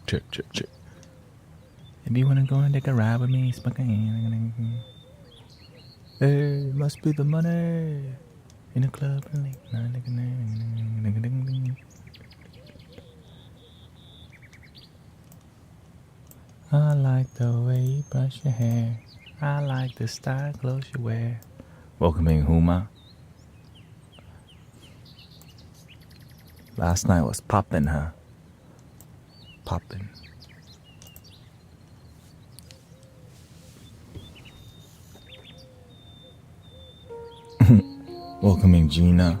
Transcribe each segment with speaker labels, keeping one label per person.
Speaker 1: Chick. If you wanna go and take a ride with me, hey, must be the money in a club. I like the way you brush your hair. I like the style clothes you wear. Welcoming Huma. Last night was poppin', huh? Poppin'. Welcoming Gina.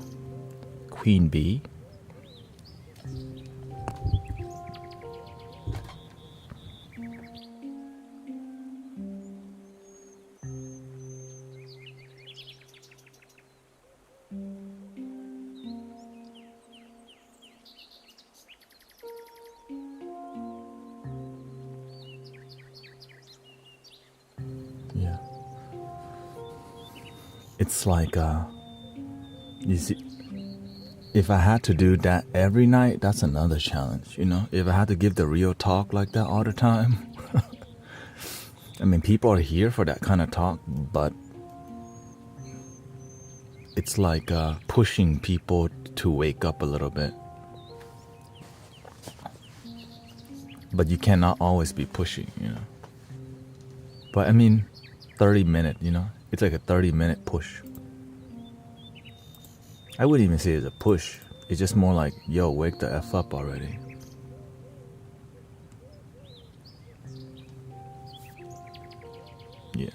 Speaker 1: Queen Bee. Yeah. It's like, you see, if I had to do that every night, that's another challenge, you know? If I had to give the real talk like that all the time. I mean, people are here for that kind of talk, but it's like pushing people to wake up a little bit. But you cannot always be pushing, you know? But I mean, 30-minute, you know? It's like a 30-minute push. I wouldn't even say it's a push. It's just more like, yo, wake the F up already. Yeah.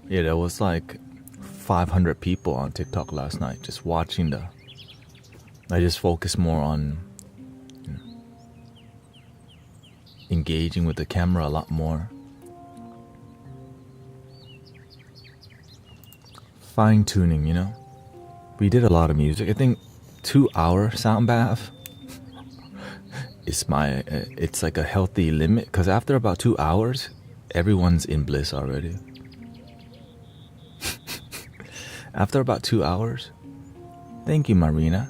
Speaker 1: Yeah, there was like 500 people on TikTok last night just watching the... I just focused more on, you know, engaging with the camera a lot more. Fine-tuning, you know? We did a lot of music. I think 2-hour sound bath is it's like a healthy limit, because after about 2 hours, everyone's in bliss already. After about 2 hours, thank you, Marina.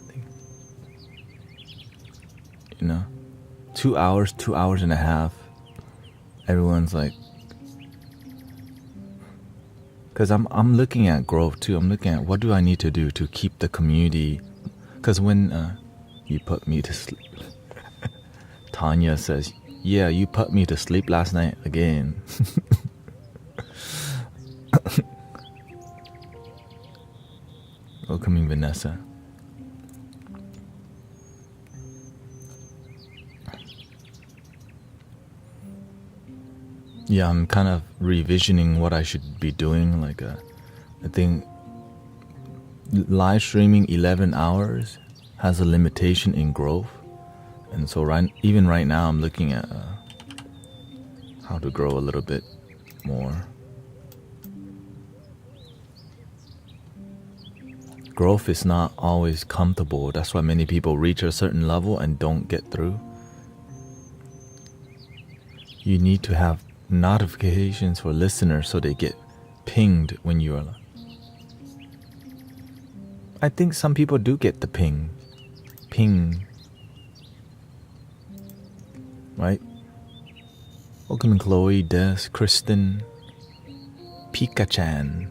Speaker 1: You know, 2 hours, 2 hours and a half, everyone's like, because I'm looking at growth too. I'm looking at what do I need to do to keep the community. Because when you put me to sleep, Tanya says, yeah, you put me to sleep last night again. Welcoming Vanessa. Yeah, I'm kind of revisioning what I should be doing. Like, I think live streaming 11 hours has a limitation in growth. And so even right now, I'm looking at how to grow a little bit more. Growth is not always comfortable. That's why many people reach a certain level and don't get through. You need to have notifications for listeners so they get pinged when you are. I think some people do get the ping, right? Welcome Chloe, Des, Kristen, Pika-chan.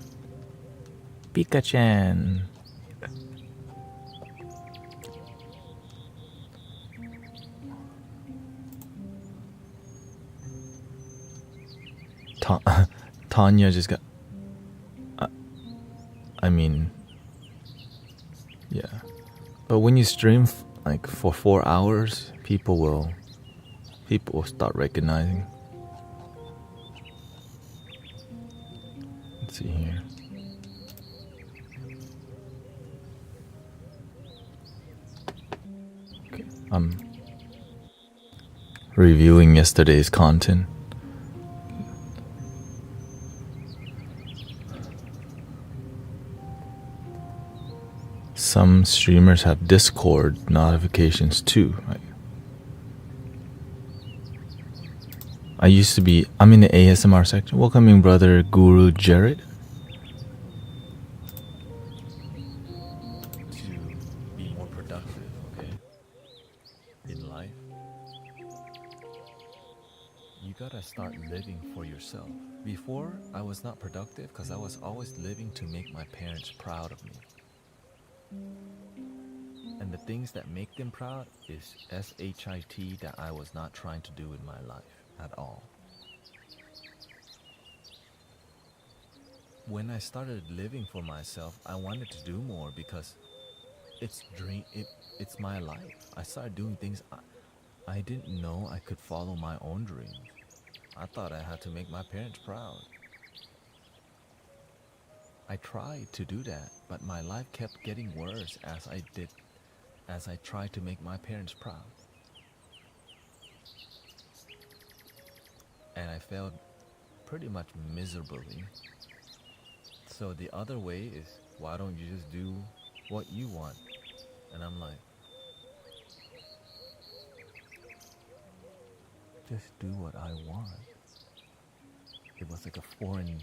Speaker 1: Tanya just got... I mean... Yeah. But when you stream like for 4 hours, people will start recognizing. Let's see here. Okay. I'm reviewing yesterday's content. Some streamers have Discord notifications too, right? I'm in the ASMR section. Welcoming brother Guru Jared. To be more productive, okay, in life. gotta start living for yourself. Before, I was not productive because I was always living to make my parents proud of me. And the things that make them proud is SHIT that I was not trying to do in my life at all. When I started living for myself, I wanted to do more because it's my life. I started doing things I didn't know I could follow my own dreams. I thought I had to make my parents proud. I tried to do that, but my life kept getting worse as I tried to make my parents proud. And I failed pretty much miserably. So the other way is, why don't you just do what you want? And I'm like, just do what I want. It was like a foreign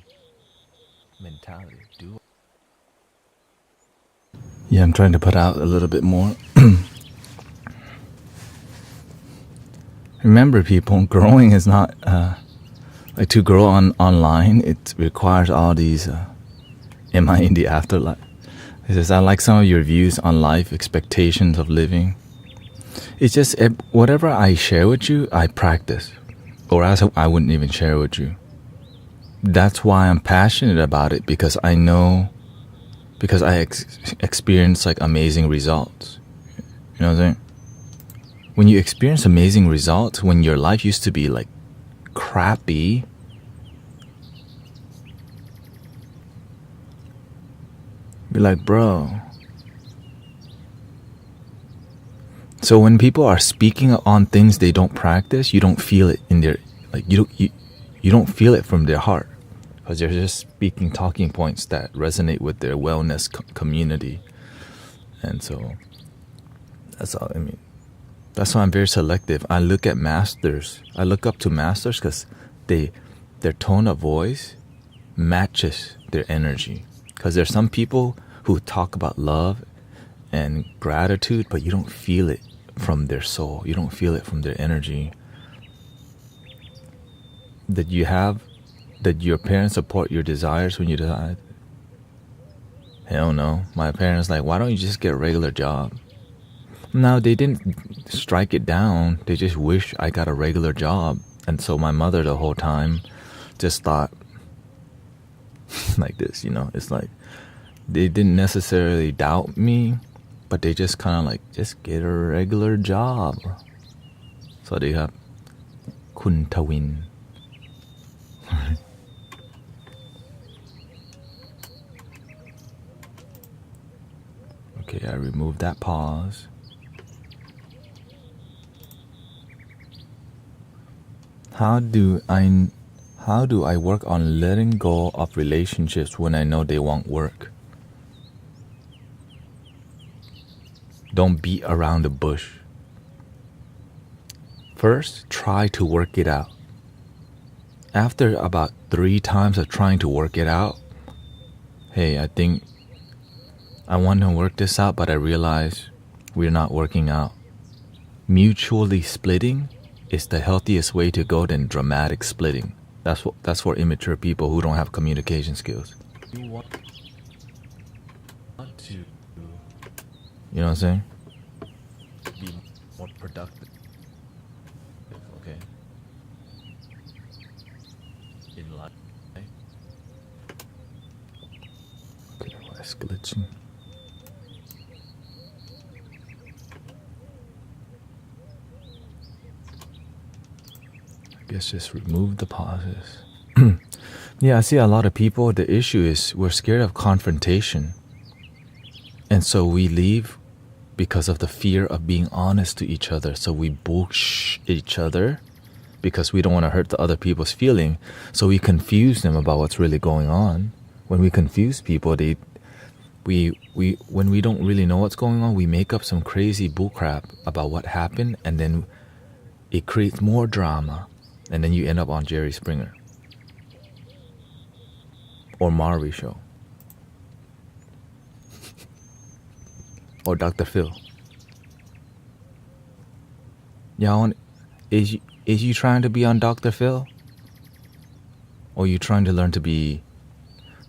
Speaker 1: mentality. Yeah, I'm trying to put out a little bit more. Remember, people, growing is not like to grow online. It requires all these. Am I in the afterlife? It says, I like some of your views on life, expectations of living. It's just whatever I share with you, I practice, or else I wouldn't even share with you. That's why I'm passionate about it, because I know, because I experience like amazing results. You know what I'm saying? When you experience amazing results, when your life used to be like crappy, be like, bro. So when people are speaking on things they don't practice, you don't feel it in their, like you don't feel it from their heart, because they're just speaking talking points that resonate with their wellness community. And so that's all. I mean, that's why I'm very selective. I look at masters. I look up to masters because their tone of voice matches their energy. Because there's some people who talk about love and gratitude, but you don't feel it from their soul. You don't feel it from their energy. That your parents support your desires when you decide. Hell no. My parents like, why don't you just get a regular job? No, they didn't strike it down. They just wish I got a regular job. And so my mother the whole time just thought like this, you know. It's like they didn't necessarily doubt me, but they just kind of like, just get a regular job. So they have Kun Tawin. Okay, I removed that pause. How do I work on letting go of relationships when I know they won't work? Don't beat around the bush. First, try to work it out. After about 3 times of trying to work it out, hey, I think I want to work this out, but I realize we're not working out. Mutually splitting is the healthiest way to go than dramatic splitting. That's for immature people who don't have communication skills. You want to, you know what I'm saying? Be more productive. Okay. In life. Okay, why is glitching? I guess just remove the pauses. Yeah, I see a lot of people, the issue is we're scared of confrontation. And so we leave because of the fear of being honest to each other. So we bullshit each other because we don't want to hurt the other people's feeling. So we confuse them about what's really going on. When we confuse people, when we don't really know what's going on, we make up some crazy bullcrap about what happened, and then it creates more drama. And then you end up on Jerry Springer or Marvy Show or Dr. Phil. Yeah, is you trying to be on Dr. Phil? Or you trying to learn to be,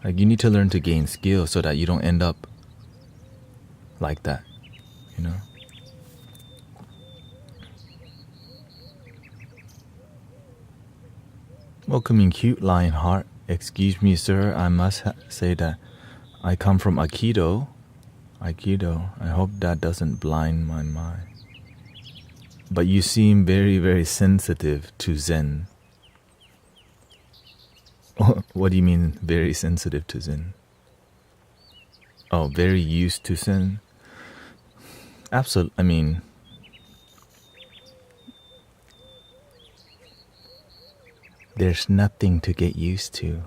Speaker 1: like, you need to learn to gain skill so that you don't end up like that, you know? Welcoming cute lion heart. Excuse me, sir, I must say that I come from Aikido. I hope that doesn't blind my mind. But you seem very, very sensitive to Zen. What do you mean, very sensitive to Zen? Oh, very used to Zen? Absolutely. I mean, there's nothing to get used to.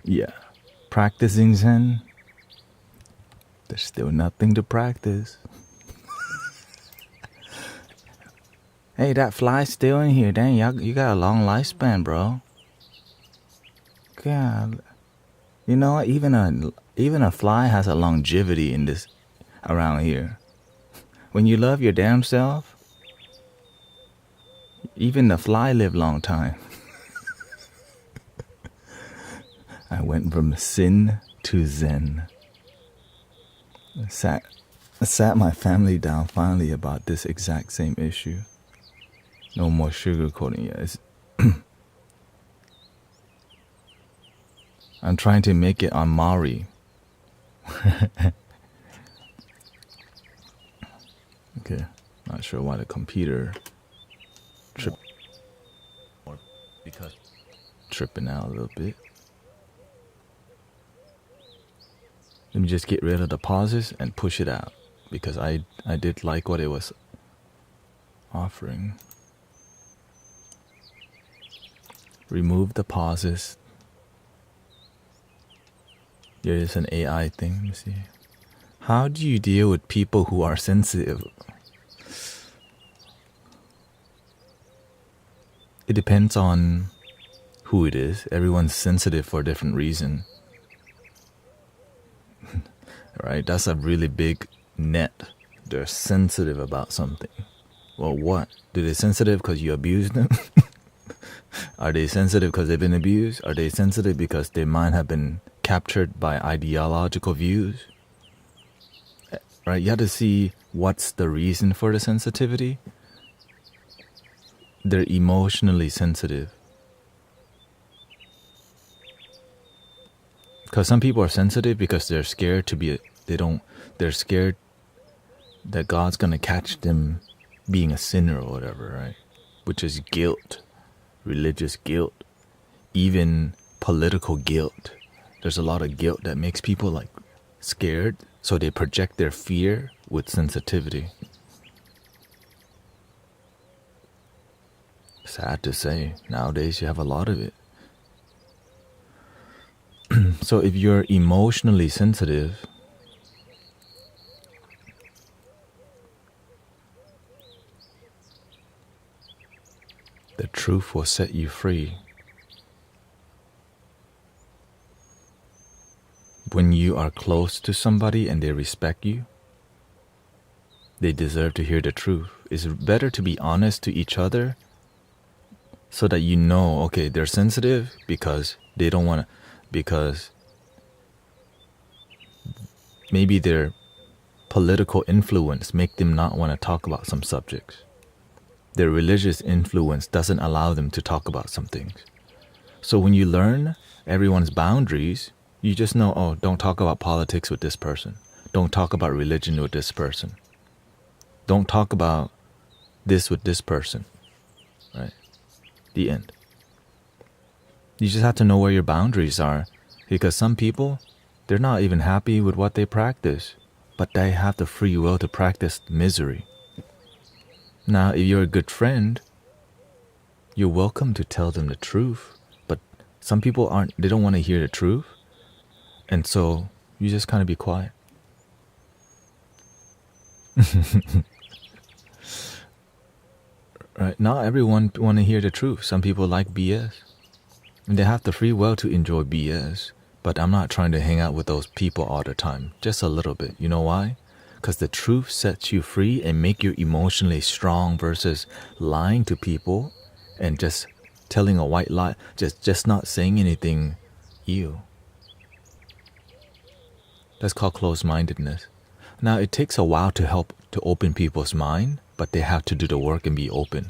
Speaker 1: Yeah. Practicing Zen, there's still nothing to practice. Hey, that fly's still in here. Dang, you got a long lifespan, bro. God. You know what? Even a fly has a longevity in this around here. When you love your damn self, even the fly live long time. I went from sin to Zen. I sat my family down finally about this exact same issue. No more sugarcoating yet. I'm trying to make it on Maori. Okay, not sure why the computer tripping out a little bit. Let me just get rid of the pauses and push it out, because I did like what it was offering. Remove the pauses. There is an AI thing. Let me see. How do you deal with people who are sensitive? It depends on who it is. Everyone's sensitive for a different reason. Right? That's a really big net. They're sensitive about something. Well, what? Do they sensitive because you abused them? Are they sensitive because they've been abused? Are they sensitive because their mind have been captured by ideological views? Right? You have to see what's the reason for the sensitivity. They're emotionally sensitive. Because some people are sensitive because they're scared to be, they're scared that God's gonna catch them being a sinner or whatever, right? Which is guilt, religious guilt, even political guilt. There's a lot of guilt that makes people like scared, so they project their fear with sensitivity. Sad to say, nowadays you have a lot of it. So if you're emotionally sensitive, the truth will set you free. When you are close to somebody and they respect you, they deserve to hear the truth. It's better to be honest to each other so that you know, okay, they're sensitive because they don't want to, because maybe their political influence make them not want to talk about some subjects. Their religious influence doesn't allow them to talk about some things. So when you learn everyone's boundaries, you just know, oh, don't talk about politics with this person. Don't talk about religion with this person. Don't talk about this with this person. Right? The end. You just have to know where your boundaries are, because some people, they're not even happy with what they practice, but they have the free will to practice misery. Now, if you're a good friend, you're welcome to tell them the truth, but some people they don't want to hear the truth, and so you just kind of be quiet. Right? Not everyone want to hear the truth. Some people like BS. And they have the free will to enjoy BS. But I'm not trying to hang out with those people all the time. Just a little bit. You know why? Because the truth sets you free and make you emotionally strong versus lying to people and just telling a white lie, just not saying anything. Ew. That's called closed-mindedness. Now, it takes a while to open people's mind, but they have to do the work and be open.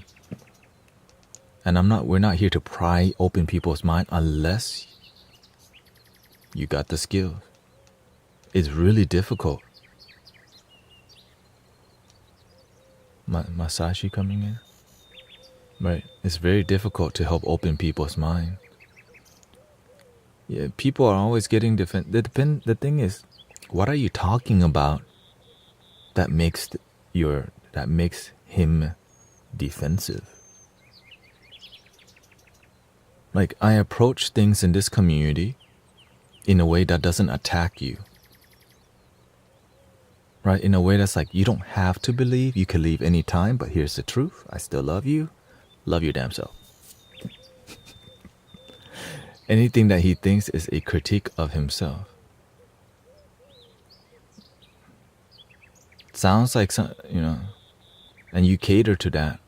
Speaker 1: And we're not here to pry open people's mind unless you got the skills. It's really difficult. Masashi coming in? Right. It's very difficult to help open people's mind. Yeah, people are always getting The thing is, what are you talking about that makes him defensive? Like, I approach things in this community in a way that doesn't attack you. Right? In a way that's like, you don't have to believe. You can leave any time, but here's the truth. I still love you. Love your damn self. Anything that he thinks is a critique of himself. Sounds like some, and you cater to that.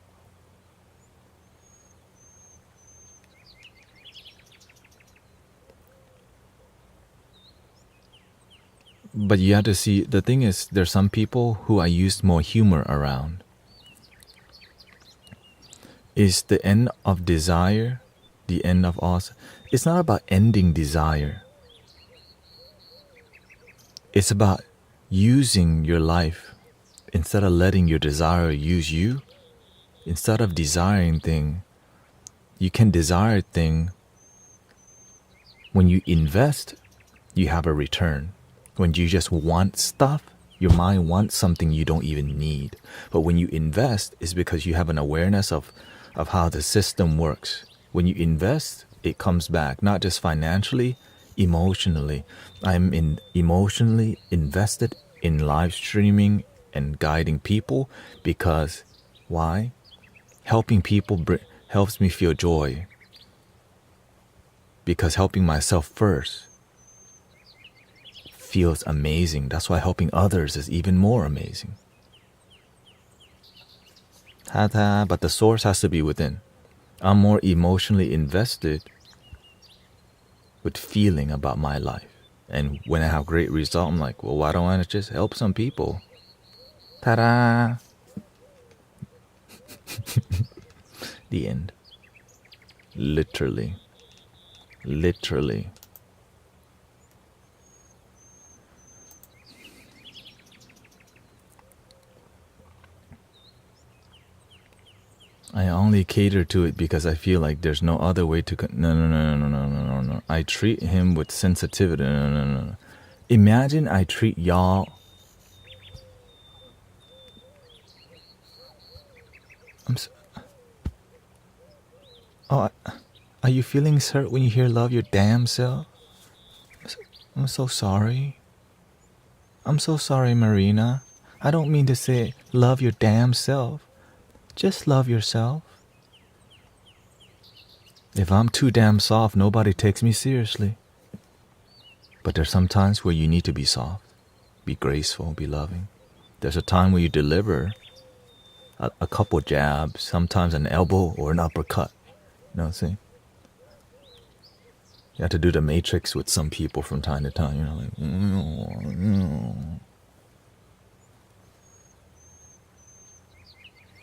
Speaker 1: But you have to see, the thing is, there's some people who I used more humor around. Is the end of desire the end of us? It's not about ending desire. It's about using your life instead of letting your desire use you. Instead of desiring thing, you can desire thing. When you invest, you have a return. When you just want stuff, your mind wants something you don't even need. But when you invest, it's because you have an awareness of how the system works. When you invest, it comes back, not just financially, emotionally. I'm emotionally invested in live streaming and guiding people because, why? Helping people helps me feel joy. Because helping myself first feels amazing. That's why helping others is even more amazing. But the source has to be within. I'm more emotionally invested with feeling about my life. And when I have great results, I'm like, well, why don't I just help some people? Ta-da! The end. Literally. I only cater to it because I feel like there's no other way to... No. I treat him with sensitivity. No. Imagine I treat y'all... are you feeling hurt when you hear love your damn self? I'm so sorry. I'm so sorry, Marina. I don't mean to say love your damn self. Just love yourself. If I'm too damn soft, nobody takes me seriously. But there's some times where you need to be soft, be graceful, be loving. There's a time where you deliver a couple jabs, sometimes an elbow or an uppercut. You know what I'm saying? You have to do the matrix with some people from time to time,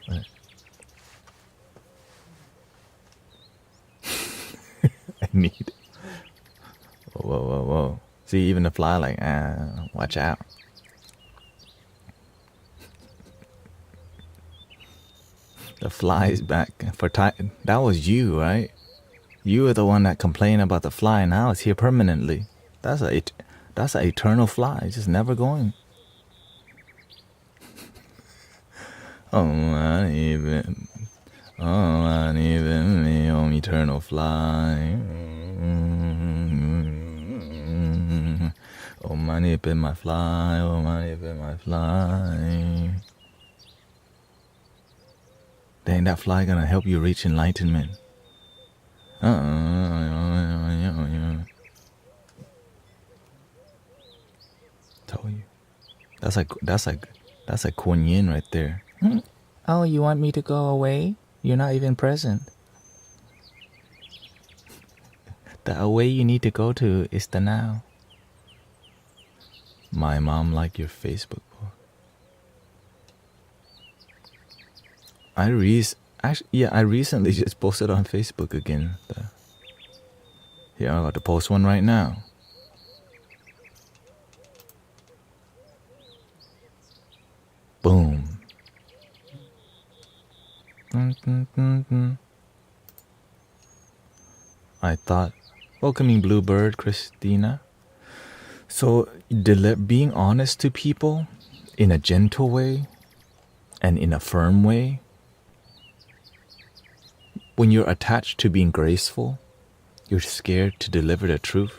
Speaker 1: Right. I need. Whoa. See, even the fly like, watch out. The fly is back for time. That was you, right? You were the one that complained about the fly. Now it's here permanently. That's an eternal fly. It's just never going. Oh, I even me, eternal fly. Oh, money been my fly. Oh, money been my fly. Dang, that fly gonna help you reach enlightenment. Told you. That's like Kuan Yin right there. Oh, you want me to go away? You're not even present. The away you need to go to is the now. My mom liked your Facebook post. I recently just posted on Facebook again. Here, I'm about to post one right now. Boom. I thought, welcoming Bluebird, Christina. So, being honest to people in a gentle way and in a firm way. When you're attached to being graceful, you're scared to deliver the truth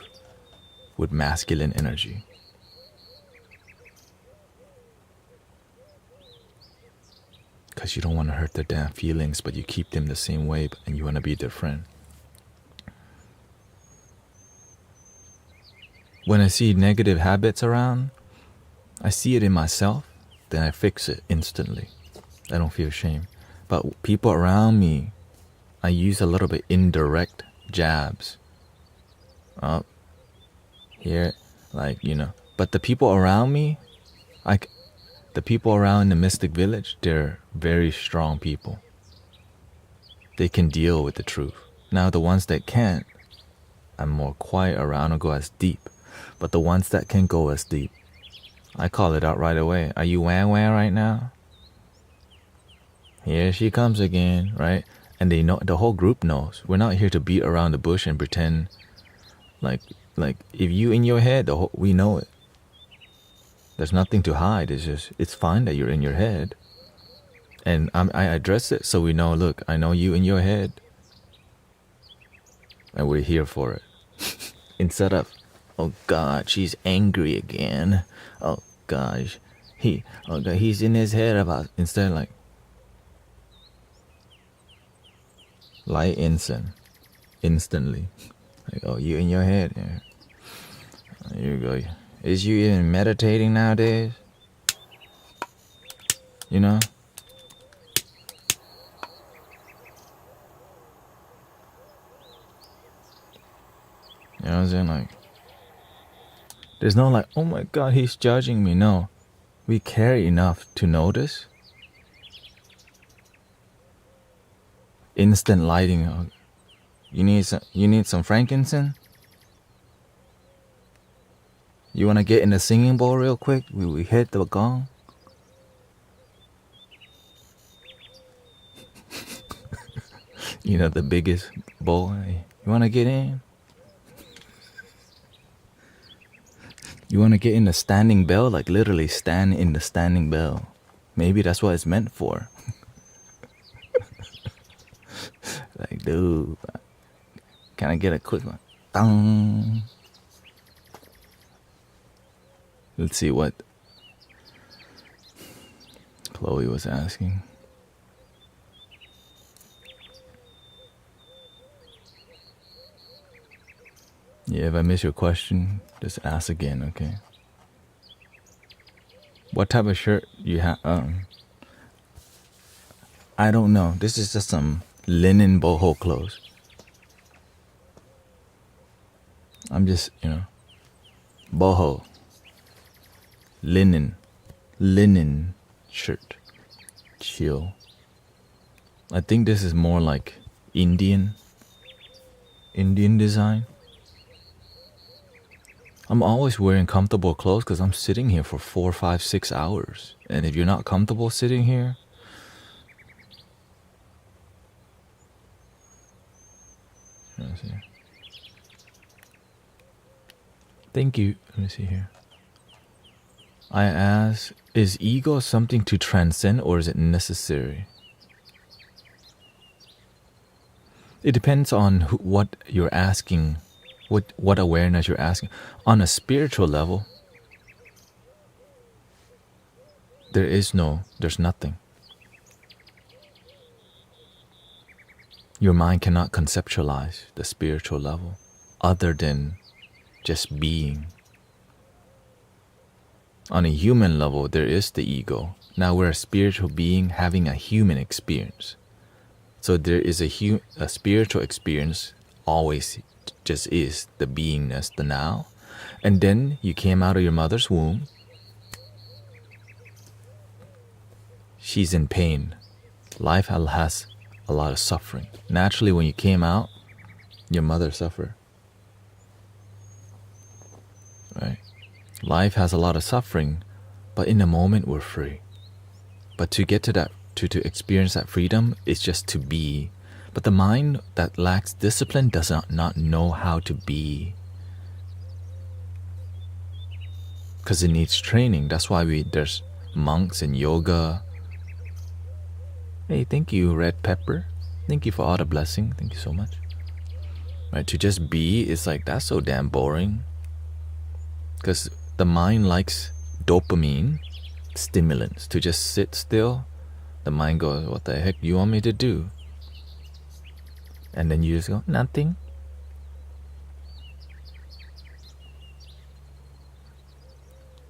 Speaker 1: with masculine energy. Because you don't want to hurt their damn feelings, but you keep them the same way and you want to be their friend. When I see negative habits around, I see it in myself, then I fix it instantly. I don't feel shame. But people around me, I use a little bit indirect jabs. Up here, like, But the people around me, the people around the Mystic Village, they're very strong people. They can deal with the truth. Now the ones that can't, I'm more quiet around or go as deep. But the ones that can go as deep, I call it out right away. Are you wah-wah right now? Here she comes again, right? And they know, the whole group knows. We're not here to beat around the bush and pretend like if you in your head, we know it. There's nothing to hide. It's fine that you're in your head. And I address it so we know, look, I know you in your head. And we're here for it. Instead of, oh God, she's angry again. Oh gosh, he's in his head about, instead like, light incense, instantly. Like, oh, you in your head? Yeah. Here you go. Is you even meditating nowadays? You know? You know what I'm saying? Like, there's no like, oh my God, he's judging me. No, we care enough to notice. Instant lighting. You need some frankincense? You want to get in the singing bowl real quick? We hit the gong. The biggest bowl. You want to get in? You want to get in the standing bell? Like literally stand in the standing bell. Maybe that's what it's meant for. Like, dude, can I get a quick one? Dong. Let's see what Chloe was asking. Yeah, if I miss your question, just ask again, okay? What type of shirt you have? I don't know. This is just some linen boho clothes. I'm just, boho. Linen shirt. Chill. I think this is more like Indian design. I'm always wearing comfortable clothes because I'm sitting here for 4, 5, 6 hours. And if you're not comfortable sitting here, thank you. Let me see here. I ask, is ego something to transcend or is it necessary? It depends on what you're asking, what awareness you're asking. On a spiritual level, there's nothing. Your mind cannot conceptualize the spiritual level other than just being. On a human level, there is the ego. Now we're a spiritual being having a human experience. So there is a spiritual experience always just is the beingness, the now. And then you came out of your mother's womb. She's in pain. Life has a lot of suffering. Naturally, when you came out, your mother suffered. Right? Life has a lot of suffering, but in the moment we're free. But to get to that, to experience that freedom is just to be. But the mind that lacks discipline does not know how to be. Because it needs training. That's why there's monks and yoga. Hey, thank you, Red Pepper. Thank you for all the blessing. Thank you so much. Right, to just be is like, that's so damn boring. Because the mind likes dopamine stimulants. To just sit still, the mind goes, what the heck do you want me to do? And then you just go, nothing.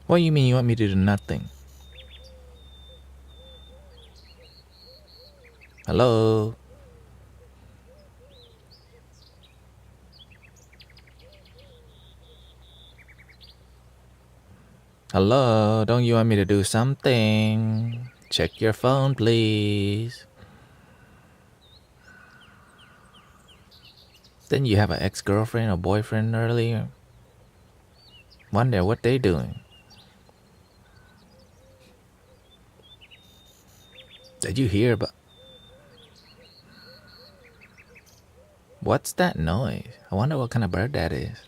Speaker 1: What do you mean you want me to do nothing? Hello? Hello? Don't you want me to do something? Check your phone, please. Didn't you have an ex-girlfriend or boyfriend earlier? Wonder what they doing. Did you hear about... What's that noise? I wonder what kind of bird that is.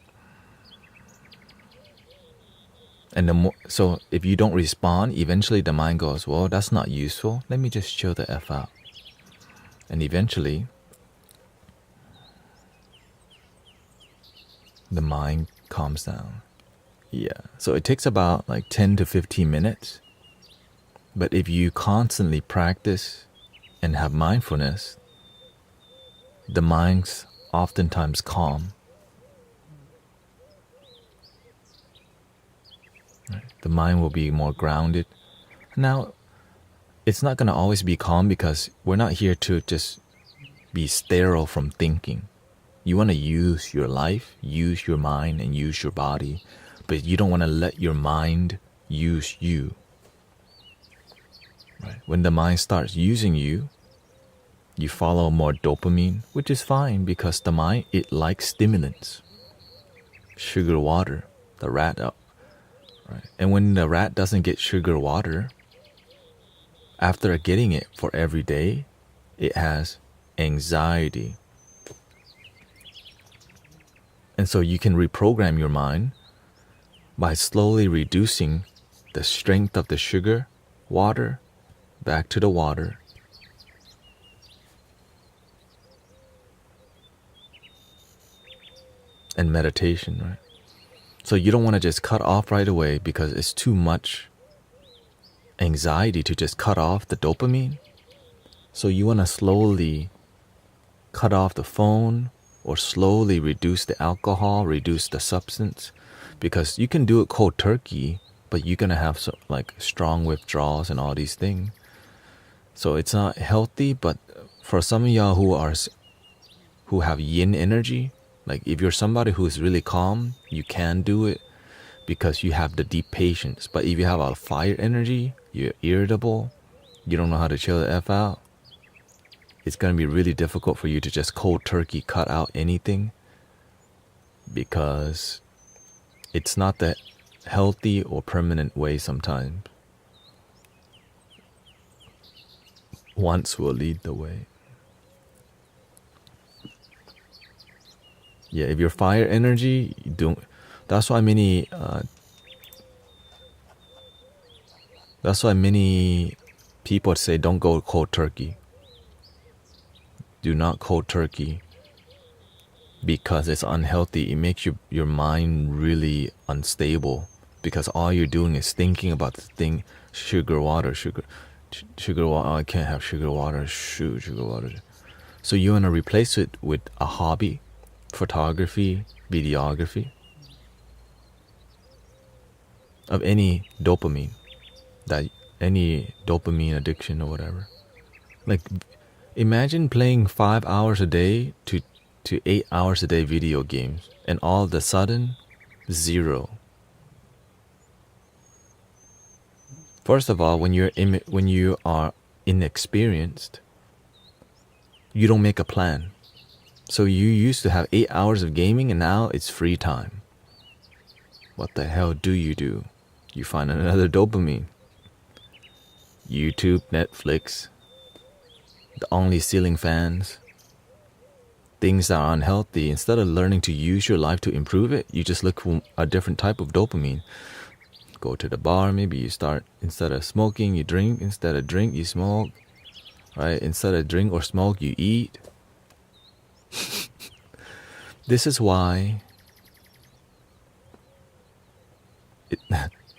Speaker 1: And so if you don't respond, eventually the mind goes, well, that's not useful. Let me just chill the F out. And eventually, the mind calms down. Yeah, so it takes about like 10 to 15 minutes. But if you constantly practice and have mindfulness, the mind's oftentimes calm. Right? The mind will be more grounded. Now, it's not going to always be calm because we're not here to just be sterile from thinking. You want to use your life, use your mind, and use your body, but you don't want to let your mind use you. Right? When the mind starts using you, you follow more dopamine, which is fine because the mind, it likes stimulants. Sugar water, the rat up. Right? And when the rat doesn't get sugar water, after getting it for every day, it has anxiety. And so you can reprogram your mind by slowly reducing the strength of the sugar, water, back to the water. And meditation, right? So you don't want to just cut off right away because it's too much anxiety to just cut off the dopamine. So you want to slowly cut off the phone or slowly reduce the alcohol, reduce the substance, because you can do it cold turkey, but you're going to have some, like strong withdrawals and all these things. So it's not healthy, but for some of y'all who have yin energy, like if you're somebody who's really calm, you can do it because you have the deep patience. But if you have a fire energy, you're irritable, you don't know how to chill the F out, it's going to be really difficult for you to just cold turkey cut out anything because it's not the healthy or permanent way sometimes. Once will lead the way. Yeah, if you're fire energy, you don't. That's why many people say don't go cold turkey. Do not cold turkey because it's unhealthy. It makes your mind really unstable because all you're doing is thinking about the thing, sugar water. Oh, I can't have sugar water. Sugar water. So you want to replace it with a hobby, photography, videography. of any dopamine, any dopamine addiction or whatever. Like, imagine playing 5 hours a day to 8 hours a day video games, and all of a sudden, zero. First of all, when you are inexperienced, you don't make a plan. So you used to have 8 hours of gaming, and now it's free time. What the hell do? You find another dopamine. YouTube, Netflix, the only ceiling fans, things that are unhealthy. Instead of learning to use your life to improve it, you just look for a different type of dopamine. Go to the bar, maybe you start, instead of smoking, you drink. Instead of drink, you smoke. Right? Instead of drink or smoke, you eat. This is why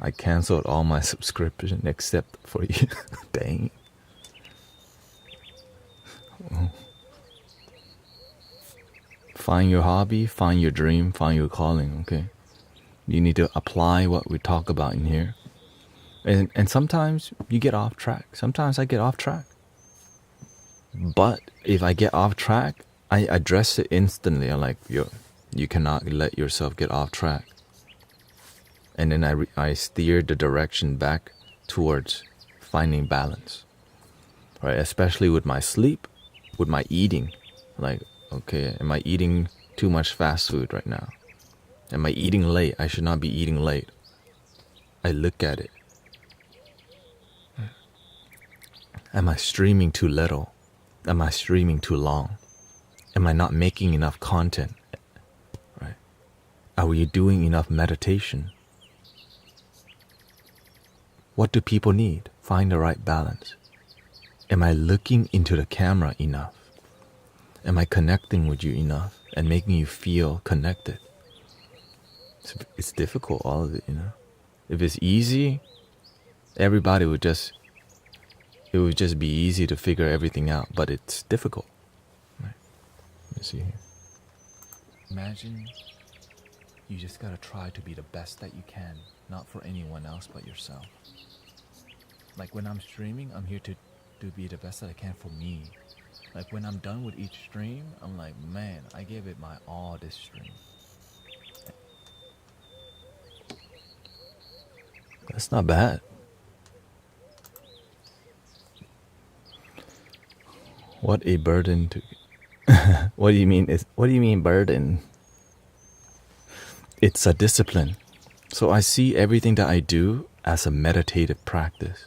Speaker 1: I canceled all my subscription except for you. Dang. Find your hobby, find your dream, find your calling, okay? You need to apply what we talk about in here. And sometimes you get off track. Sometimes I get off track. But if I get off track, I address it instantly. I'm like, you cannot let yourself get off track. And then I steer the direction back towards finding balance. Right? Especially with my sleep, with my eating. Like, okay, am I eating too much fast food right now? Am I eating late? I should not be eating late. I look at it. Am I streaming too little? Am I streaming too long? Am I not making enough content? Right? Are we doing enough meditation? What do people need? Find the right balance. Am I looking into the camera enough? Am I connecting with you enough and making you feel connected? It's difficult, all of it, you know. If it's easy, everybody would just, it would just be easy to figure everything out, but it's difficult. Right? Let me see here. Imagine you just gotta try to be the best that you can, not for anyone else but yourself. Like when I'm streaming, I'm here to be the best that I can for me. Like when I'm done with each stream, I'm like, man, I gave it my all this stream. That's not bad. What a burden to... What do you mean burden? It's a discipline. So I see everything that I do as a meditative practice.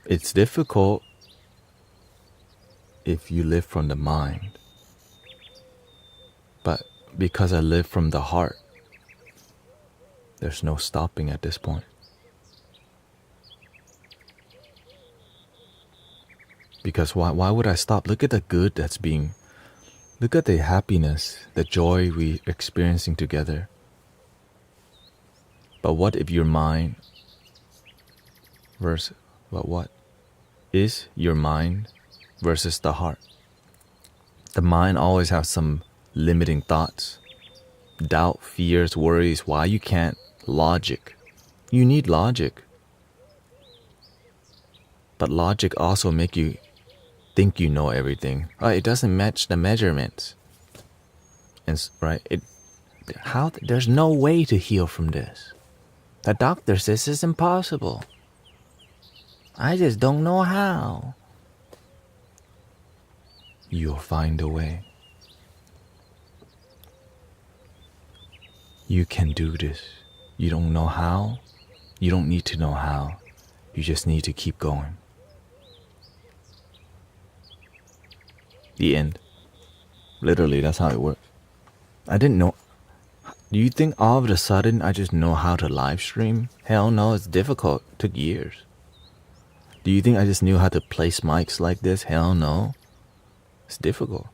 Speaker 1: It's difficult if you live from the mind. But because I live from the heart, there's no stopping at this point. Because why would I stop? Look at the good that's being... Look at the happiness, the joy we're experiencing together. But what if your mind versus... But what is your mind versus the heart? The mind always has some limiting thoughts. Doubt, fears, worries, why you can't. Logic. You need logic. But logic also make you think you know everything. It doesn't match the measurements. And right, there's no way to heal from this. The doctor says it's impossible. I just don't know how. You'll find a way. You can do this. You don't know how. You don't need to know how. You just need to keep going. The end. Literally, that's how it works. I didn't know. Do you think all of a sudden I just know how to live stream? Hell no, it's difficult. It took years. Do you think I just knew how to place mics like this? Hell no. It's difficult.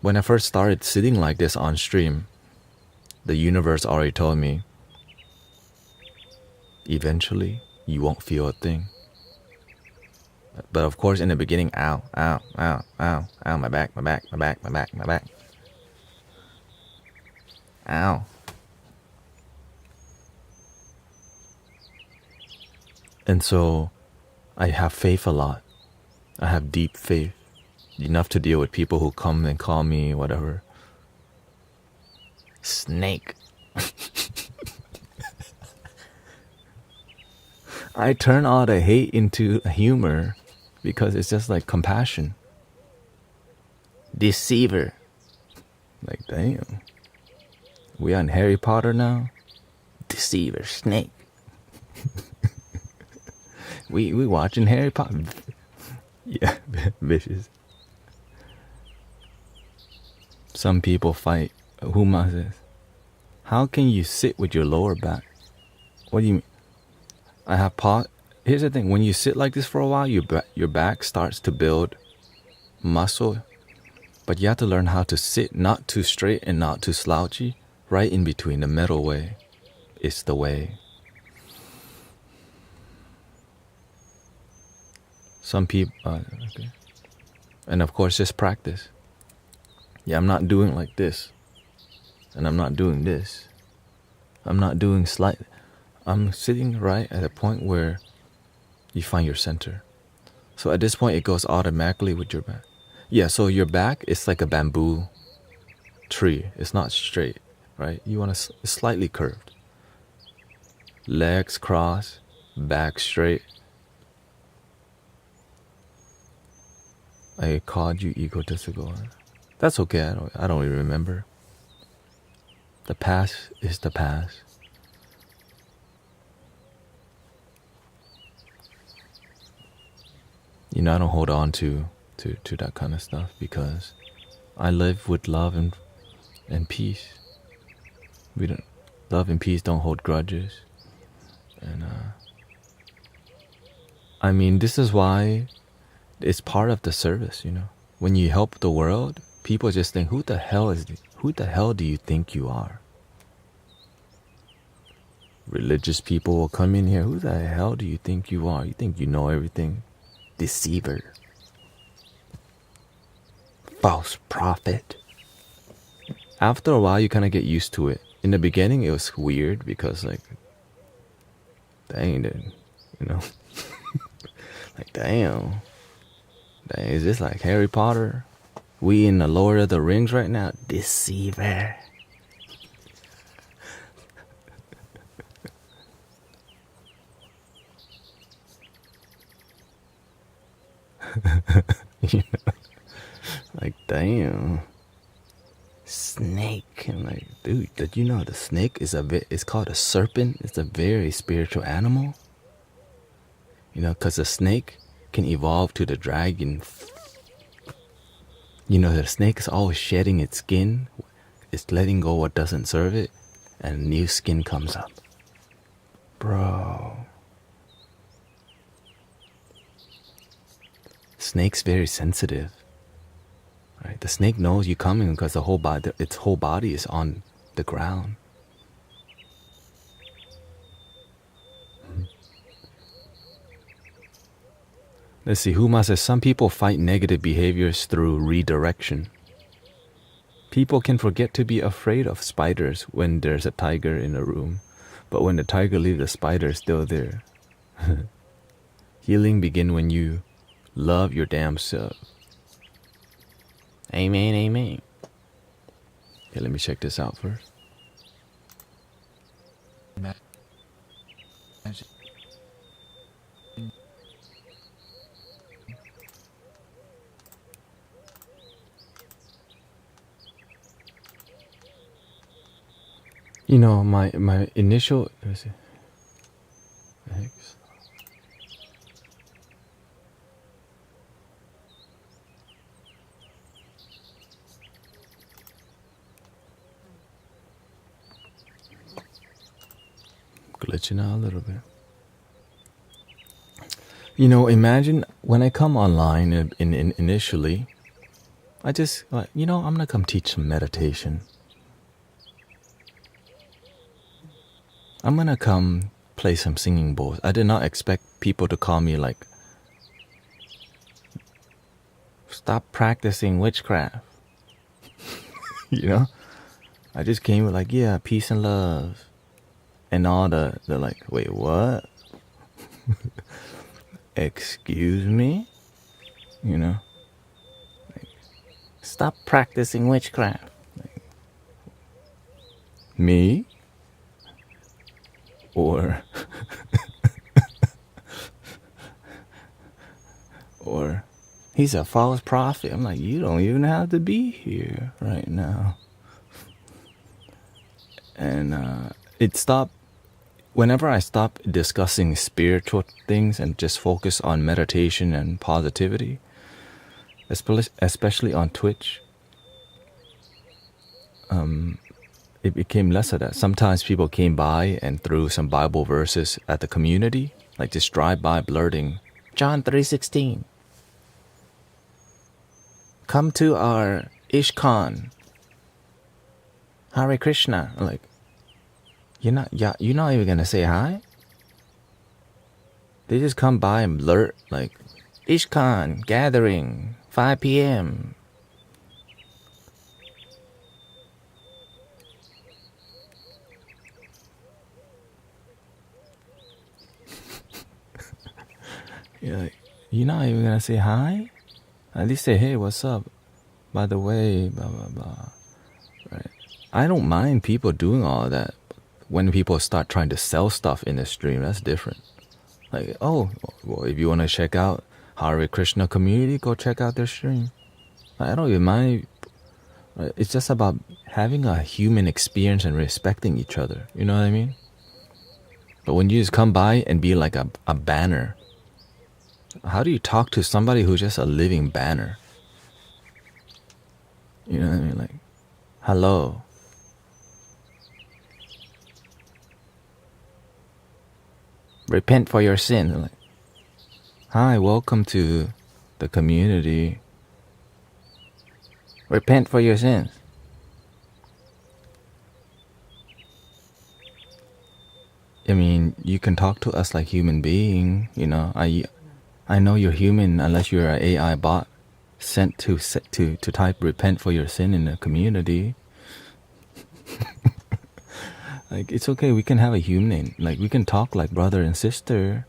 Speaker 1: When I first started sitting like this on stream, the universe already told me, eventually you won't feel a thing. But of course in the beginning, ow, ow, ow, ow, ow, my back. Ow. And so I have faith a lot. I have deep faith. Enough to deal with people who come and call me whatever. Snake. I turn all the hate into humor because it's just like compassion. Deceiver. Like, damn. We on Harry Potter now? Deceiver, snake. we watching Harry Potter. Yeah, vicious. Some people fight. Huma says, how can you sit with your lower back? What do you mean? I have paused. Here's the thing. When you sit like this for a while, your back starts to build muscle. But you have to learn how to sit not too straight and not too slouchy. Right in between, the middle way. It's the way. Some people... okay. And of course, just practice. Yeah, I'm not doing like this. And I'm not doing this. I'm not doing slight. I'm sitting right at a point where you find your center. So at this point, it goes automatically with your back. Yeah, so your back is like a bamboo tree. It's not straight, right? You want to slightly curved. Legs cross, back straight. I called you egotistical. That's okay. I don't really remember. The past is the past. You know, I don't hold on to that kind of stuff because I live with love and peace. Love and peace don't hold grudges. And I mean, this is why it's part of the service, you know. When you help the world, people just think, who the hell do you think you are? Religious people will come in here, who the hell do you think you are? You think you know everything? Deceiver. False prophet. After a while, you kind of get used to it. In the beginning, it was weird because, like, dang, you know, like, damn, is this like Harry Potter? We in the Lord of the Rings right now? Deceiver. You know, like, damn. Snake. I'm like, dude, did you know the snake is it's called a serpent? It's a very spiritual animal. You know, because a snake can evolve to the dragon. You know, the snake is always shedding its skin. It's letting go what doesn't serve it, and new skin comes up. Bro. Snake's very sensitive. Right? The snake knows you coming because its whole body is on the ground. Let's see, Huma says, some people fight negative behaviors through redirection. People can forget to be afraid of spiders when there's a tiger in a room, but when the tiger leaves, the spider is still there. Healing begins when you love your damn self. Amen, amen. Okay, let me check this out first. You know, my initial, let me see. X. Glitching out a little bit. You know, imagine when I come online initially, I just, you know, I'm going to come teach some meditation. I'm going to come play some singing bowls. I did not expect people to call me like, stop practicing witchcraft. You know? I just came with like, yeah, peace and love. And all they're like, wait, what? Excuse me? You know? Like, stop practicing witchcraft. Like, me? Or or he's a false prophet. I'm like, you don't even have to be here right now. And it stopped whenever I stop discussing spiritual things and just focus on meditation and positivity, especially on Twitch, it became less of that. Sometimes people came by and threw some Bible verses at the community, like just drive by blurting, John 3:16. Come to our Ishkan. Hare Krishna. I'm like, you're not even gonna say hi? They just come by and blurt like, Ishkan gathering 5 p.m. You're like, you're not even gonna say hi? At least say, hey, what's up? By the way, blah blah blah. Right? I don't mind people doing all of that. When people start trying to sell stuff in the stream, that's different. Like, oh, well, if you want to check out Hare Krishna community, go check out their stream. I don't even mind. It's just about having a human experience and respecting each other. You know what I mean? But when you just come by and be like a banner, how do you talk to somebody who's just a living banner? You know what I mean? Like, hello. Repent for your sin. Like, hi, welcome to the community. Repent for your sins. I mean, you can talk to us like human being. You know, I know you're human unless you're an AI bot sent to type repent for your sin in the community. Like, it's okay, we can have a human. Like, we can talk like brother and sister.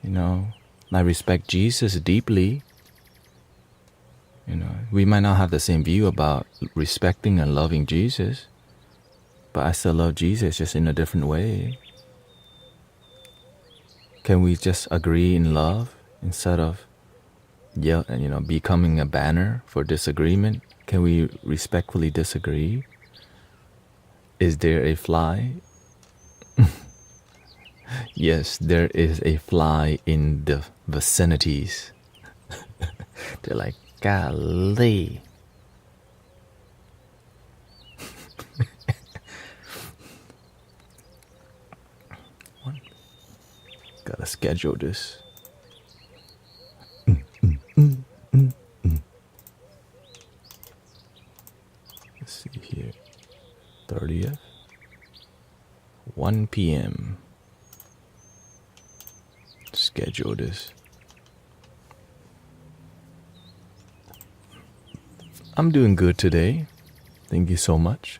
Speaker 1: You know, I respect Jesus deeply. You know, we might not have the same view about respecting and loving Jesus, but I still love Jesus, just in a different way. Can we just agree in love instead of becoming a banner for disagreement? Can we respectfully disagree? Is there a fly? Yes, there is a fly in the vicinities. They're like, golly. Gotta schedule this. Let's see here. 30th. 1 p.m. Schedule this. I'm doing good today. Thank you so much.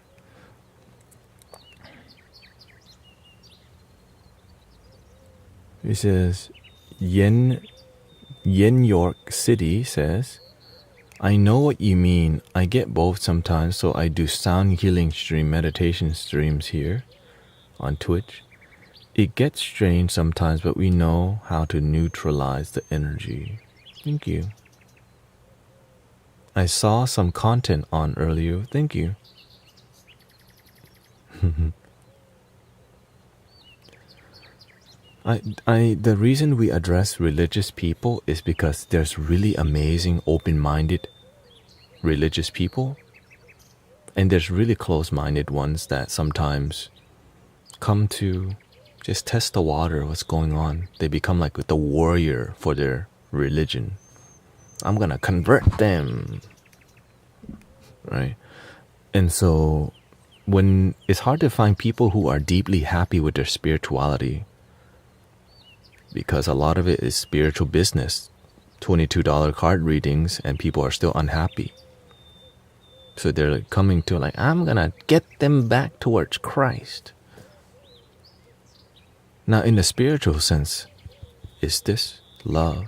Speaker 1: It says, Yen York City says, I know what you mean. I get both sometimes, so I do sound healing stream meditation streams here on Twitch. It gets strange sometimes, but we know how to neutralize the energy. Thank you. I saw some content on earlier. Thank you. The reason we address religious people is because there's really amazing, open-minded religious people, and there's really close-minded ones that sometimes come to just test the water, what's going on. They become like the warrior for their religion. I'm gonna convert them, right? And so when it's hard to find people who are deeply happy with their spirituality, because a lot of it is spiritual business, $22 card readings, and people are still unhappy. So they're like coming to like, I'm gonna get them back towards Christ. Now in the spiritual sense, is this love,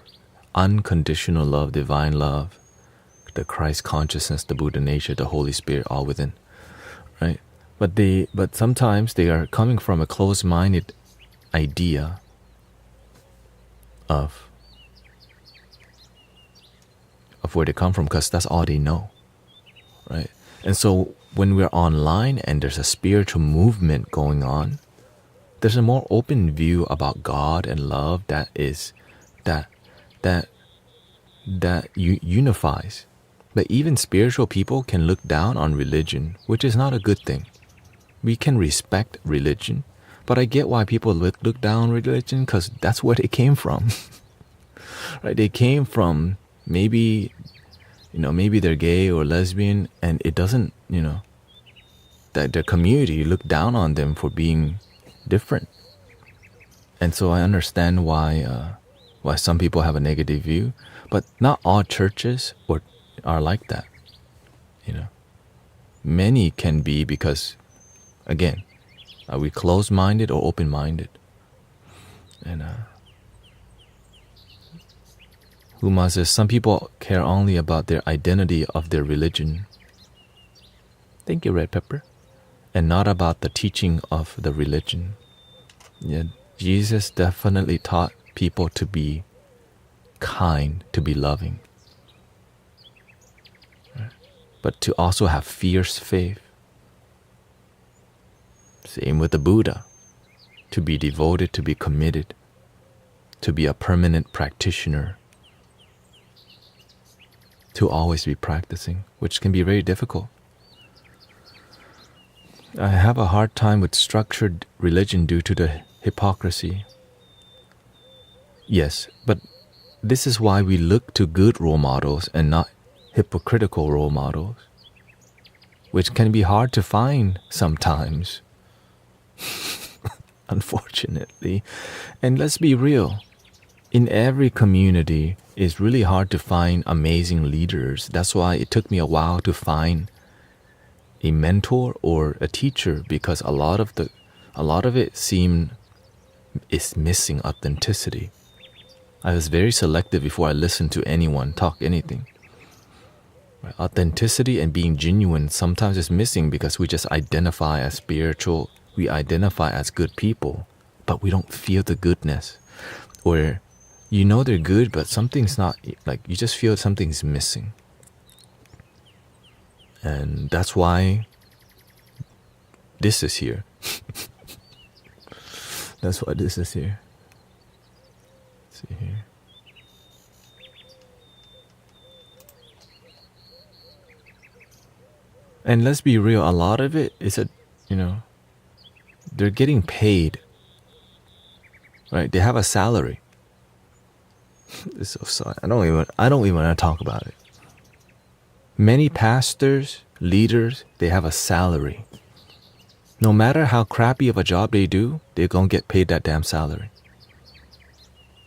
Speaker 1: unconditional love, divine love, the Christ consciousness, the Buddha nature, the Holy Spirit all within, right? But sometimes they are coming from a closed-minded idea of where they come from, because that's all they know, right? And so when we're online and there's a spiritual movement going on, there's a more open view about God and love that unifies. But even spiritual people can look down on religion, which is not a good thing. We can respect religion, but I get why people look down on religion, because that's where they came from. Right? They came from maybe they're gay or lesbian, and it doesn't, that their community looked down on them for being different. And so I understand why some people have a negative view, but not all churches are like that. Many can be, because again, are we closed-minded or open-minded? And Huma says, some people care only about their identity of their religion. Thank you, Red Pepper. And not about the teaching of the religion. Yeah, Jesus definitely taught people to be kind, to be loving. Right? But to also have fierce faith. Same with the Buddha. To be devoted, to be committed, to be a permanent practitioner, to always be practicing, which can be very difficult. I have a hard time with structured religion due to the hypocrisy. Yes, but this is why we look to good role models and not hypocritical role models, which can be hard to find sometimes, unfortunately. And let's be real, in every community, it's really hard to find amazing leaders. That's why it took me a while to find a mentor or a teacher, because a lot of it is missing authenticity. I was very selective before I listened to anyone talk anything. Right? Authenticity and being genuine sometimes is missing, because we just identify as spiritual, we identify as good people, but we don't feel the goodness. Or they're good, but something's not, like, you just feel something's missing. And that's why this is here. That's why this is here. Let's see here. And let's be real, a lot of it is they're getting paid. Right? They have a salary. It's so sad. I don't even want to talk about it. Many pastors, leaders, they have a salary. No matter how crappy of a job they do, they're gonna get paid that damn salary.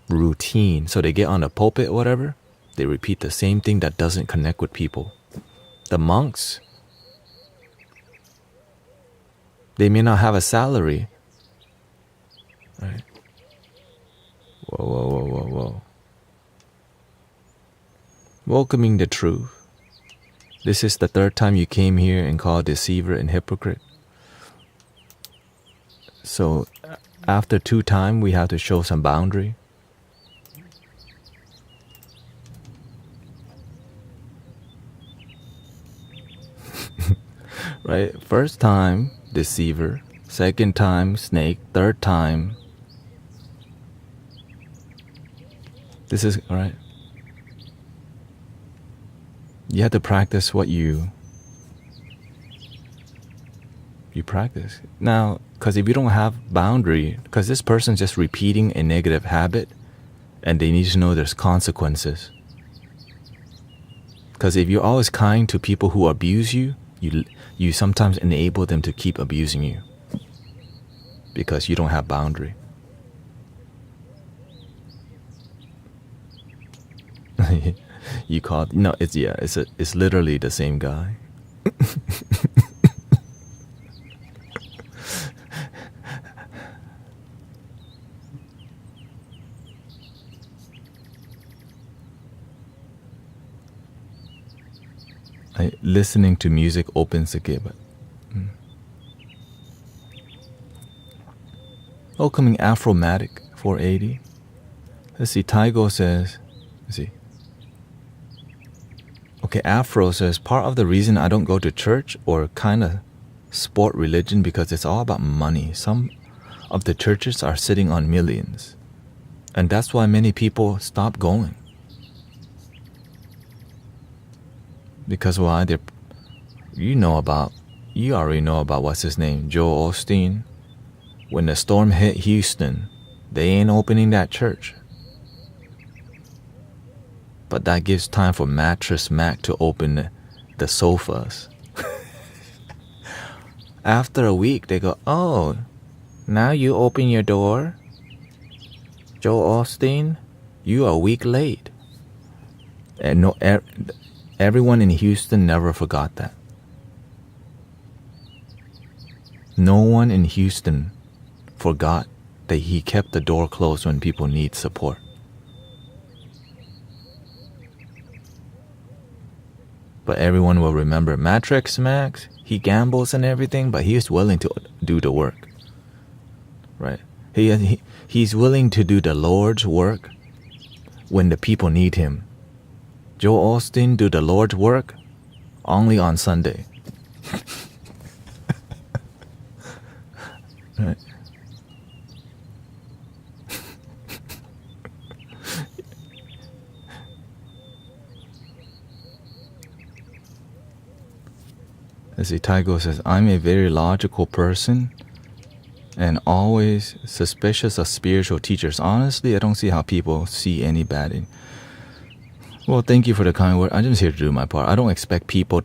Speaker 1: Routine. So they get on the pulpit or whatever, they repeat the same thing that doesn't connect with people. The monks, they may not have a salary. Right? Whoa. Welcoming the truth. This is the third time you came here and called deceiver and hypocrite. So after 2 times, we have to show some boundary. Right? First time, deceiver. Second time, snake. Third time. This is, all right. You have to practice what you practice. Now, because if you don't have boundary, because this person's just repeating a negative habit, and they need to know there's consequences. Because if you're always kind to people who abuse you, you sometimes enable them to keep abusing you, because you don't have boundary. You called, it's literally the same guy. Listening to music opens the gate. But, Welcoming Afromatic 480. Let's see, Taigo says, let's see. Okay, Afro says, part of the reason I don't go to church or kind of sport religion because it's all about money. Some of the churches are sitting on millions. And that's why many people stop going. Because why? You already know about what's his name, Joel Osteen. When the storm hit Houston, they ain't opening that church. But that gives time for Mattress Mac to open the sofas. After a week, they go, oh, now you open your door? Joel Osteen, you are a week late. And everyone in Houston never forgot that. No one in Houston forgot that he kept the door closed when people need support. But everyone will remember Matrix Max. He gambles and everything, but he is willing to do the work. Right? He's willing to do the Lord's work when the people need him. Joel Osteen do the Lord's work only on Sunday. Right? Let's see, Taigo says, I'm a very logical person and always suspicious of spiritual teachers. Honestly, I don't see how people see any bad in. Well, thank you for the kind word. I'm just here to do my part. I don't expect people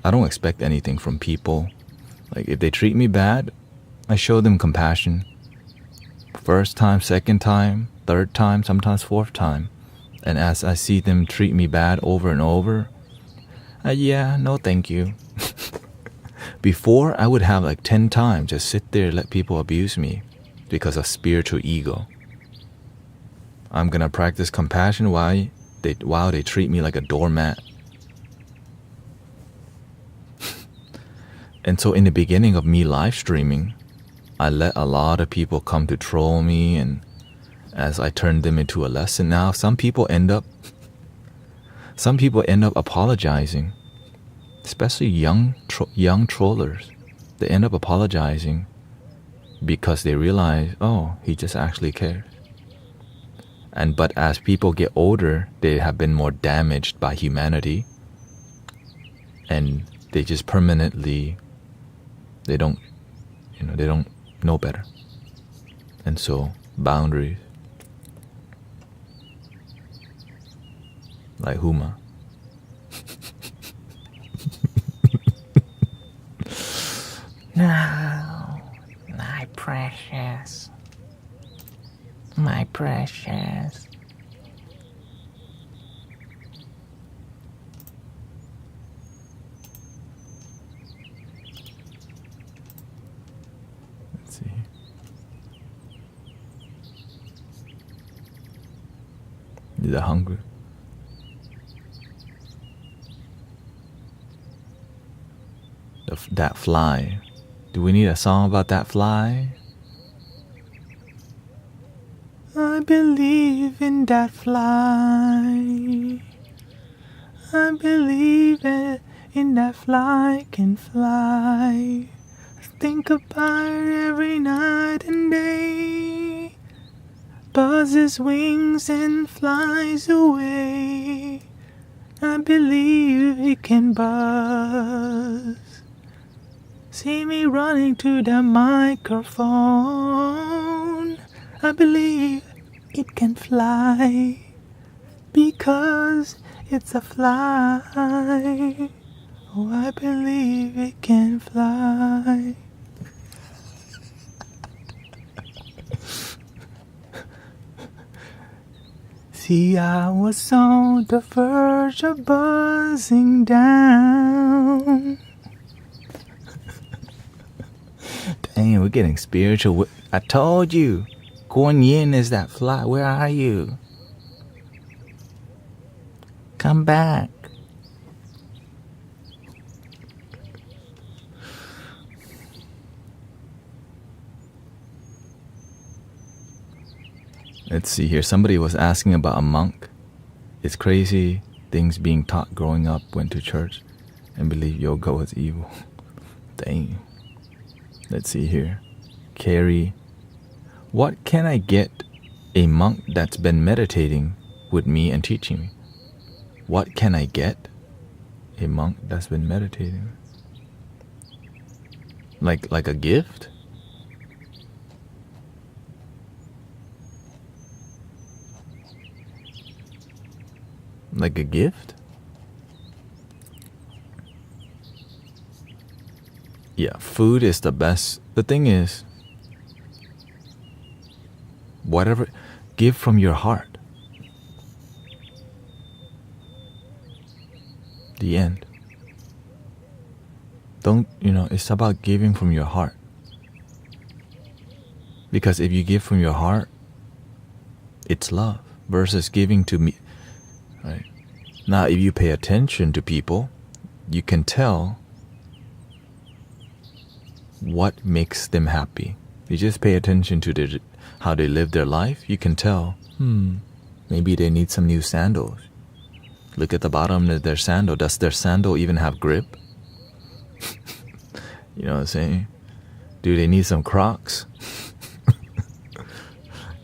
Speaker 1: I don't expect anything from people. Like, if they treat me bad, I show them compassion. First time, second time, third time, sometimes fourth time. And as I see them treat me bad over and over, yeah, no thank you. Before, I would have like 10 times just sit there and let people abuse me because of spiritual ego. I'm gonna practice compassion while they treat me like a doormat. And so in the beginning of me live streaming, I let a lot of people come to troll me, and as I turned them into a lesson, now some people end up apologizing, especially young trollers. They end up apologizing because they realize, oh, he just actually cares. But as people get older, they have been more damaged by humanity, and they just permanently, they don't know better. And so boundaries, like Huma.
Speaker 2: No, my precious. My precious.
Speaker 1: Let's see. Is that hungry? That fly. Do we need a song about that fly? I believe in that fly. I believe in that fly can fly. I think about it every night and day. Buzzes wings and flies away. I believe it can buzz. See me running to the microphone. I believe it can fly because it's a fly. Oh, I believe it can fly. See, I was on the verge of buzzing down. Dang, we're getting spiritual. I told you, Guan Yin is that fly. Where are you? Come back. Let's see here. Somebody was asking about a monk. It's crazy things being taught growing up, went to church, and believed yoga was evil. Dang. Let's see here. Carrie. What can I get a monk that's been meditating with me and teaching me? What can I get a monk that's been meditating? Like a gift? Like a gift? Yeah, food is the best. The thing is, whatever, give from your heart. The end. Don't, it's about giving from your heart. Because if you give from your heart, it's love versus giving to me. Right? Now, if you pay attention to people, you can tell what makes them happy. You just pay attention to how they live their life. You can tell, maybe they need some new sandals. Look at the bottom of their sandal. Does their sandal even have grip? You know what I'm saying? Do they need some Crocs?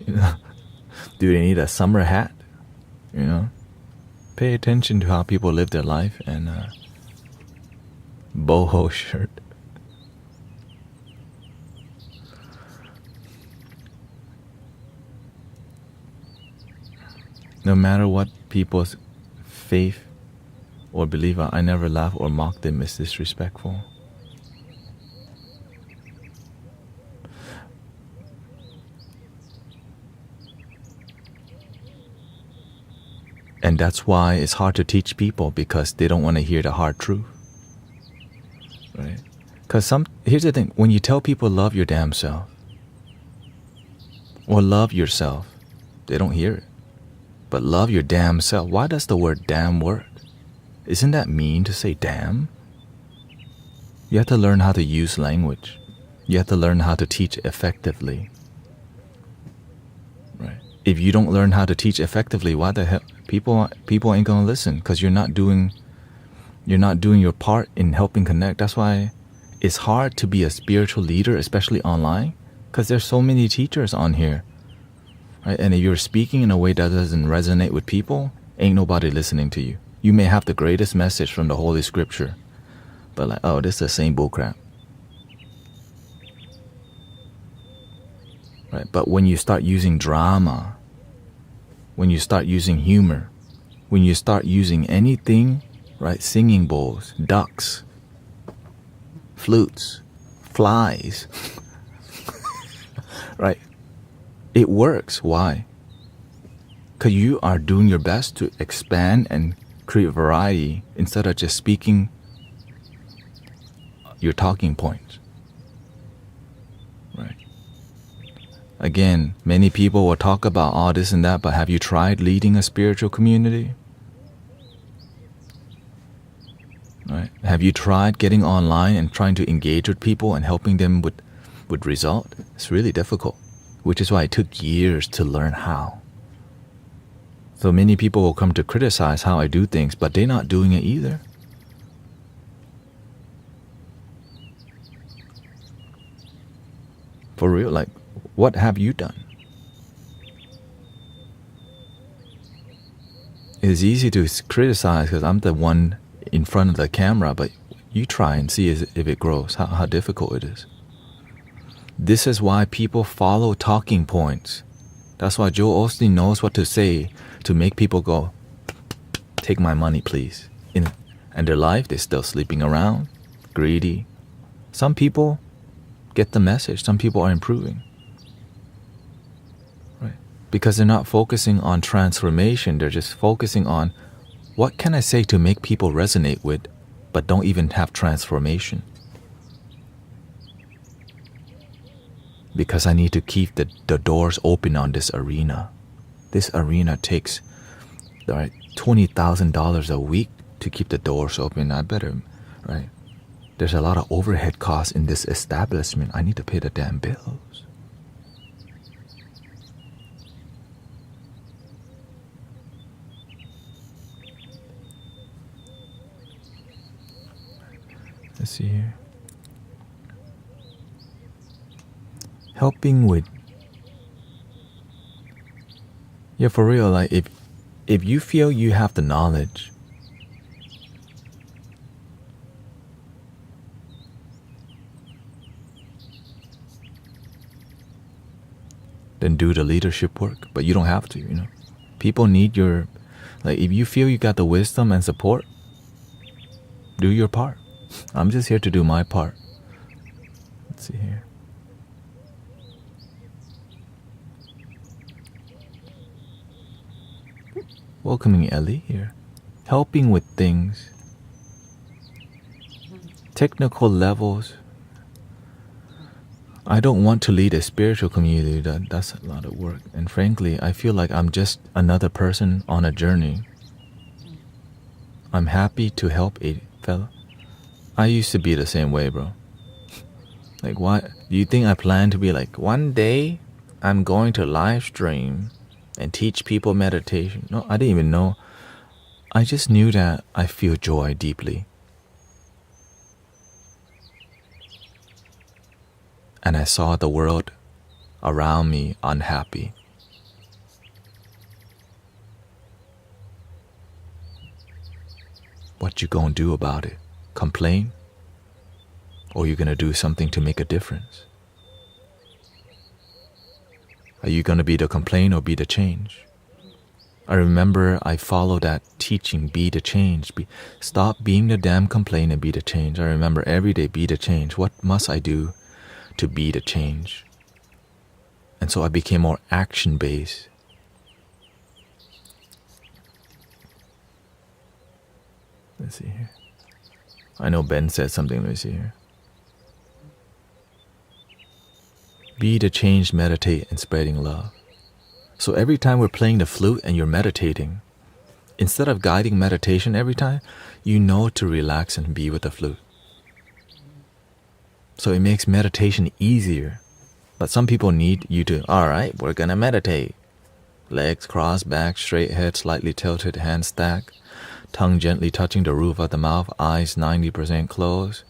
Speaker 1: Do they need a summer hat? Pay attention to how people live their life and boho shirt. No matter what people's faith or belief are, I never laugh or mock them as disrespectful. And that's why it's hard to teach people, because they don't want to hear the hard truth. Right? Because here's the thing, when you tell people love your damn self or love yourself, they don't hear it. But love your damn self, why does the word damn work? Isn't that mean to say damn? You have to learn how to use language. You have to learn how to teach effectively. Right? If you don't learn how to teach effectively, why the hell? People ain't gonna listen, because you're not doing your part in helping connect. That's why it's hard to be a spiritual leader, especially online, because there's so many teachers on here. Right? And if you're speaking in a way that doesn't resonate with people, ain't nobody listening to you. You may have the greatest message from the Holy Scripture, but this is the same bullcrap. Right? But when you start using drama, when you start using humor, when you start using anything, right? Singing bowls, ducks, flutes, flies, right? It works. Why? Because you are doing your best to expand and create variety instead of just speaking your talking points. Right? Again, many people will talk about all this and that, but have you tried leading a spiritual community? Right? Have you tried getting online and trying to engage with people and helping them with result? It's really difficult, which is why it took years to learn how. So many people will come to criticize how I do things, but they're not doing it either. For real, what have you done? It's easy to criticize because I'm the one in front of the camera, but you try and see if it grows, how difficult it is. This is why people follow talking points. That's why Joel Osteen knows what to say to make people go, take my money, please. And their life, they're still sleeping around, greedy. Some people get the message. Some people are improving. Right? because they're not focusing on transformation. They're just focusing on what can I say to make people resonate with, but don't even have transformation. Because I need to keep the doors open on this arena. This arena takes right, $20,000 a week to keep the doors open. I better, right? There's a lot of overhead costs in this establishment. I need to pay the damn bills. Let's see here. Helping with, yeah, for real, like if you feel you have the knowledge, then do the leadership work, but you don't have to, you know. People need your, like if you feel you got the wisdom and support, do your part. I'm just here to do my part. Let's see here. Welcoming Ellie here. Helping with things. Technical levels. I don't want to lead a spiritual community. That's a lot of work. And frankly, I feel like I'm just another person on a journey. I'm happy to help a fellow. I used to be the same way, bro. Like, why? Do you think I plan to be like, one day I'm going to live stream and teach people meditation? No, I didn't even know. I just knew that I feel joy deeply. And I saw the world around me unhappy. What you gonna do about it? Complain? Or you gonna do something to make a difference? Are you gonna be the complaint or be the change? I remember I followed that teaching, be the change. Stop being the damn complaint and be the change. I remember every day, be the change. What must I do to be the change? And so I became more action-based. Let's see here. I know Ben said something. Let me see here. Be the change, meditate, and spreading love. So every time we're playing the flute and you're meditating, instead of guiding meditation every time, you know to relax and be with the flute. So it makes meditation easier. But some people need you to, all right, we're gonna meditate. Legs crossed, back straight, head slightly tilted, hands stacked, tongue gently touching the roof of the mouth, eyes 90% closed,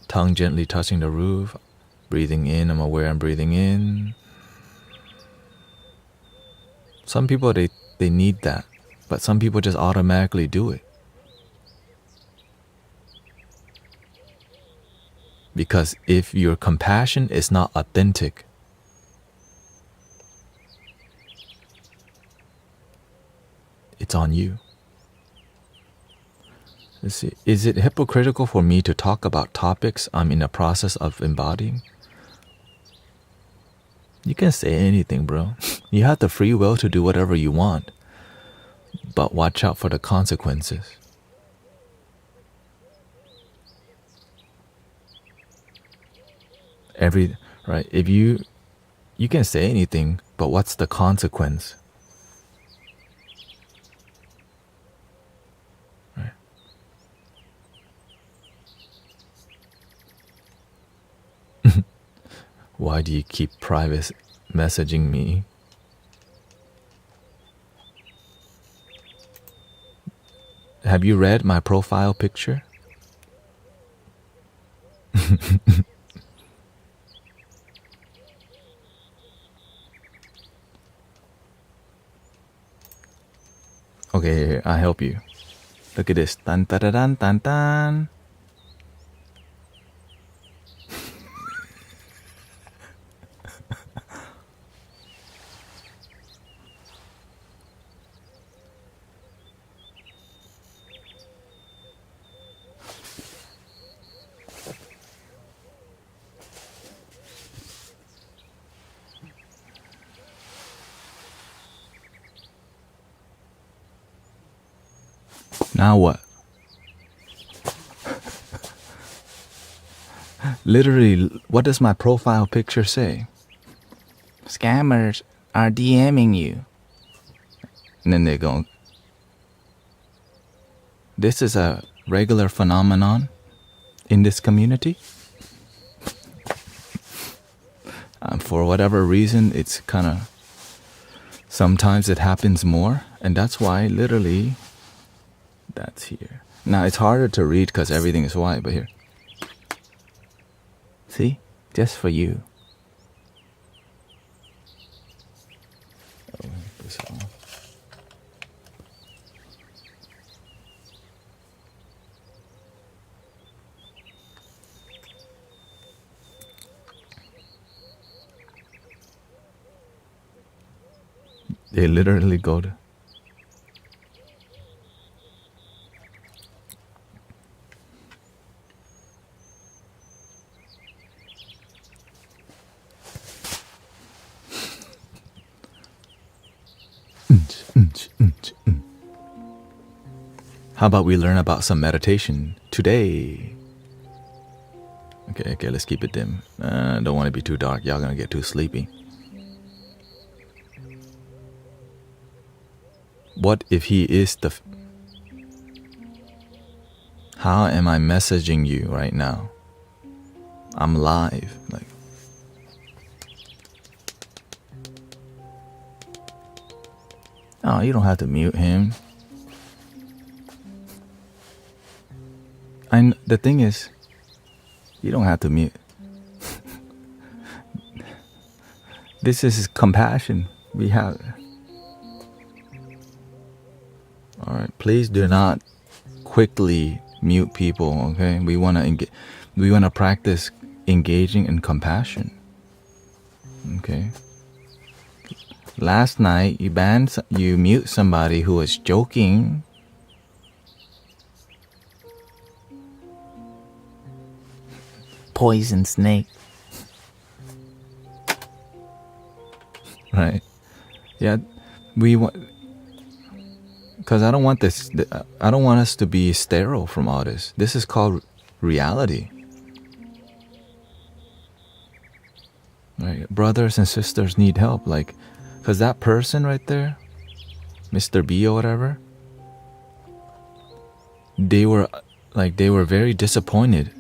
Speaker 1: tongue gently touching the roof, breathing in, I'm aware I'm breathing in. Some people, they need that, but some people just automatically do it. Because if your compassion is not authentic, it's on you. Let's see. Is it hypocritical for me to talk about topics I'm in the process of embodying? You can say anything, bro. You have the free will to do whatever you want. But watch out for the consequences. Right, if you can say anything, but what's the consequence? Right. Why do you keep private messaging me? Have you read my profile picture? Okay, here, I'll help you. Look at this. Tan tan tan tan tan. Now what? Literally, what does my profile picture say?
Speaker 2: Scammers are DMing you.
Speaker 1: And then they go, this is a regular phenomenon in this community. For whatever reason, it's kind of, sometimes it happens more. And that's why literally, that's here. Now it's harder to read because everything is white, but here. See? Just for you. Oh, this off. They literally go to. How about we learn about some meditation today? Okay, let's keep it dim. Don't want to be too dark. Y'all gonna get too sleepy. What if he is the... How am I messaging you right now? I'm live. Like, oh, you don't have to mute him. The thing is, you don't have to mute. This is compassion. We have... Alright, please do not quickly mute people, okay? We want to practice engaging in compassion. Okay? Last night, you mute somebody who was joking.
Speaker 2: Poison snake.
Speaker 1: Right? Yeah, we want... Because I don't want this. I don't want us to be sterile from all this. This is called reality. Right? Brothers and sisters need help. Like, because that person right there, Mr. B or whatever, they were very disappointed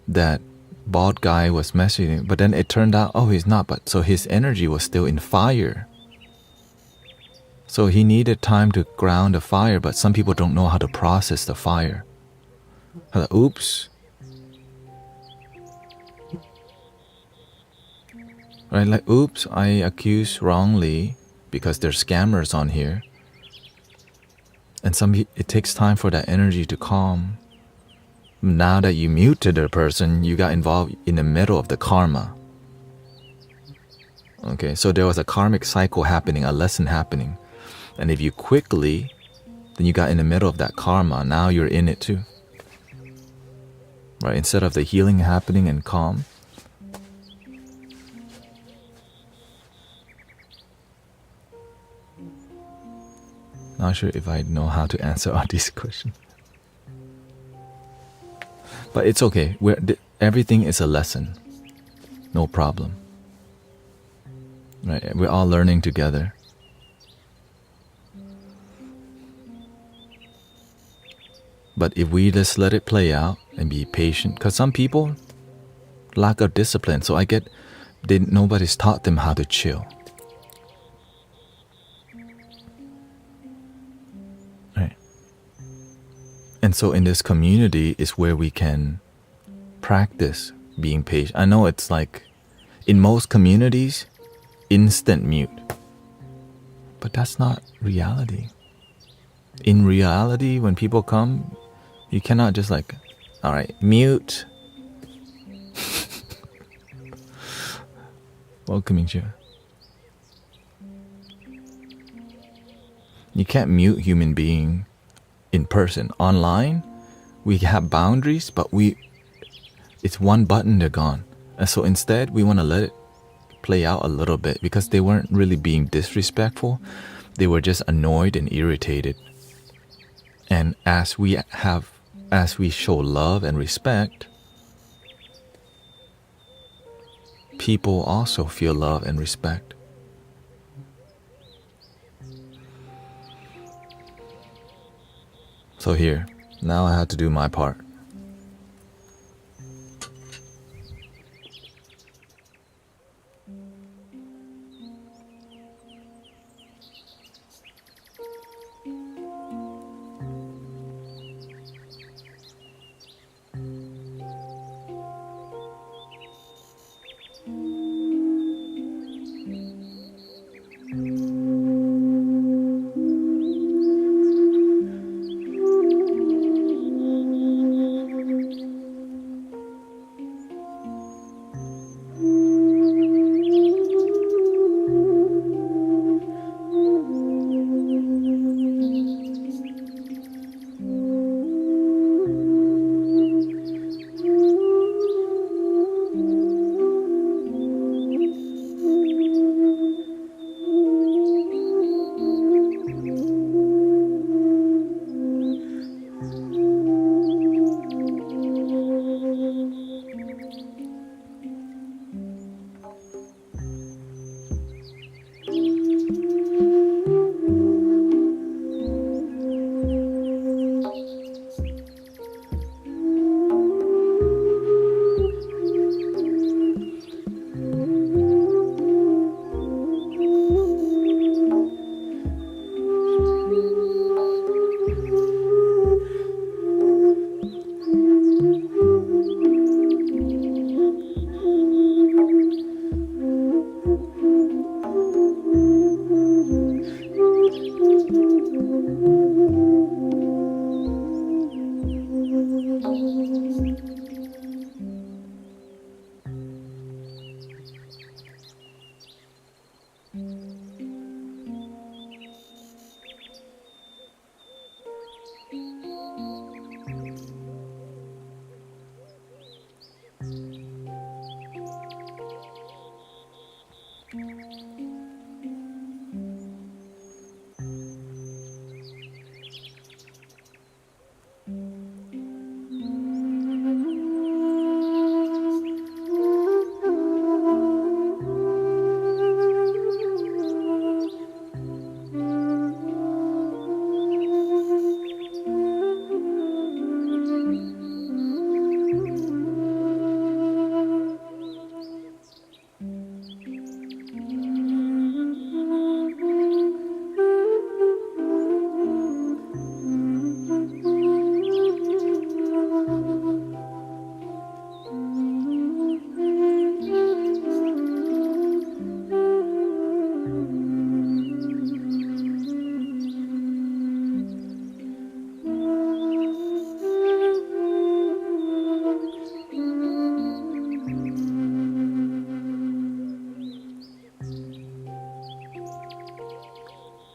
Speaker 1: that bald guy was messaging. But then it turned out, oh, he's not. But so his energy was still in fire. So he needed time to ground the fire, but some people don't know how to process the fire. Oops. Right, like, oops, I accused wrongly because there's scammers on here. And it takes time for that energy to calm. Now that you muted the person, you got involved in the middle of the karma. Okay, so there was a karmic cycle happening, a lesson happening. And if you quickly, then you got in the middle of that karma. Now you're in it too. Right? Instead of the healing happening and calm. Not sure if I know how to answer all these questions. But it's okay. Everything is a lesson. No problem. Right? We're all learning together. But if we just let it play out and be patient, because some people lack of discipline, so I get nobody's taught them how to chill. Right. And so in this community is where we can practice being patient. I know it's like in most communities, instant mute. But that's not reality. In reality, when people come, you cannot just like, all right, mute. Welcoming you. You can't mute human being in person. Online, we have boundaries, but it's one button, they're gone. And so instead, we want to let it play out a little bit because they weren't really being disrespectful. They were just annoyed and irritated. And as we show love and respect, people also feel love and respect. So here, now I have to do my part.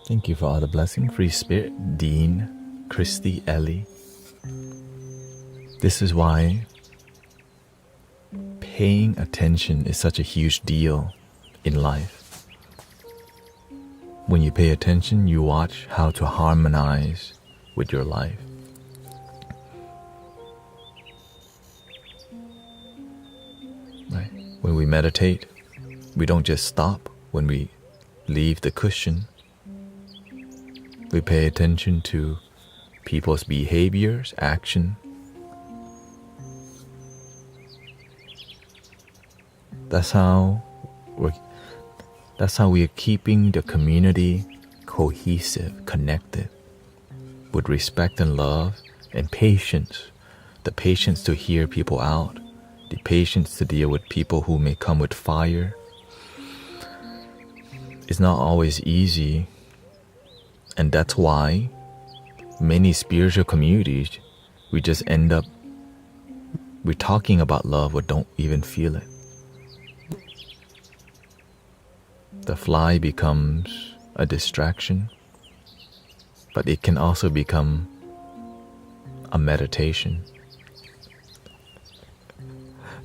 Speaker 1: Thank you for all the blessing. Free Spirit, Dean, Christy, Ellie. This is why paying attention is such a huge deal in life. When you pay attention, you watch how to harmonize with your life. Right? When we meditate, we don't just stop when we leave the cushion. We pay attention to people's behaviors, action. That's how we are keeping the community cohesive, connected, with respect and love and patience. The patience to hear people out, the patience to deal with people who may come with fire. It's not always easy. And that's why many spiritual communities, we just end up, we're talking about love but don't even feel it. The fly becomes a distraction, but it can also become a meditation.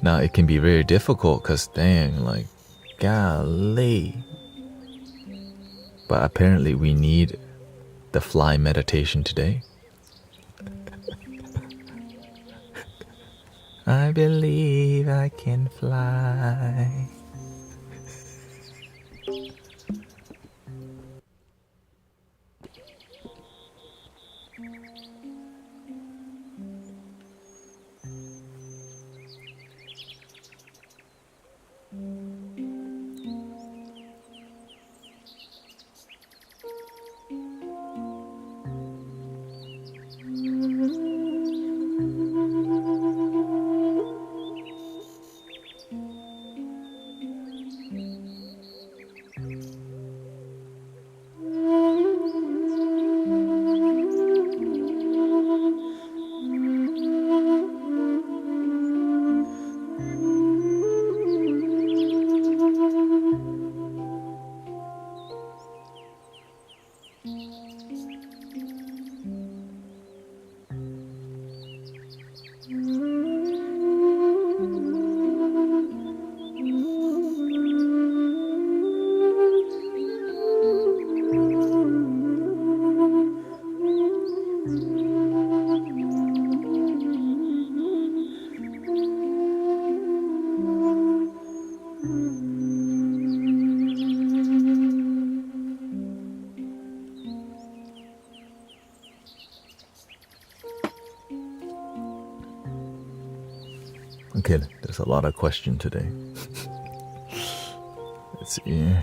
Speaker 1: Now it can be very difficult because golly. But apparently we need the fly meditation today.
Speaker 2: I believe I can fly.
Speaker 1: Okay, there's a lot of questions today. Let's see.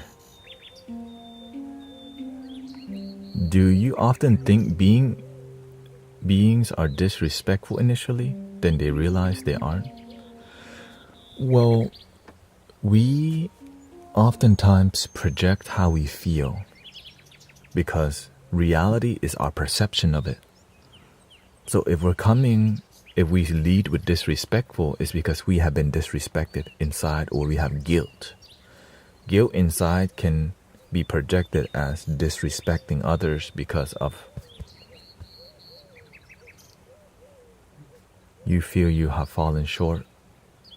Speaker 1: Do you often think beings are disrespectful initially, then they realize they aren't? Well, we oftentimes project how we feel because reality is our perception of it. So if we lead with disrespectful, it's because we have been disrespected inside, or we have guilt. Guilt inside can be projected as disrespecting others because of you feel you have fallen short.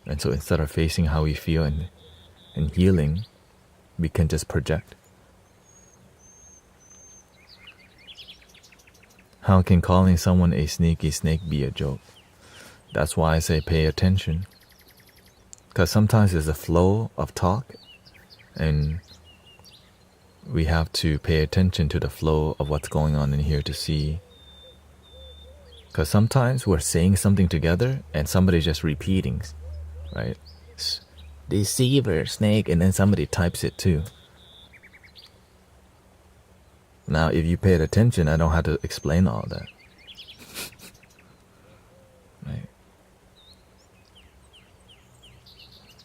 Speaker 1: And so instead of facing how we feel and healing, we can just project. How can calling someone a sneaky snake be a joke? That's why I say pay attention. Because sometimes there's a flow of talk, and we have to pay attention to the flow of what's going on in here to see. Because sometimes we're saying something together and somebody's just repeating, right? Deceiver, snake, and then somebody types it too. Now, if you paid attention, I don't have to explain all that. Right?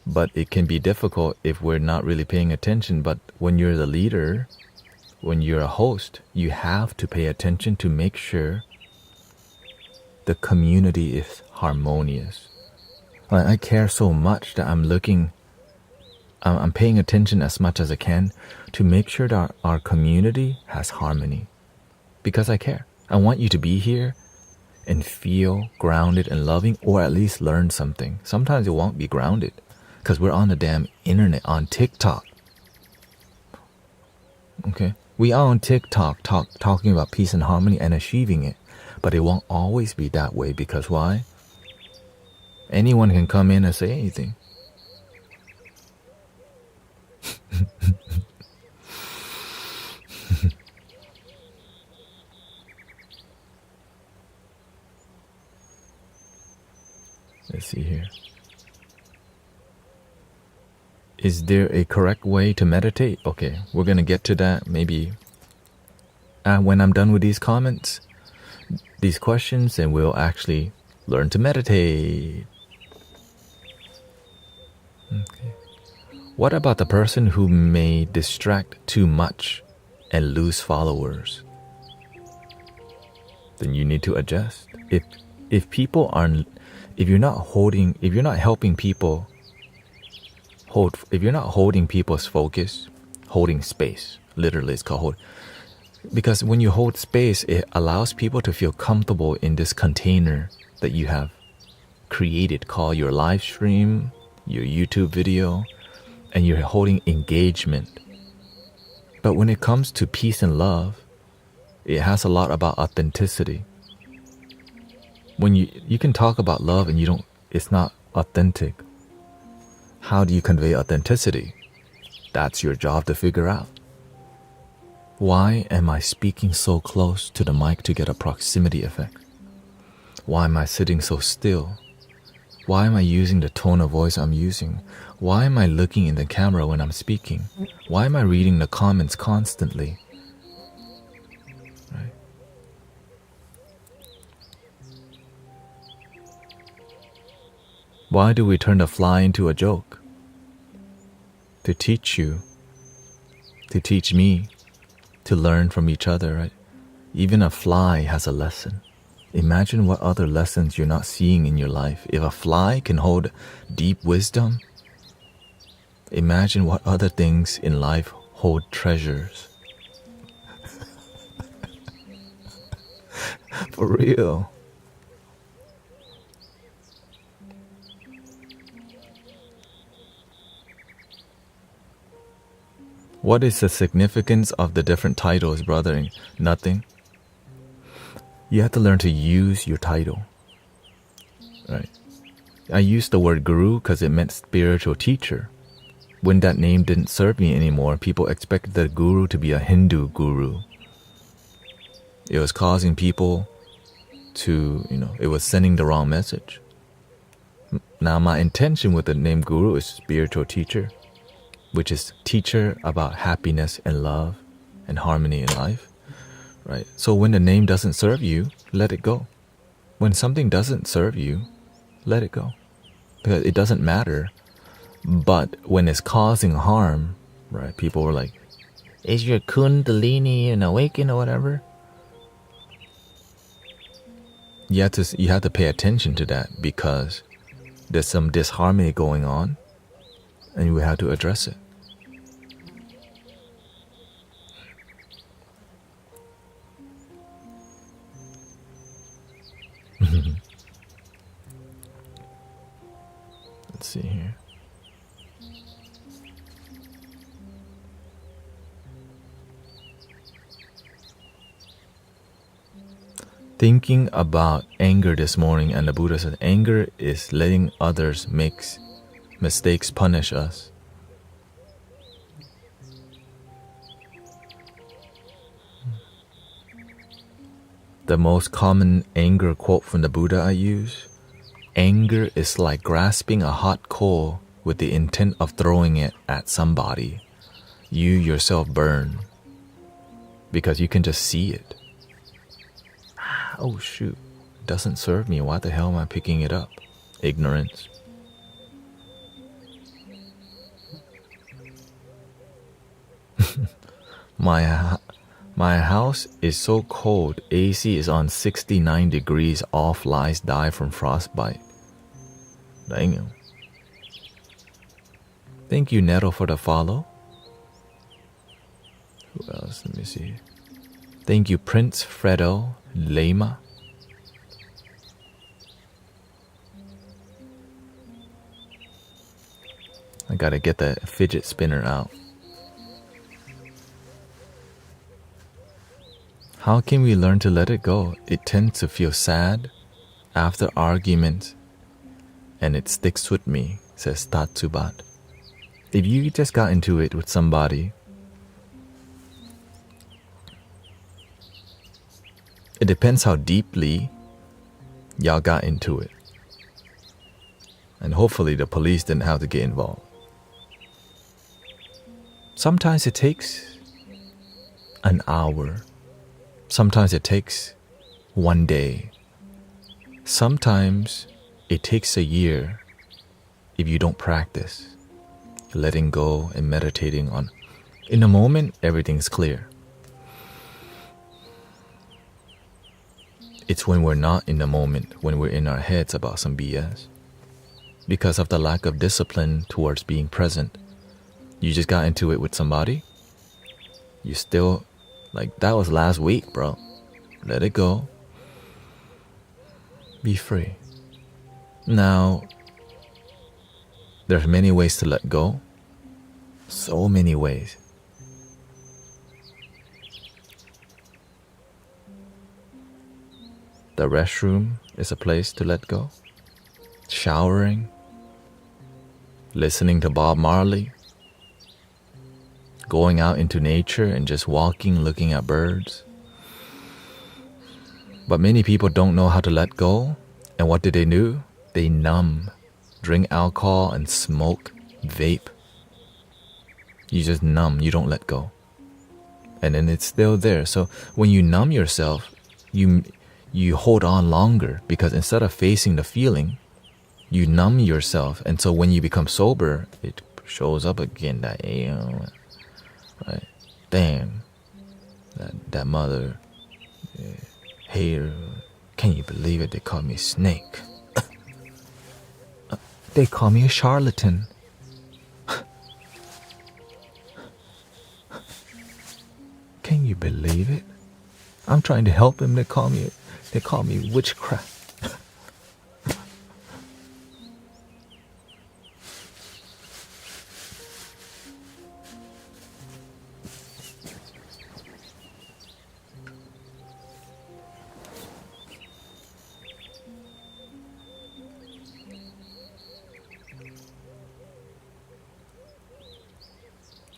Speaker 1: But it can be difficult if we're not really paying attention. But when you're the leader, when you're a host, you have to pay attention to make sure the community is harmonious. Like, I care so much that I'm paying attention as much as I can to make sure that our community has harmony. Because I care. I want you to be here and feel grounded and loving, or at least learn something. Sometimes it won't be grounded because we're on the damn internet, on TikTok. Okay? We are on TikTok talking about peace and harmony and achieving it. But it won't always be that way, because why? Anyone can come in and say anything. Let's see here. Is there a correct way to meditate? Okay, we're gonna get to that maybe when I'm done with these comments, these questions, and we'll actually learn to meditate. Okay. What about the person who may distract too much and lose followers? Then you need to adjust. If people aren't, if you're not helping people if you're not holding people's focus, holding space, literally it's called hold. Because when you hold space, it allows people to feel comfortable in this container that you have created called your live stream, your YouTube video, and you're holding engagement. But when it comes to peace and love, it has a lot about authenticity. When you can talk about love and you don't It's not authentic. How do you convey authenticity? That's your job to figure out. Why am I speaking so close to the mic to get a proximity effect? Why am I sitting so still? Why am I using the tone of voice I'm using? Why am I looking in the camera when I'm speaking? Why am I reading the comments constantly? Right? Why do we turn the fly into a joke? To teach you, to teach me, to learn from each other, right? Even a fly has a lesson. Imagine what other lessons you're not seeing in your life. If a fly can hold deep wisdom, imagine what other things in life hold treasures. For real. What is the significance of the different titles, brother? Nothing. You have to learn to use your title. Right? I used the word guru because it meant spiritual teacher. When that name didn't serve me anymore, people expected the guru to be a Hindu guru. It was causing people to, it was sending the wrong message. Now, my intention with the name guru is spiritual teacher, which is teacher about happiness and love and harmony in life. Right? So when the name doesn't serve you, let it go. When something doesn't serve you, let it go. Because it doesn't matter. But when it's causing harm, right? People were like, is your kundalini awakened or whatever? You have to pay attention to that because there's some disharmony going on and you have to address it. Let's see here. Thinking about anger this morning, and the Buddha said, anger is letting others make mistakes punish us. The most common anger quote from the Buddha I use, anger is like grasping a hot coal with the intent of throwing it at somebody. You yourself burn because you can just see it. Oh shoot, it doesn't serve me. Why the hell am I picking it up? Ignorance. My house is so cold, AC is on 69 degrees, all flies die from frostbite. Dang. Thank you, Nettle, for the follow. Who else? Let me see. Thank you, Prince Fredo Lema. I gotta get that fidget spinner out. How can we learn to let it go? It tends to feel sad after arguments, and it sticks with me, says Tatsubat. If you just got into it with somebody, it depends how deeply y'all got into it. And hopefully the police didn't have to get involved. Sometimes it takes an hour. Sometimes it takes one day. Sometimes it takes a year if you don't practice letting go and meditating on. In the moment, everything's clear. It's when we're not in the moment, when we're in our heads about some BS. Because of the lack of discipline towards being present. You just got into it with somebody. You still, that was last week, bro. Let it go. Be free. Now, there's many ways to let go. So many ways. The restroom is a place to let go. showering, listening to Bob Marley, going out into nature and just walking, looking at birds. But many people don't know how to let go. And what do? They numb, drink alcohol and smoke, vape. You just numb, you don't let go. And then it's still there. So when you numb yourself, you hold on longer, because instead of facing the feeling, you numb yourself. And so when you become sober, it shows up again, that right? Damn, that mother hater, can you believe it? They call me snake. They call me a charlatan. Can you believe it? I'm trying to help him. They call me witchcraft.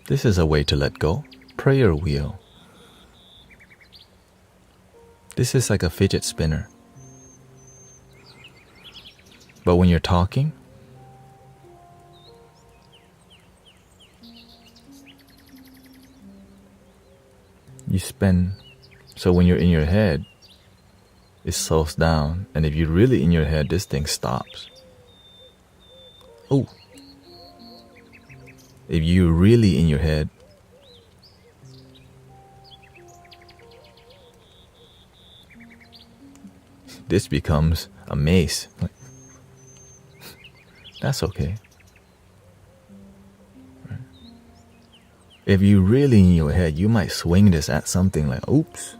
Speaker 1: This is a way to let go. Prayer wheel. This is like a fidget spinner. But when you're talking, you spin. So when you're in your head, it slows down. And if you're really in your head, this thing stops. Oh. If you're really in your head, this becomes a mace. That's okay. Right. If you're really in your head, you might swing this at something like, oops.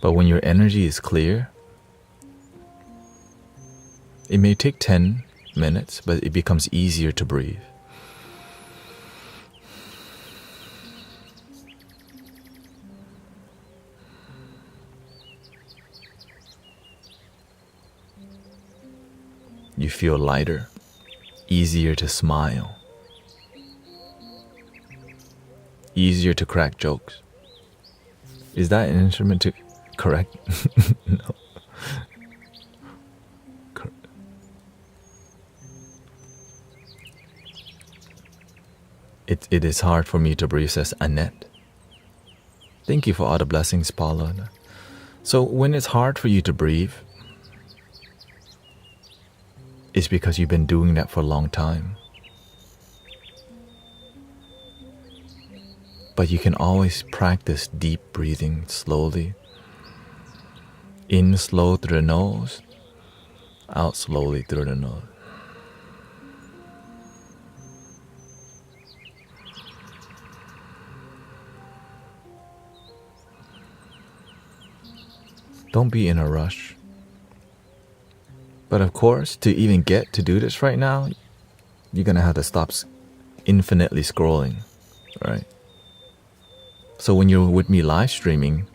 Speaker 1: But when your energy is clear, it may take 10 minutes, but it becomes easier to breathe. You feel lighter, easier to smile, easier to crack jokes. Is that an instrument to correct? No. It is hard for me to breathe, says Annette. Thank you for all the blessings, Paula. So when it's hard for you to breathe, it's because you've been doing that for a long time. But you can always practice deep breathing slowly. In slow through the nose, out slowly through the nose. Don't be in a rush. But of course, to even get to do this right now, you're gonna have to stop infinitely scrolling, right? So when you're with me live streaming,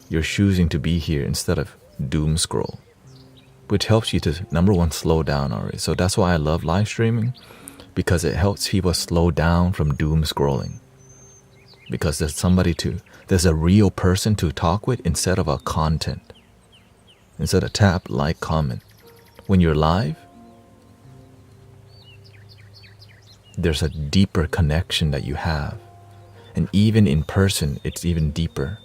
Speaker 1: you're choosing to be here instead of doom scroll, which helps you to, number one, slow down already. So that's why I love live streaming, because it helps people slow down from doom scrolling. Because there's a real person to talk with instead of a content. Instead of tap, like, comment. When you're live, there's a deeper connection that you have. And even in person, it's even deeper.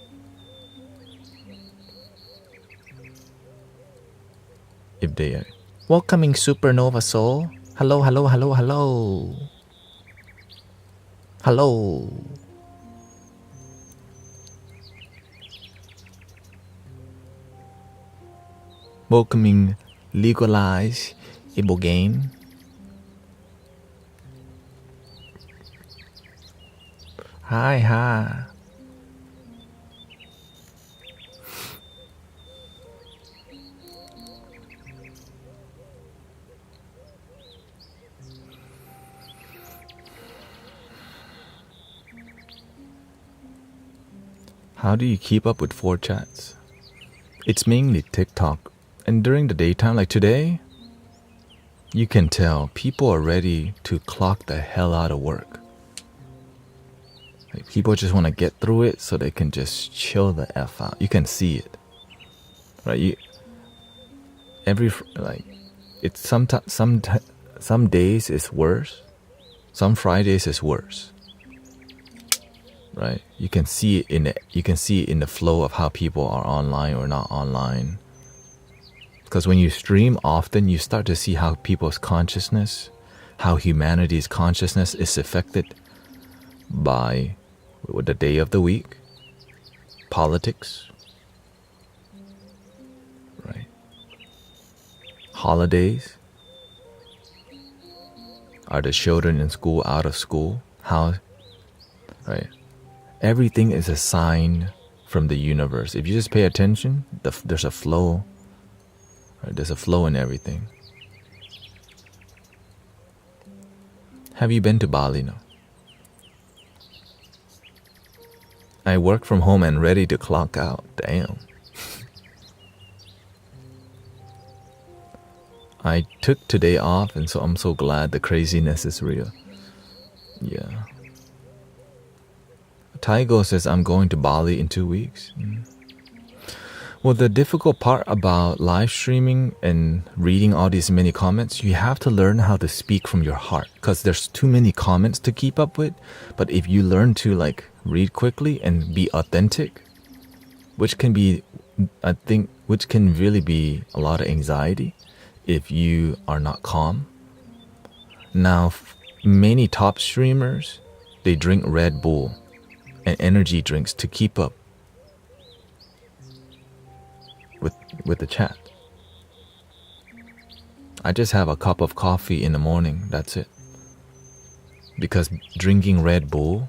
Speaker 1: If they are welcoming Supernova Soul. Hello, hello, hello, hello. Hello. Welcoming Legalize Ibogaine. Hi. How do you keep up with 4 chats? It's mainly TikTok. And during the daytime, like today, you can tell people are ready to clock the hell out of work. Like people just want to get through it so they can just chill the F out. You can see it. Right? It's some days is worse. Some Fridays is worse. Right? You can see it in the flow of how people are online or not online. Because when you stream often, you start to see how people's consciousness, how humanity's consciousness is affected by the day of the week, politics, right? Holidays. Are the children in school out of school? How, right? Everything is a sign from the universe. If you just pay attention, there's a flow. Right? There's a flow in everything. Have you been to Bali now? I work from home and ready to clock out. Damn. I took today off, and so I'm so glad the craziness is real. Yeah. Taigo says I'm going to Bali in 2 weeks. Well, the difficult part about live streaming and reading all these many comments, you have to learn how to speak from your heart, because there's too many comments to keep up with. But if you learn to like read quickly and be authentic, which can really be a lot of anxiety if you are not calm. Now, many top streamers, they drink Red Bull and energy drinks to keep up with the chat. I just have a cup of coffee in the morning, that's it. Because drinking Red Bull,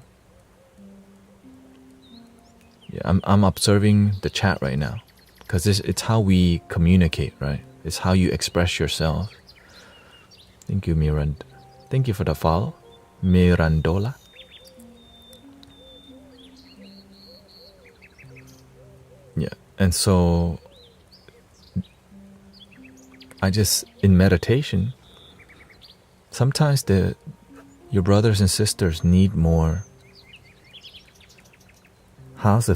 Speaker 1: yeah, I'm observing the chat right now. Because it's how we communicate, right? It's how you express yourself. Thank you, Miranda. Thank you for the follow, Mirandola. Yeah, and so in meditation, sometimes your brothers and sisters need more. I've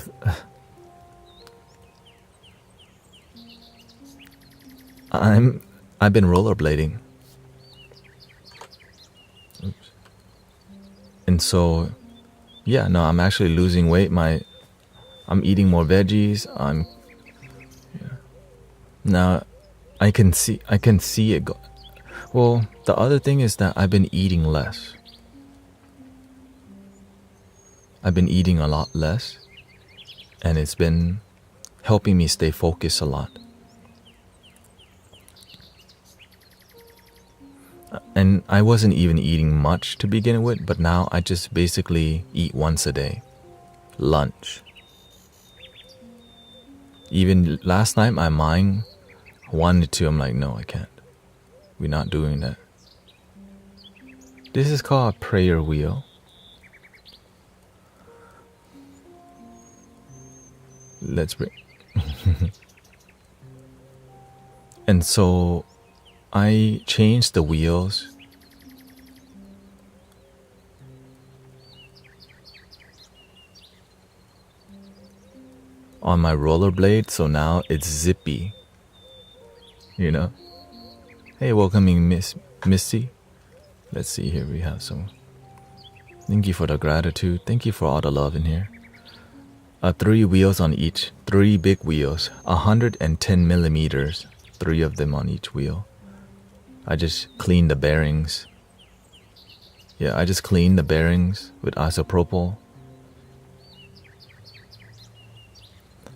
Speaker 1: been rollerblading. Oops. And so, yeah, no, I'm actually losing weight. I'm eating more veggies. Now, I can see it go. Well, the other thing is that I've been eating less. I've been eating a lot less, and it's been helping me stay focused a lot. And I wasn't even eating much to begin with, but now I just basically eat once a day. Lunch. Even last night, my mind wanted to. I'm like, no, I can't. We're not doing that. This is called a prayer wheel. Let's bring. And so I changed the wheels. On my rollerblade, so now it's zippy. You know? Hey, welcoming Missy. Let's see here, we have some. Thank you for the gratitude. Thank you for all the love in here. 3 wheels on each. 3 big wheels. 110 millimeters. 3 of them on each wheel. I just cleaned the bearings. Yeah, I just cleaned the bearings with isopropyl.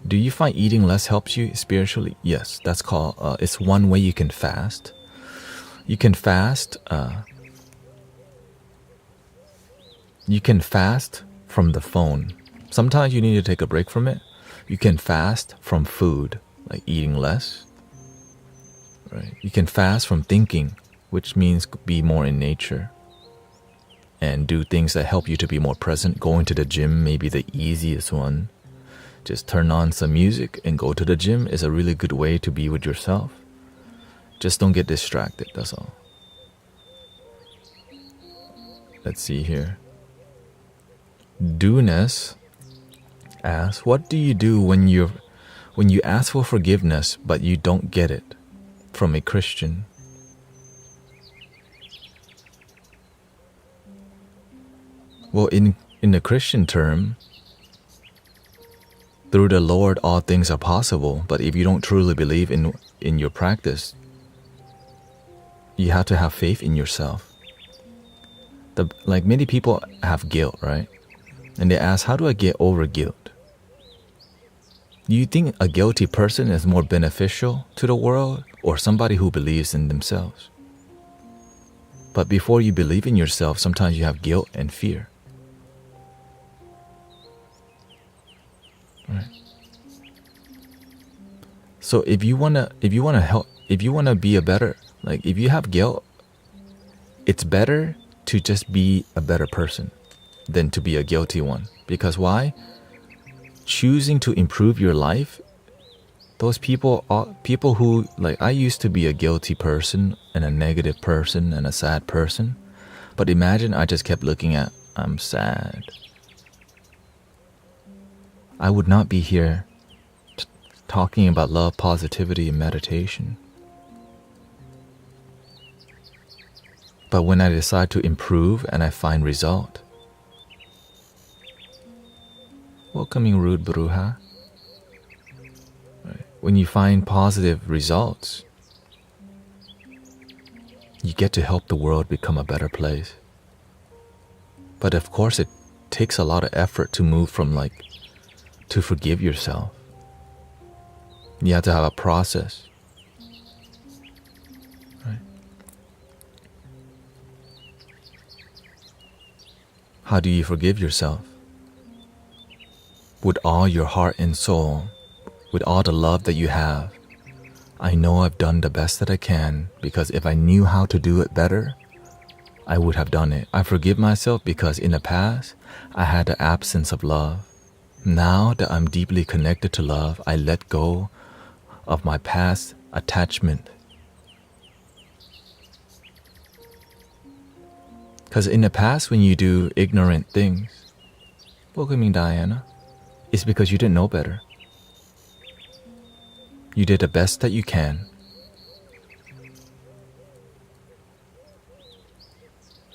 Speaker 1: Do you find eating less helps you spiritually? Yes, that's called, it's one way you can fast. You can fast from the phone. Sometimes you need to take a break from it. You can fast from food, like eating less. Right? You can fast from thinking, which means be more in nature. And do things that help you to be more present. Going to the gym may be the easiest one. just turn on some music and go to the gym is a really good way to be with yourself. Just don't get distracted, that's all. Let's see here. Dooness asks, what do you do when you ask for forgiveness but you don't get it from a Christian? Well, in the Christian term, through the Lord all things are possible, but if you don't truly believe in your practice, you have to have faith in yourself. Like many people have guilt, right? And they ask, how do I get over guilt? Do you think a guilty person is more beneficial to the world or somebody who believes in themselves? But before you believe in yourself, sometimes you have guilt and fear. Right. So if you wanna be a better, like if you have guilt, it's better to just be a better person than to be a guilty one. Because why? Choosing to improve your life, those people who, like, I used to be a guilty person and a negative person and a sad person, but imagine I just kept looking at, I'm sad. I would not be here talking about love, positivity, and meditation. But when I decide to improve and I find result, welcoming Rude Bruja, right? When you find positive results, you get to help the world become a better place. But of course, it takes a lot of effort to move from to forgive yourself. You have to have a process. Right? How do you forgive yourself? With all your heart and soul, with all the love that you have. I know I've done the best that I can, because if I knew how to do it better, I would have done it. I forgive myself because in the past, I had the absence of love. Now that I'm deeply connected to love, I let go of my past attachment. Because in the past, when you do ignorant things, welcoming Diana, it's because you didn't know better. You did the best that you can.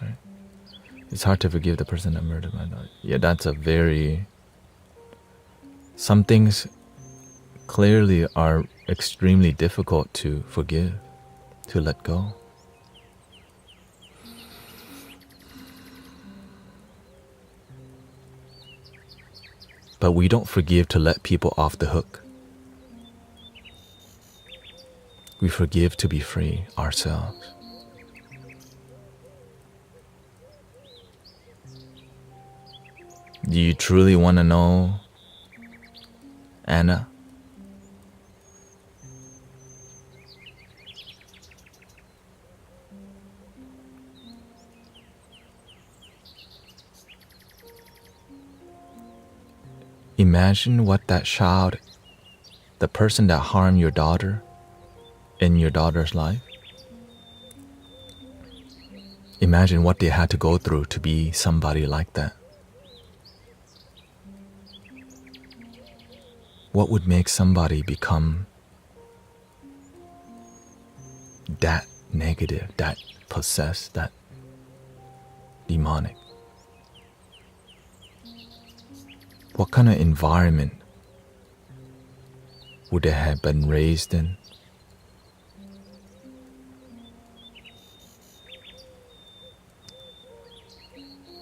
Speaker 1: Right? It's hard to forgive the person that murdered my daughter. Yeah, that's a very... Some things clearly are extremely difficult to forgive, to let go. But we don't forgive to let people off the hook. We forgive to be free ourselves. Do you truly want to know, Anna? Imagine what that child, the person that harmed your daughter in your daughter's life, imagine what they had to go through to be somebody like that. What would make somebody become that negative, that possessed, that demonic? What kind of environment would they have been raised in?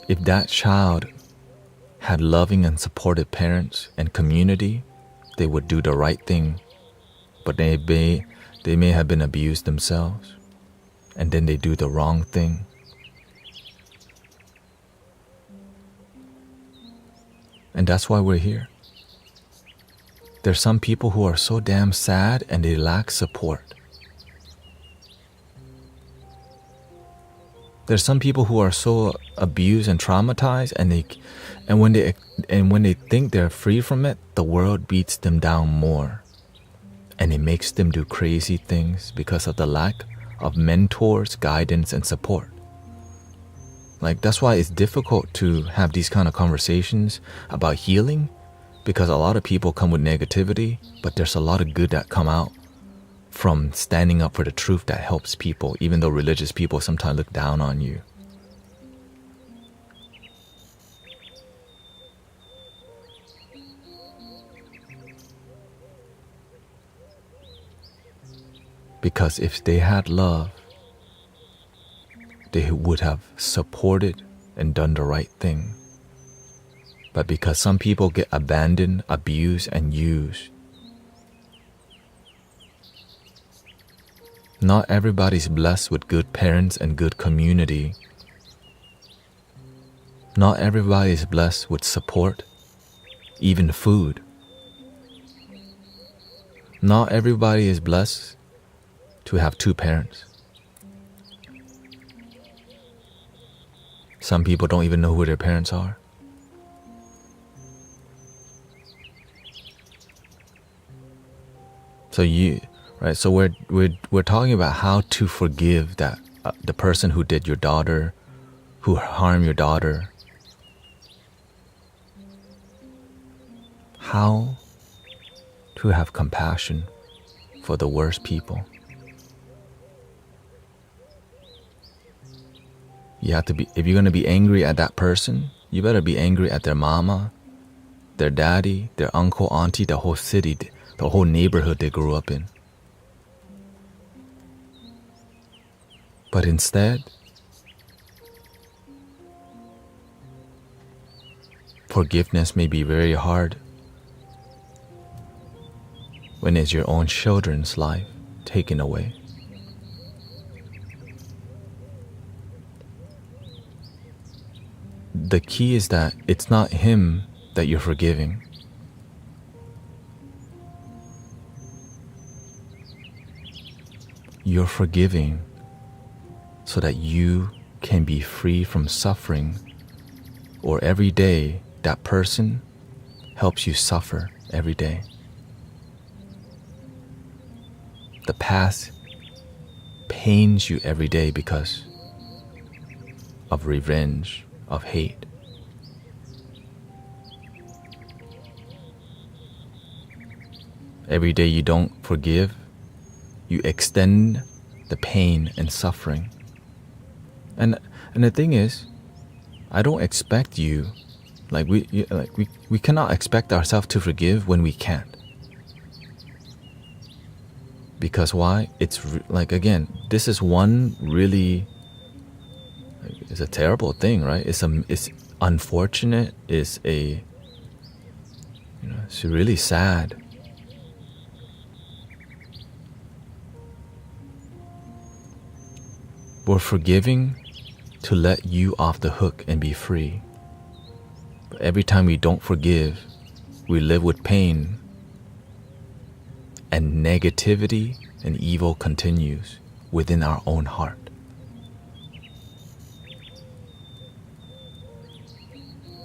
Speaker 1: If that child had loving and supportive parents and community, they would do the right thing, but they may have been abused themselves, and then they do the wrong thing. And that's why we're here. There's some people who are so damn sad and they lack support. There's some people who are so abused and traumatized, and when they think they're free from it, the world beats them down more. And it makes them do crazy things because of the lack of mentors, guidance, and support. Like, that's why it's difficult to have these kind of conversations about healing, because a lot of people come with negativity, but there's a lot of good that come out from standing up for the truth that helps people, even though religious people sometimes look down on you. Because if they had love, they would have supported and done the right thing. But because some people get abandoned, abused, and used, not everybody's blessed with good parents and good community. Not everybody is blessed with support, even food. Not everybody is blessed to have two parents. Some people don't even know who their parents are. So we're talking about how to forgive that the person who did your daughter, who harmed your daughter. How to have compassion for the worst people. You have to be, if you're going to be angry at that person, you better be angry at their mama, their daddy, their uncle, auntie, the whole city, the whole neighborhood they grew up in. But instead, forgiveness may be very hard when it's your own children's life taken away. The key is that it's not him that you're forgiving. You're forgiving so that you can be free from suffering, or every day that person helps you suffer every day. The past pains you every day because of revenge, of hate. Every day you don't forgive, you extend the pain and suffering. And the thing is, I don't expect you, we cannot expect ourselves to forgive when we can't. Because why? It's again, this is one really, it's a terrible thing, right? It's unfortunate. It's really sad. We're forgiving to let you off the hook and be free. But every time we don't forgive, we live with pain, and negativity and evil continues within our own heart.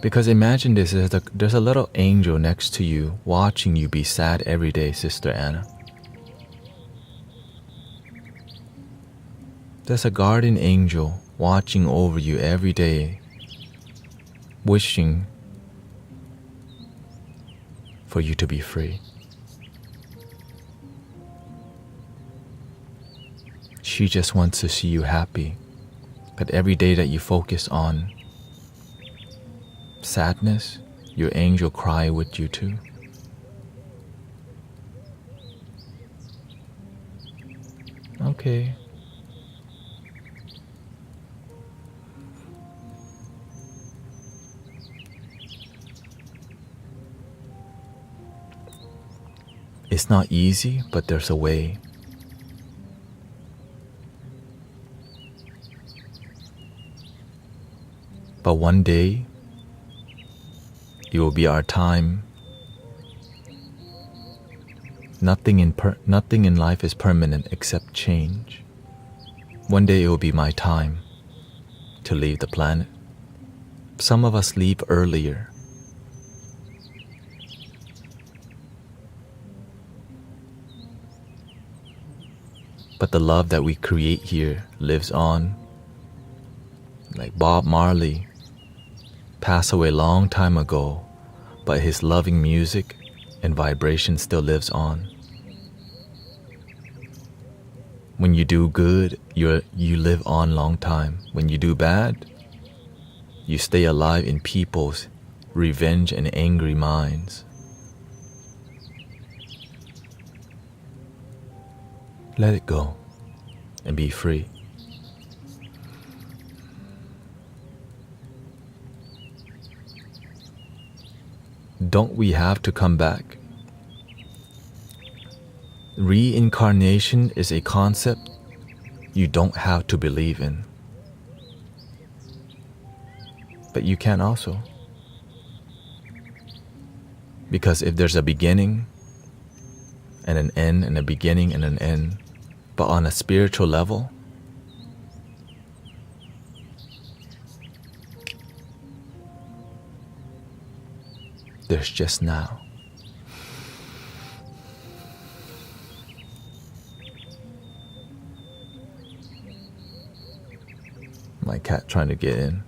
Speaker 1: Because imagine this, there's a little angel next to you watching you be sad every day, Sister Anna. There's a guardian angel watching over you every day, wishing for you to be free. She just wants to see you happy. But every day that you focus on sadness, your angel cry with you too. Okay. It's not easy, but there's a way. But one day, it will be our time. Nothing in life is permanent except change. One day it will be my time to leave the planet. Some of us leave earlier. But the love that we create here lives on. Like Bob Marley passed away a long time ago, but his loving music and vibration still lives on. When you do good, you live on long time. When you do bad, you stay alive in people's revenge and angry minds. Let it go and be free. Don't we have to come back? Reincarnation is a concept you don't have to believe in. But you can also. Because if there's a beginning and an end and a beginning and an end, but on a spiritual level, there's just now. My cat trying to get in.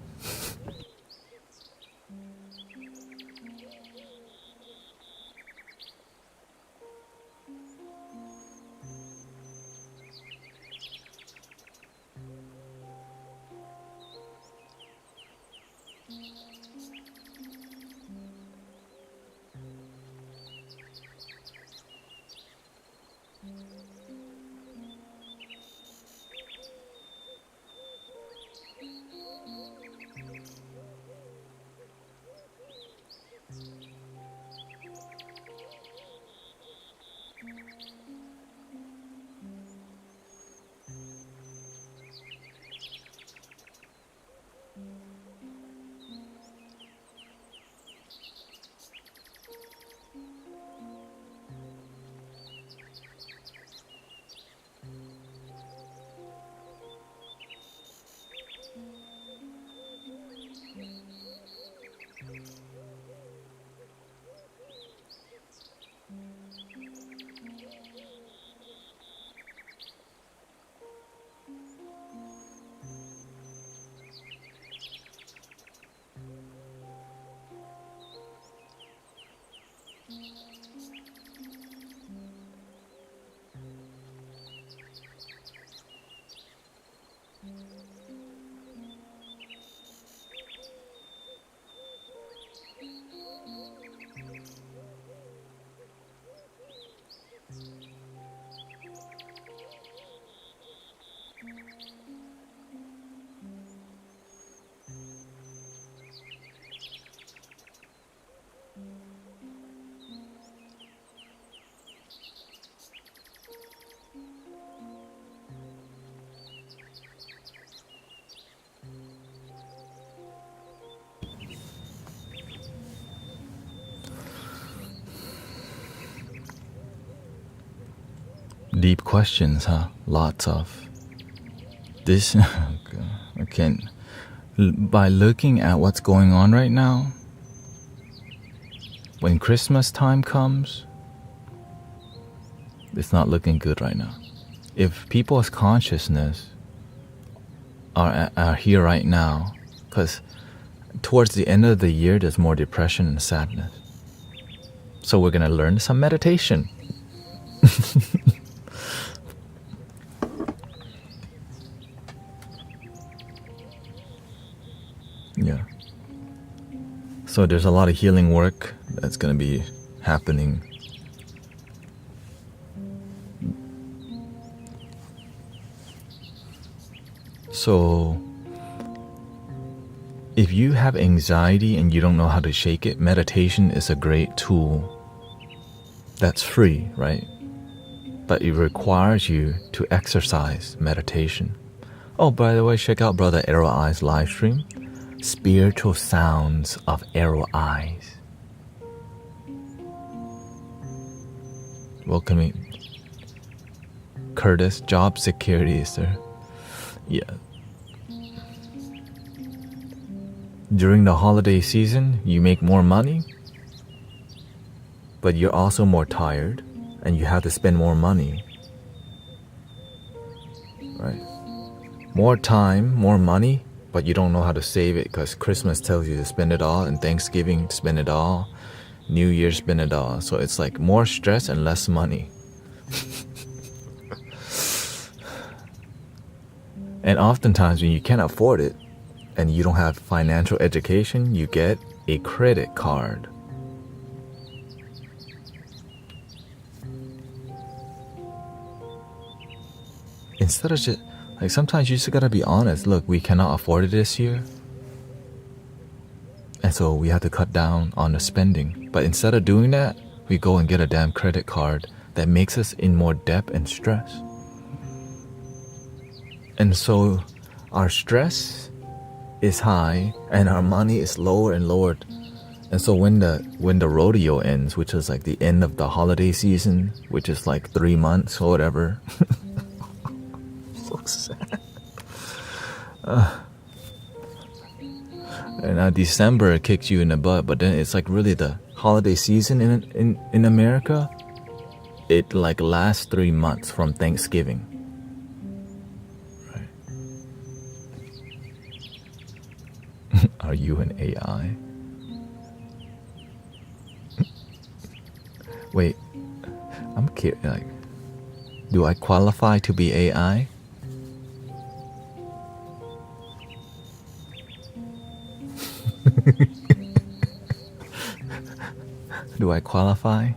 Speaker 1: Deep questions, huh? Lots of. This, I can't. By looking at what's going on right now, when Christmas time comes, it's not looking good right now. If people's consciousness are here right now, because towards the end of the year, there's more depression and sadness. So we're going to learn some meditation. Yeah. So there's a lot of healing work that's going to be happening. So if you have anxiety and you don't know how to shake it, meditation is a great tool. That's free, right? But it requires you to exercise meditation. Oh, by the way, check out Brother Arrow Eyes live stream. Spiritual Sounds of Arrow Eyes. Welcoming Curtis, job security, sir. Yeah. during the holiday season, you make more money, but you're also more tired and you have to spend more money. Right? More time, more money, but you don't know how to save it because Christmas tells you to spend it all, and Thanksgiving, spend it all, New Year, spend it all. So it's like more stress and less money. And oftentimes when you can't afford it and you don't have financial education, you get a credit card. Instead of just, like, sometimes you just gotta be honest. Look, we cannot afford it this year, and so we have to cut down on the spending. But instead of doing that, we go and get a damn credit card that makes us in more debt and stress. And so our stress is high and our money is lower and lower. And so when the rodeo ends, which is like the end of the holiday season, which is like 3 months or whatever. So sad. And now December kicks you in the butt, but then it's like really the holiday season in America. It like lasts 3 months from Thanksgiving. Right? Are you an AI? Wait, I'm curious. Like, do I qualify to be AI? Do I qualify?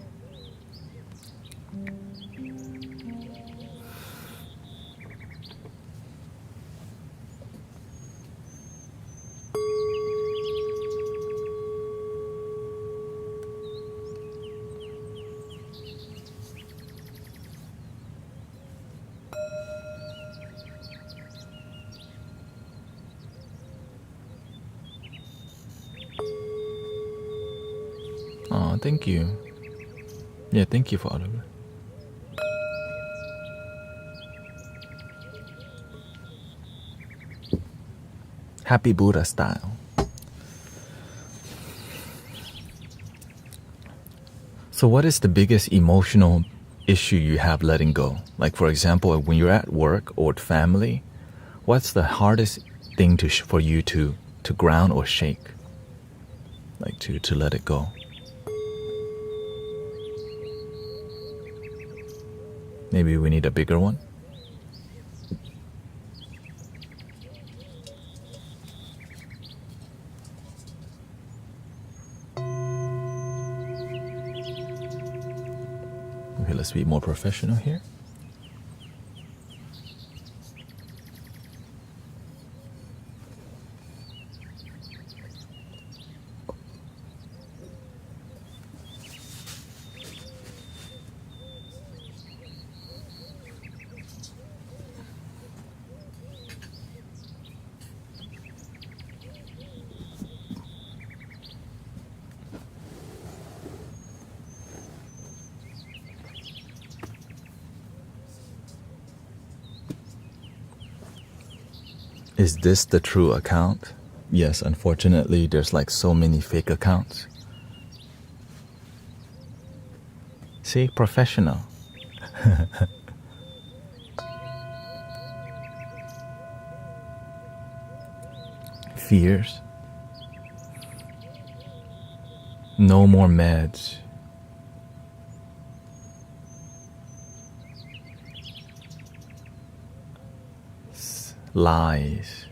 Speaker 1: Oh, thank you. Yeah, thank you for all of it. Happy Buddha style. So what is the biggest emotional issue you have letting go? Like, for example, when you're at work or with family, what's the hardest thing for you to ground or shake? Like to let it go? Maybe we need a bigger one. Okay, let's be more professional here. Is this the true account? Yes, unfortunately, there's like so many fake accounts. See, professional. Fears. No more meds. Lies.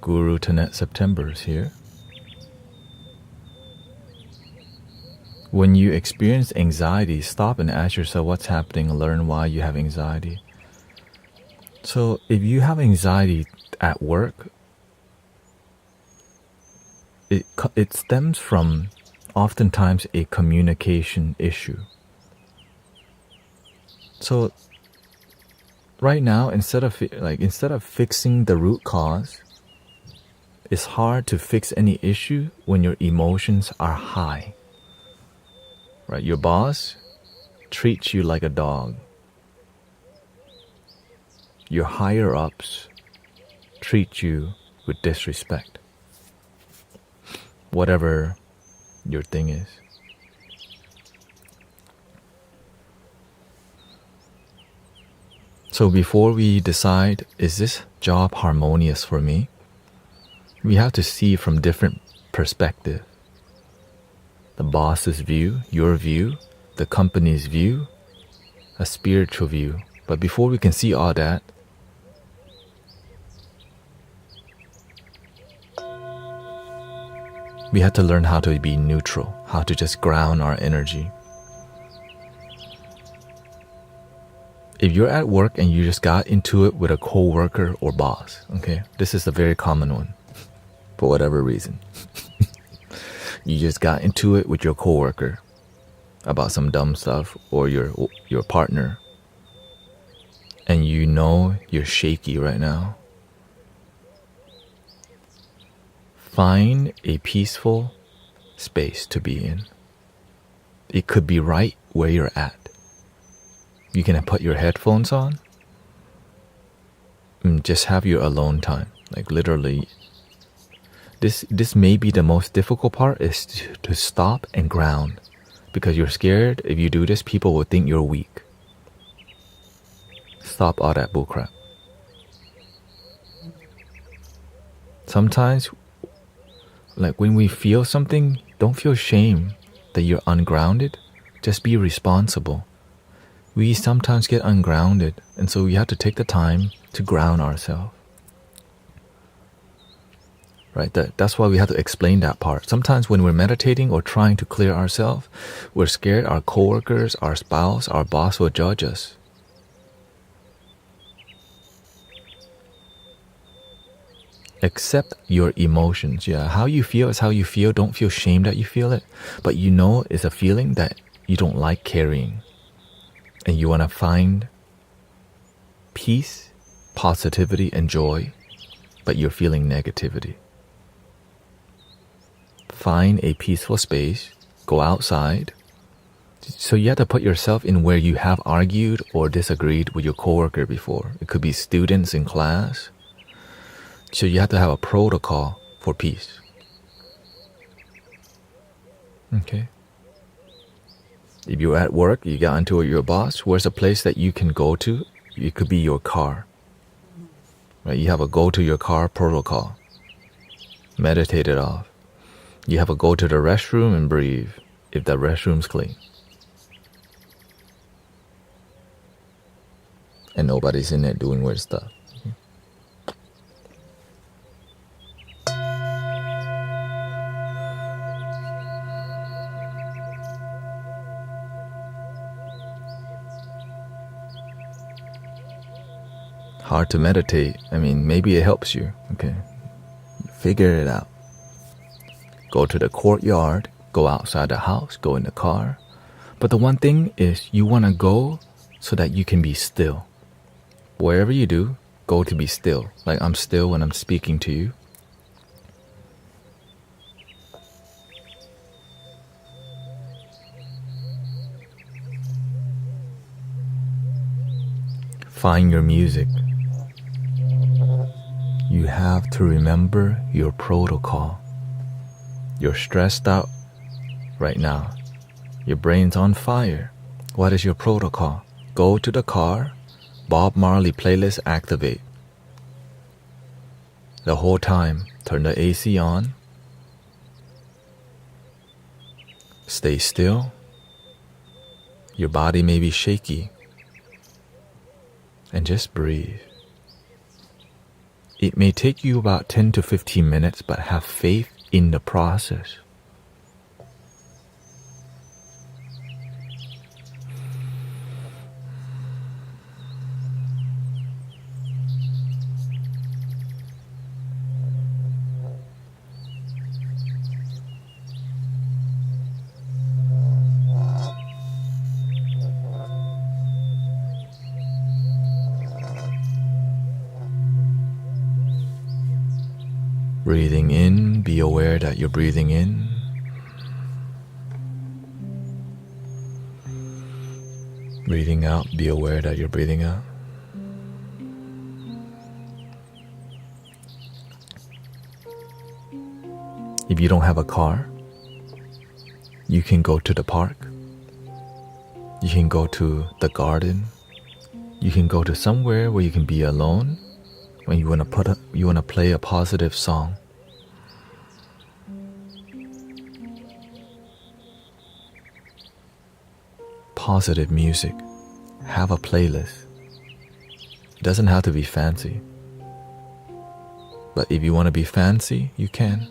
Speaker 1: Guru Tanet September is here. When you experience anxiety, stop and ask yourself what's happening and learn why you have anxiety. So if you have anxiety at work, it stems from oftentimes a communication issue. So right now, instead of fixing the root cause, it's hard to fix any issue when your emotions are high. Right? Your boss treats you like a dog. Your higher ups treat you with disrespect. Whatever your thing is. So before we decide, is this job harmonious for me? We have to see from different perspectives. The boss's view, your view, the company's view, a spiritual view. But before we can see all that, we have to learn how to be neutral, how to just ground our energy. If you're at work and you just got into it with a coworker or boss, okay, this is a very common one, for whatever reason. You just got into it with your coworker about some dumb stuff, or your partner, and you know you're shaky right now. Find a peaceful space to be in. It could be right where you're at. You can put your headphones on and just have your alone time. Like literally, this may be the most difficult part, is to stop and ground. Because you're scared if you do this, people will think you're weak. Stop all that bullcrap. Sometimes, like when we feel something, don't feel shame that you're ungrounded. Just be responsible. We sometimes get ungrounded, and so we have to take the time to ground ourselves. Right? That's why we have to explain that part. Sometimes when we're meditating or trying to clear ourselves, we're scared our coworkers, our spouse, our boss will judge us. Accept your emotions. Yeah, how you feel is how you feel. Don't feel shame that you feel it. But you know it's a feeling that you don't like carrying. And you want to find peace, positivity, and joy, but you're feeling negativity. Find a peaceful space, go outside. So you have to put yourself in where you have argued or disagreed with your coworker before. It could be students in class. So you have to have a protocol for peace. Okay. If you're at work, you got into it with your boss, where's a place that you can go to? It could be your car. Right? You have a go to your car protocol. Meditate it off. You have a go to the restroom and breathe if the restroom's clean. And nobody's in there doing weird stuff. Hard to meditate. I mean, maybe it helps you. Okay. Figure it out. Go to the courtyard, go outside the house, go in the car. But the one thing is you want to go so that you can be still. Wherever you do, go to be still. Like I'm still when I'm speaking to you. Find your music. You have to remember your protocol. You're stressed out right now. Your brain's on fire. What is your protocol? Go to the car, Bob Marley playlist activate. The whole time, turn the AC on. Stay still. Your body may be shaky. And just breathe. It may take you about 10 to 15 minutes, but have faith in the process. Breathing in, be aware that you're breathing in. Breathing out, be aware that you're breathing out. If you don't have a car, you can go to the park. You can go to the garden. You can go to somewhere where you can be alone when you want to play a positive song. Positive music. Have a playlist. It doesn't have to be fancy. But if you want to be fancy, you can.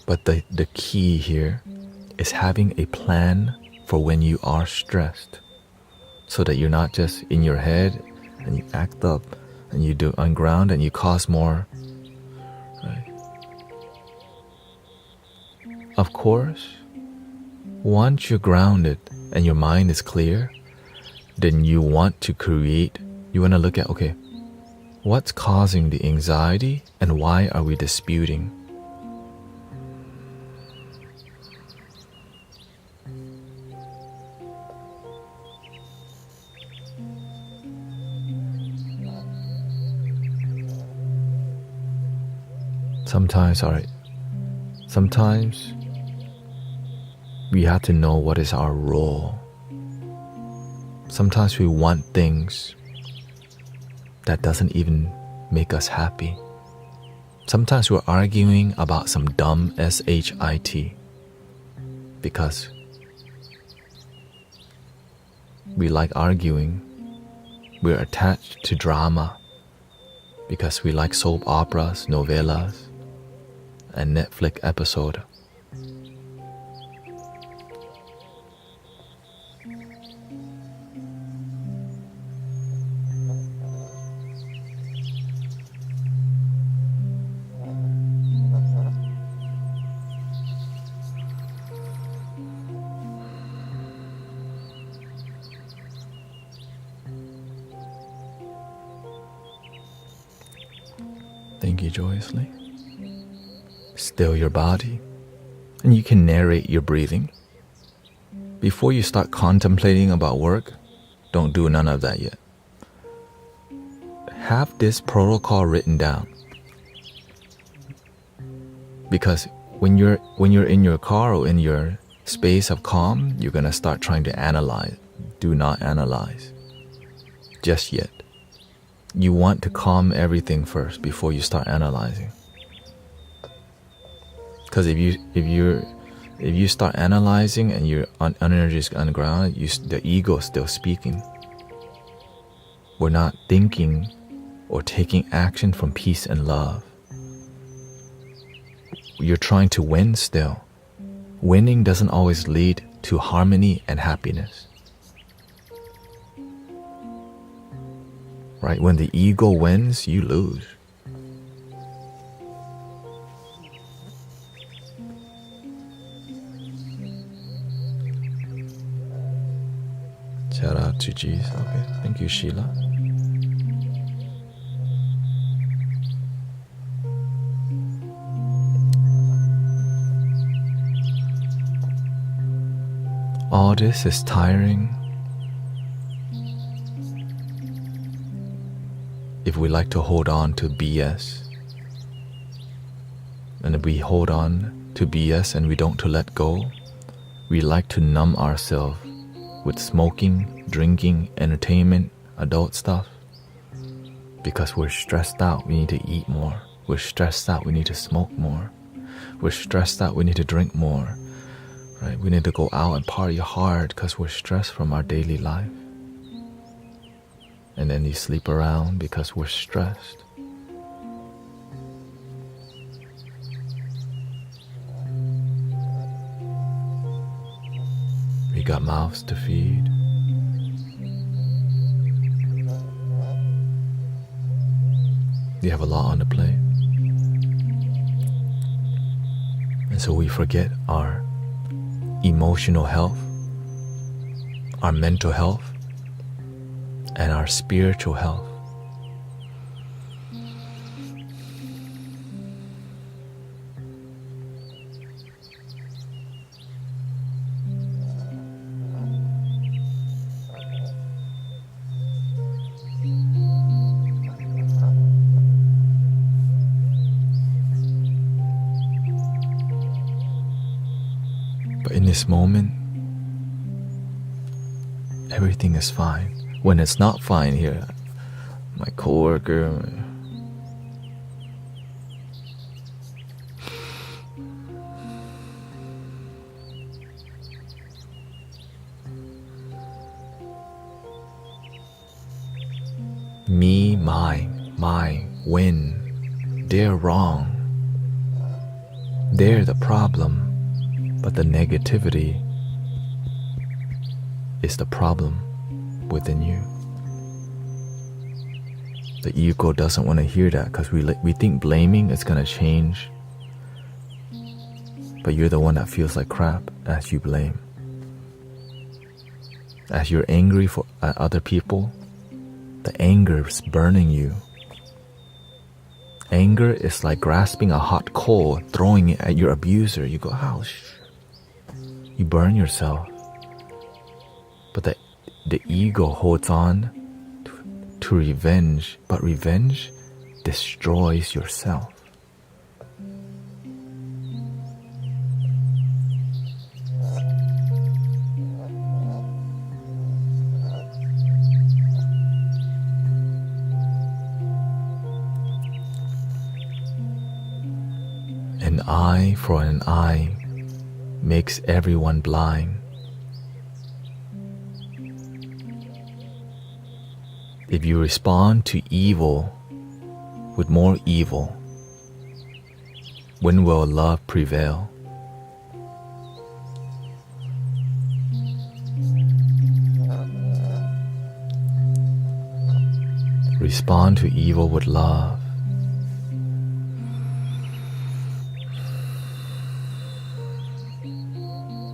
Speaker 1: But the key here is having a plan for when you are stressed, so that you're not just in your head and you act up and you do unground and you cause more. Right? Of course, once you're grounded and your mind is clear, then you want to look at, okay, what's causing the anxiety and why are we disputing? Sometimes we have to know what is our role. Sometimes we want things that doesn't even make us happy. Sometimes we're arguing about some dumb shit because we like arguing. We're attached to drama because we like soap operas, novellas, and Netflix episode. Thank you joyously. Still your body, and you can narrate your breathing. Before you start contemplating about work, don't do none of that yet. Have this protocol written down. Because when you're in your car or in your space of calm, you're gonna start trying to analyze. Do not analyze just yet. You want to calm everything first before you start analyzing. Because if you start analyzing and your energy is ungrounded, the ego is still speaking. We're not thinking or taking action from peace and love. You're trying to win still. Winning doesn't always lead to harmony and happiness. Right? When the ego wins, you lose. Shout out to Jesus. Okay, thank you, Sheila. All this is tiring. If we like to hold on to BS, and if we hold on to BS and we don't to let go, we like to numb ourselves with smoking, drinking, entertainment, adult stuff. Because we're stressed out, we need to eat more. We're stressed out, we need to smoke more. We're stressed out, we need to drink more. Right? We need to go out and party hard because we're stressed from our daily life. And then you sleep around because we're stressed. We got mouths to feed. We have a lot on the plate. And so we forget our emotional health, our mental health, and our spiritual health. But in this moment, everything is fine. When it's not fine here, my coworker, me, mine, when they're wrong. They're the problem, but the negativity is the problem within you. The ego doesn't want to hear that because we think blaming is going to change. But you're the one that feels like crap as you blame. As you're angry at other people, the anger is burning you. Anger is like grasping a hot coal, throwing it at your abuser. You go, ouch. You burn yourself. But the ego holds on to revenge, but revenge destroys yourself. An eye for an eye makes everyone blind. If you respond to evil with more evil, when will love prevail? Respond to evil with love.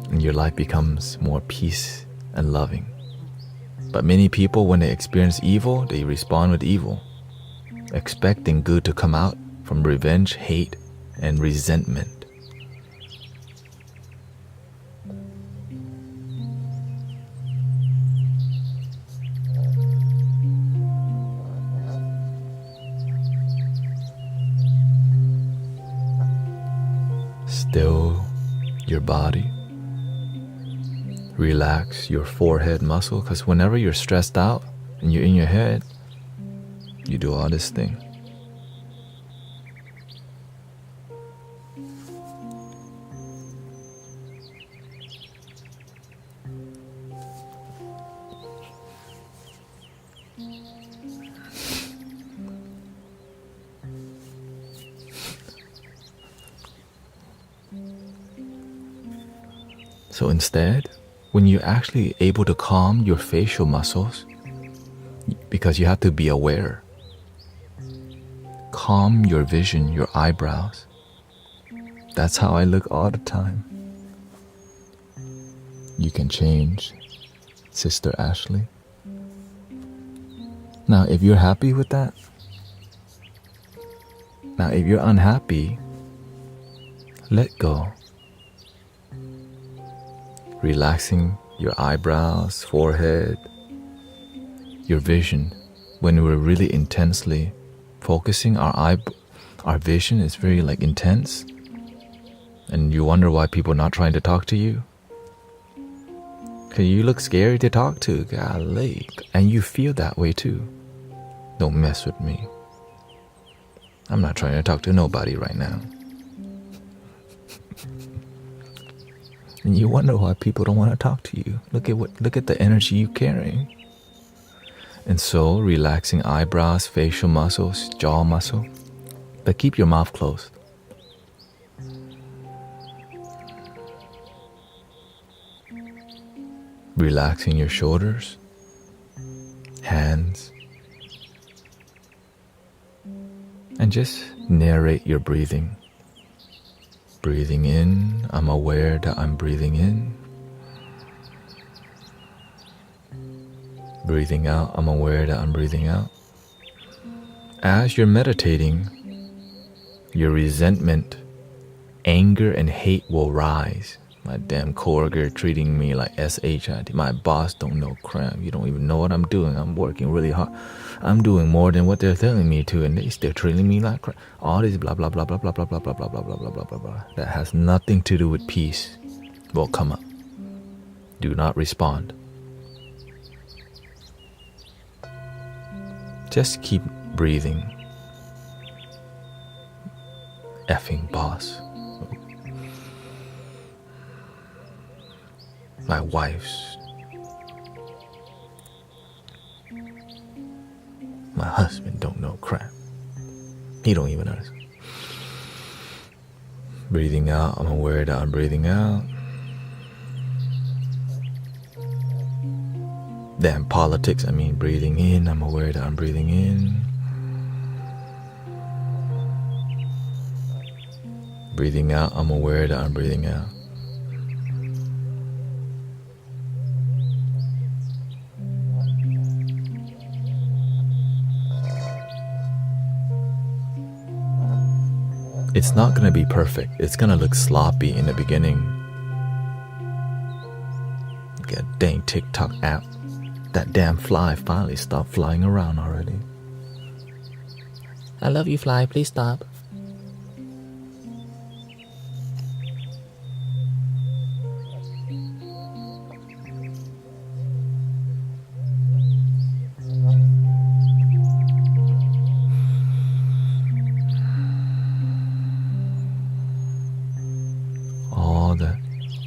Speaker 1: And your life becomes more peace and loving. But many people, when they experience evil, they respond with evil, expecting good to come out from revenge, hate, and resentment. Still your body. Relax your forehead muscle, because whenever you're stressed out and you're in your head, you do all this thing. So instead, when you're actually able to calm your facial muscles, because you have to be aware, calm your vision, your eyebrows. That's how I look all the time. You can change, Sister Ashley. Now, if you're happy with that, now if you're unhappy, let go. Relaxing your eyebrows, forehead, your vision. When we're really intensely focusing, our vision is very intense, and you wonder why people are not trying to talk to you. Because you look scary to talk to, golly, and you feel that way too. Don't mess with me. I'm not trying to talk to nobody right now. And you wonder why people don't want to talk to you. Look at the energy you're carrying. And so, relaxing eyebrows, facial muscles, jaw muscle. But keep your mouth closed. Relaxing your shoulders, hands. And just narrate your breathing. Breathing in, I'm aware that I'm breathing in. Breathing out, I'm aware that I'm breathing out. As you're meditating, your resentment, anger, and hate will rise. My damn coworker treating me like SHIT. My boss don't know crap. You don't even know what I'm doing. I'm working really hard. I'm doing more than what they're telling me to, and they still treating me like crap. All this blah blah blah blah blah blah blah blah blah blah blah blah blah blah blah. That has nothing to do with peace. will come up. Do not respond. Just keep breathing. Effing boss. My wife's. My husband don't know crap. He don't even understand. Breathing out, I'm aware that I'm breathing out. Damn politics, I mean breathing in, I'm aware that I'm breathing in. Breathing out, I'm aware that I'm breathing out. It's not going to be perfect. It's going to look sloppy in the beginning. Get a dang TikTok app. That damn fly finally stopped flying around already.
Speaker 2: I love you, fly. Please stop.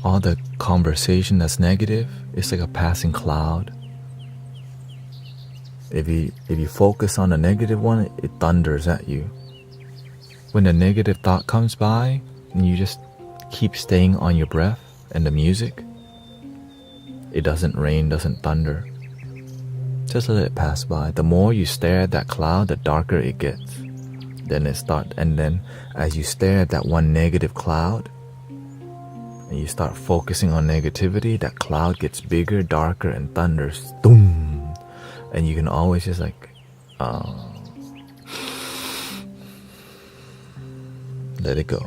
Speaker 1: All the conversation that's negative is like a passing cloud. If you focus on the negative one, it thunders at you. When the negative thought comes by, and you just keep staying on your breath and the music, it doesn't rain, doesn't thunder. Just let it pass by. The more you stare at that cloud, the darker it gets. Then and then as you stare at that one negative cloud, and you start focusing on negativity, that cloud gets bigger, darker, and thunders. Boom! And you can always just like, let it go.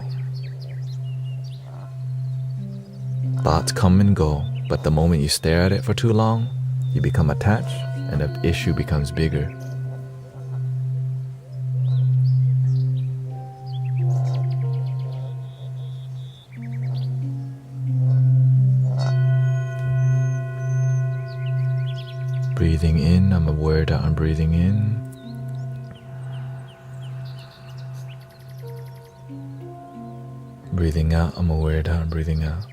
Speaker 1: Thoughts come and go, but the moment you stare at it for too long, you become attached, and the issue becomes bigger. Breathing in, I'm aware that I'm breathing in. Breathing out, I'm aware that I'm breathing out.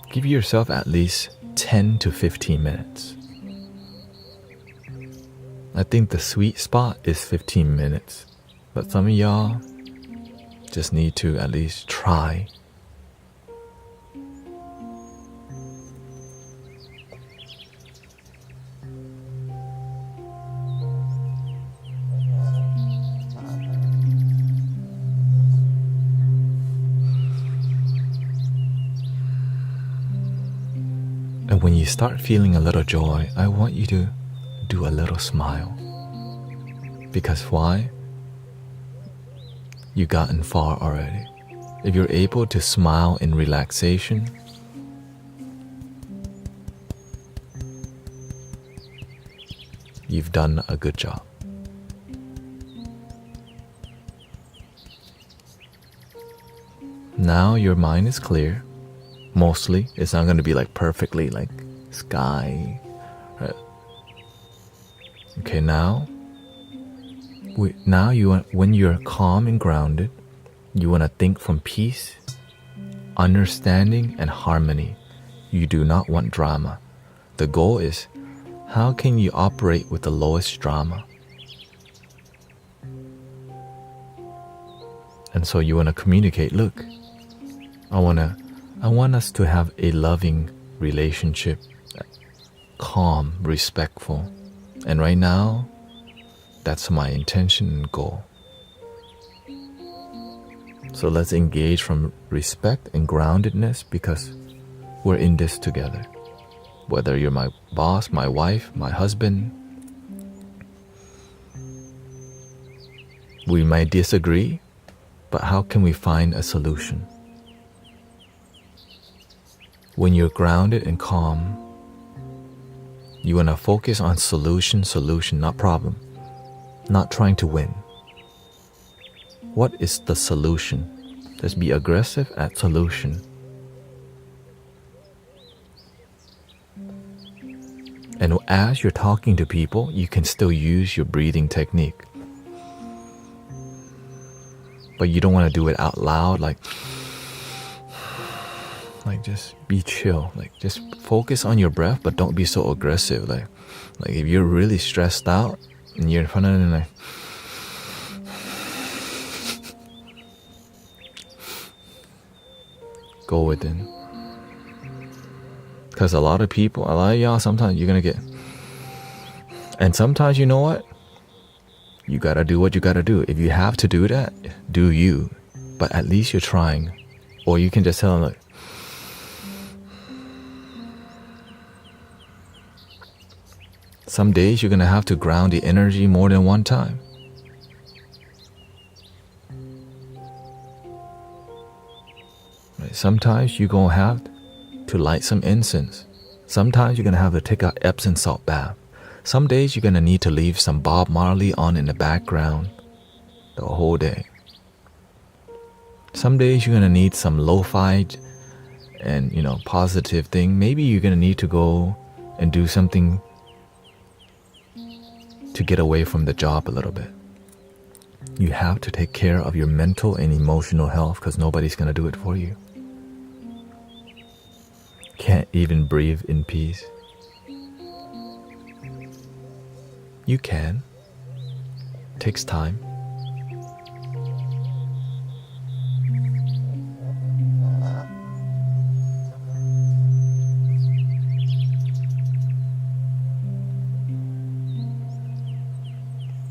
Speaker 1: Give yourself at least 10 to 15 minutes. I think the sweet spot is 15 minutes, but some of y'all just need to at least try. And when you start feeling a little joy, I want you to do a little smile. Because why? You've gotten far already. If you're able to smile in relaxation, you've done a good job. Now your mind is clear. Mostly, it's not going to be like perfectly like sky. Right? Okay, now when you're calm and grounded, you want to think from peace, understanding, and harmony. You do not want drama. The goal is, how can you operate with the lowest drama? And so you want to communicate, look, I want us to have a loving relationship, calm, respectful. And right now, that's my intention and goal. So let's engage from respect and groundedness, because we're in this together. Whether you're my boss, my wife, my husband, we might disagree, but how can we find a solution? When you're grounded and calm, you want to focus on solution, not problem, not trying to win. What is the solution? Just be aggressive at solution. And as you're talking to people, you can still use your breathing technique. But you don't want to do it out loud, like just be chill. Like just focus on your breath, but don't be so aggressive. Like if you're really stressed out and you're in front of them, like go within. Because a lot of y'all, sometimes you're gonna get, and sometimes, you know what? You gotta do what you gotta do. If you have to do that, do you. But at least you're trying. Or you can just tell them, like, some days you're gonna have to ground the energy more than one time. Right? Sometimes you're gonna have to light some incense. Sometimes you're gonna have to take an Epsom salt bath. Some days you're gonna need to leave some Bob Marley on in the background the whole day. Some days you're gonna need some lo-fi and positive thing. Maybe you're gonna need to go and do something to get away from the job a little bit. You have to take care of your mental and emotional health because nobody's gonna do it for you. Can't even breathe in peace. You can. It takes time.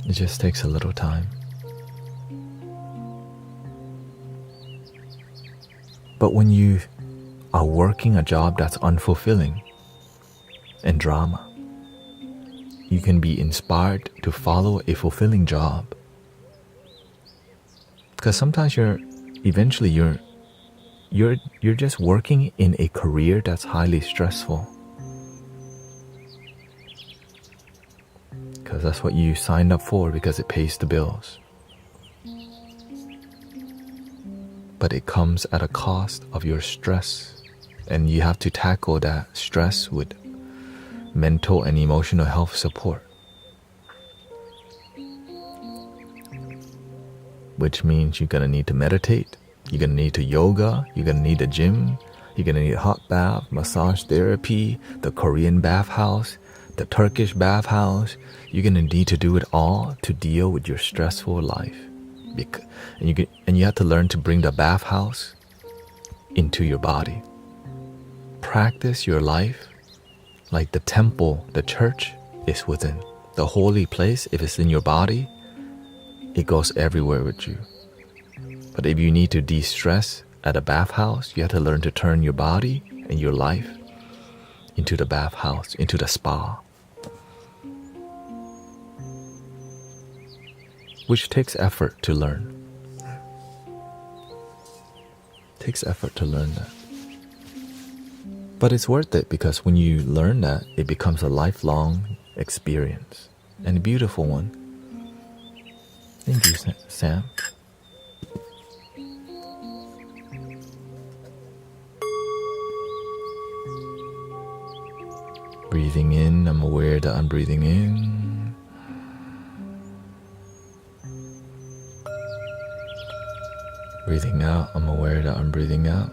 Speaker 1: It just takes a little time. But when you are working a job that's unfulfilling and drama, you can be inspired to follow a fulfilling job. Because sometimes you're just working in a career that's highly stressful. Because that's what you signed up for, because it pays the bills. But it comes at a cost of your stress, and you have to tackle that stress with mental and emotional health support. Which means you're gonna need to meditate, you're gonna need to yoga, you're gonna need a gym, you're gonna need a hot bath, massage therapy, the Korean bathhouse, the Turkish bathhouse. You're gonna need to do it all to deal with your stressful life. And you have to learn to bring the bathhouse into your body. Practice your life like the temple, the church is within. The holy place, if it's in your body, it goes everywhere with you. But if you need to de-stress at a bathhouse, you have to learn to turn your body and your life into the bathhouse, into the spa. Which takes effort to learn. Takes effort to learn that. But it's worth it, because when you learn that, it becomes a lifelong experience, and a beautiful one. Thank you, Sam. Breathing in, I'm aware that I'm breathing in. Breathing out, I'm aware that I'm breathing out.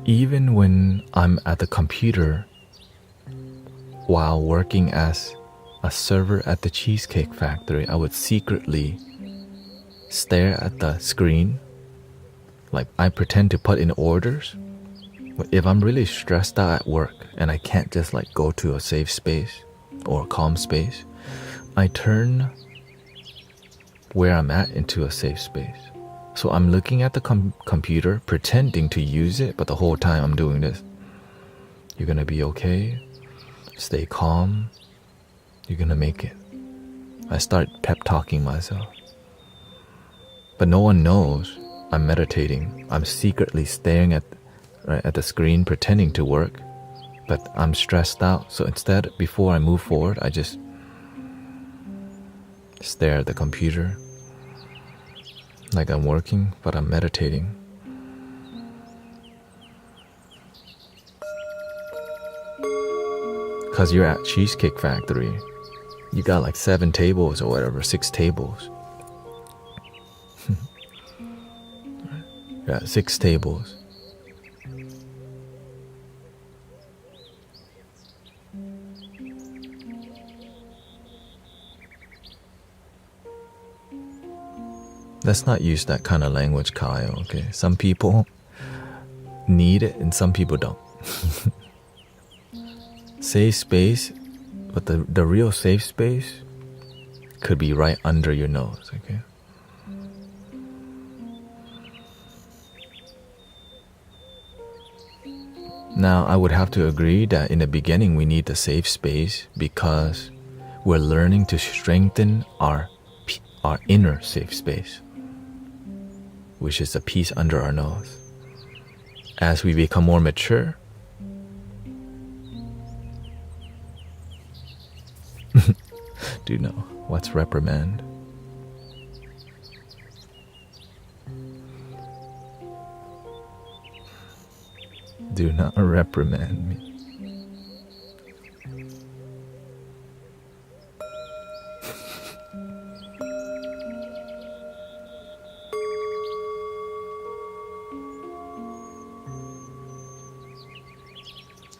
Speaker 1: Even when I'm at the computer while working as a server at the Cheesecake Factory, I would secretly stare at the screen. Like, I pretend to put in orders. But if I'm really stressed out at work and I can't just go to a safe space or a calm space, I turn where I'm at into a safe space. So I'm looking at the computer, pretending to use it, but the whole time I'm doing this. You're gonna be okay. Stay calm. You're gonna make it. I start pep talking myself. But no one knows I'm meditating. I'm secretly staring at the screen, pretending to work, but I'm stressed out. So instead, before I move forward, I just stare at the computer like I'm working, but I'm meditating. Because you're at Cheesecake Factory. You got like 7 tables or whatever, 6 tables. You're at 6 tables. Let's not use that kind of language, Kyle, okay? Some people need it and some people don't. Safe space, but the real safe space could be right under your nose, okay? Now, I would have to agree that in the beginning we need the safe space because we're learning to strengthen our inner safe space, which is the piece under our nose. As we become more mature, do you know what's reprimand? Do not reprimand me.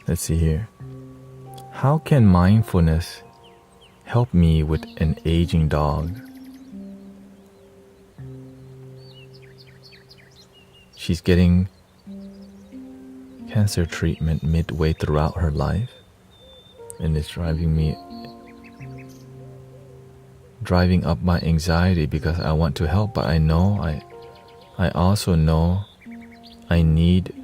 Speaker 1: Let's see here. How can mindfulness help me with an aging dog? She's getting cancer treatment midway throughout her life, and it's driving up my anxiety because I want to help, but I also know I need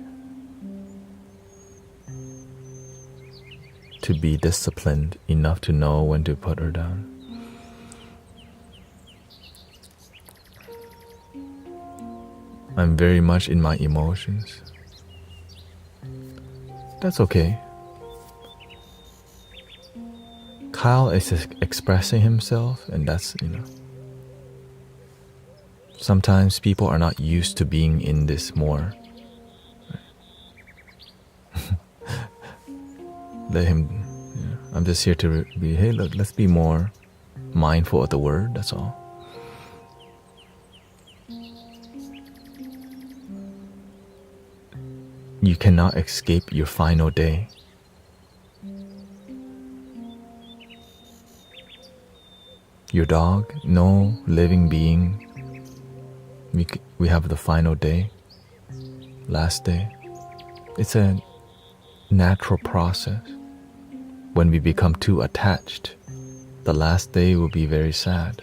Speaker 1: to be disciplined enough to know when to put her down. I'm very much in my emotions. That's okay. Kyle is expressing himself, and that's, sometimes people are not used to being in this more. Let him, I'm just here to be, hey, look, let's be more mindful of the word, that's all. You cannot escape your final day. Your dog, no living being, we have the final day, last day. It's a natural process. When we become too attached, the last day will be very sad.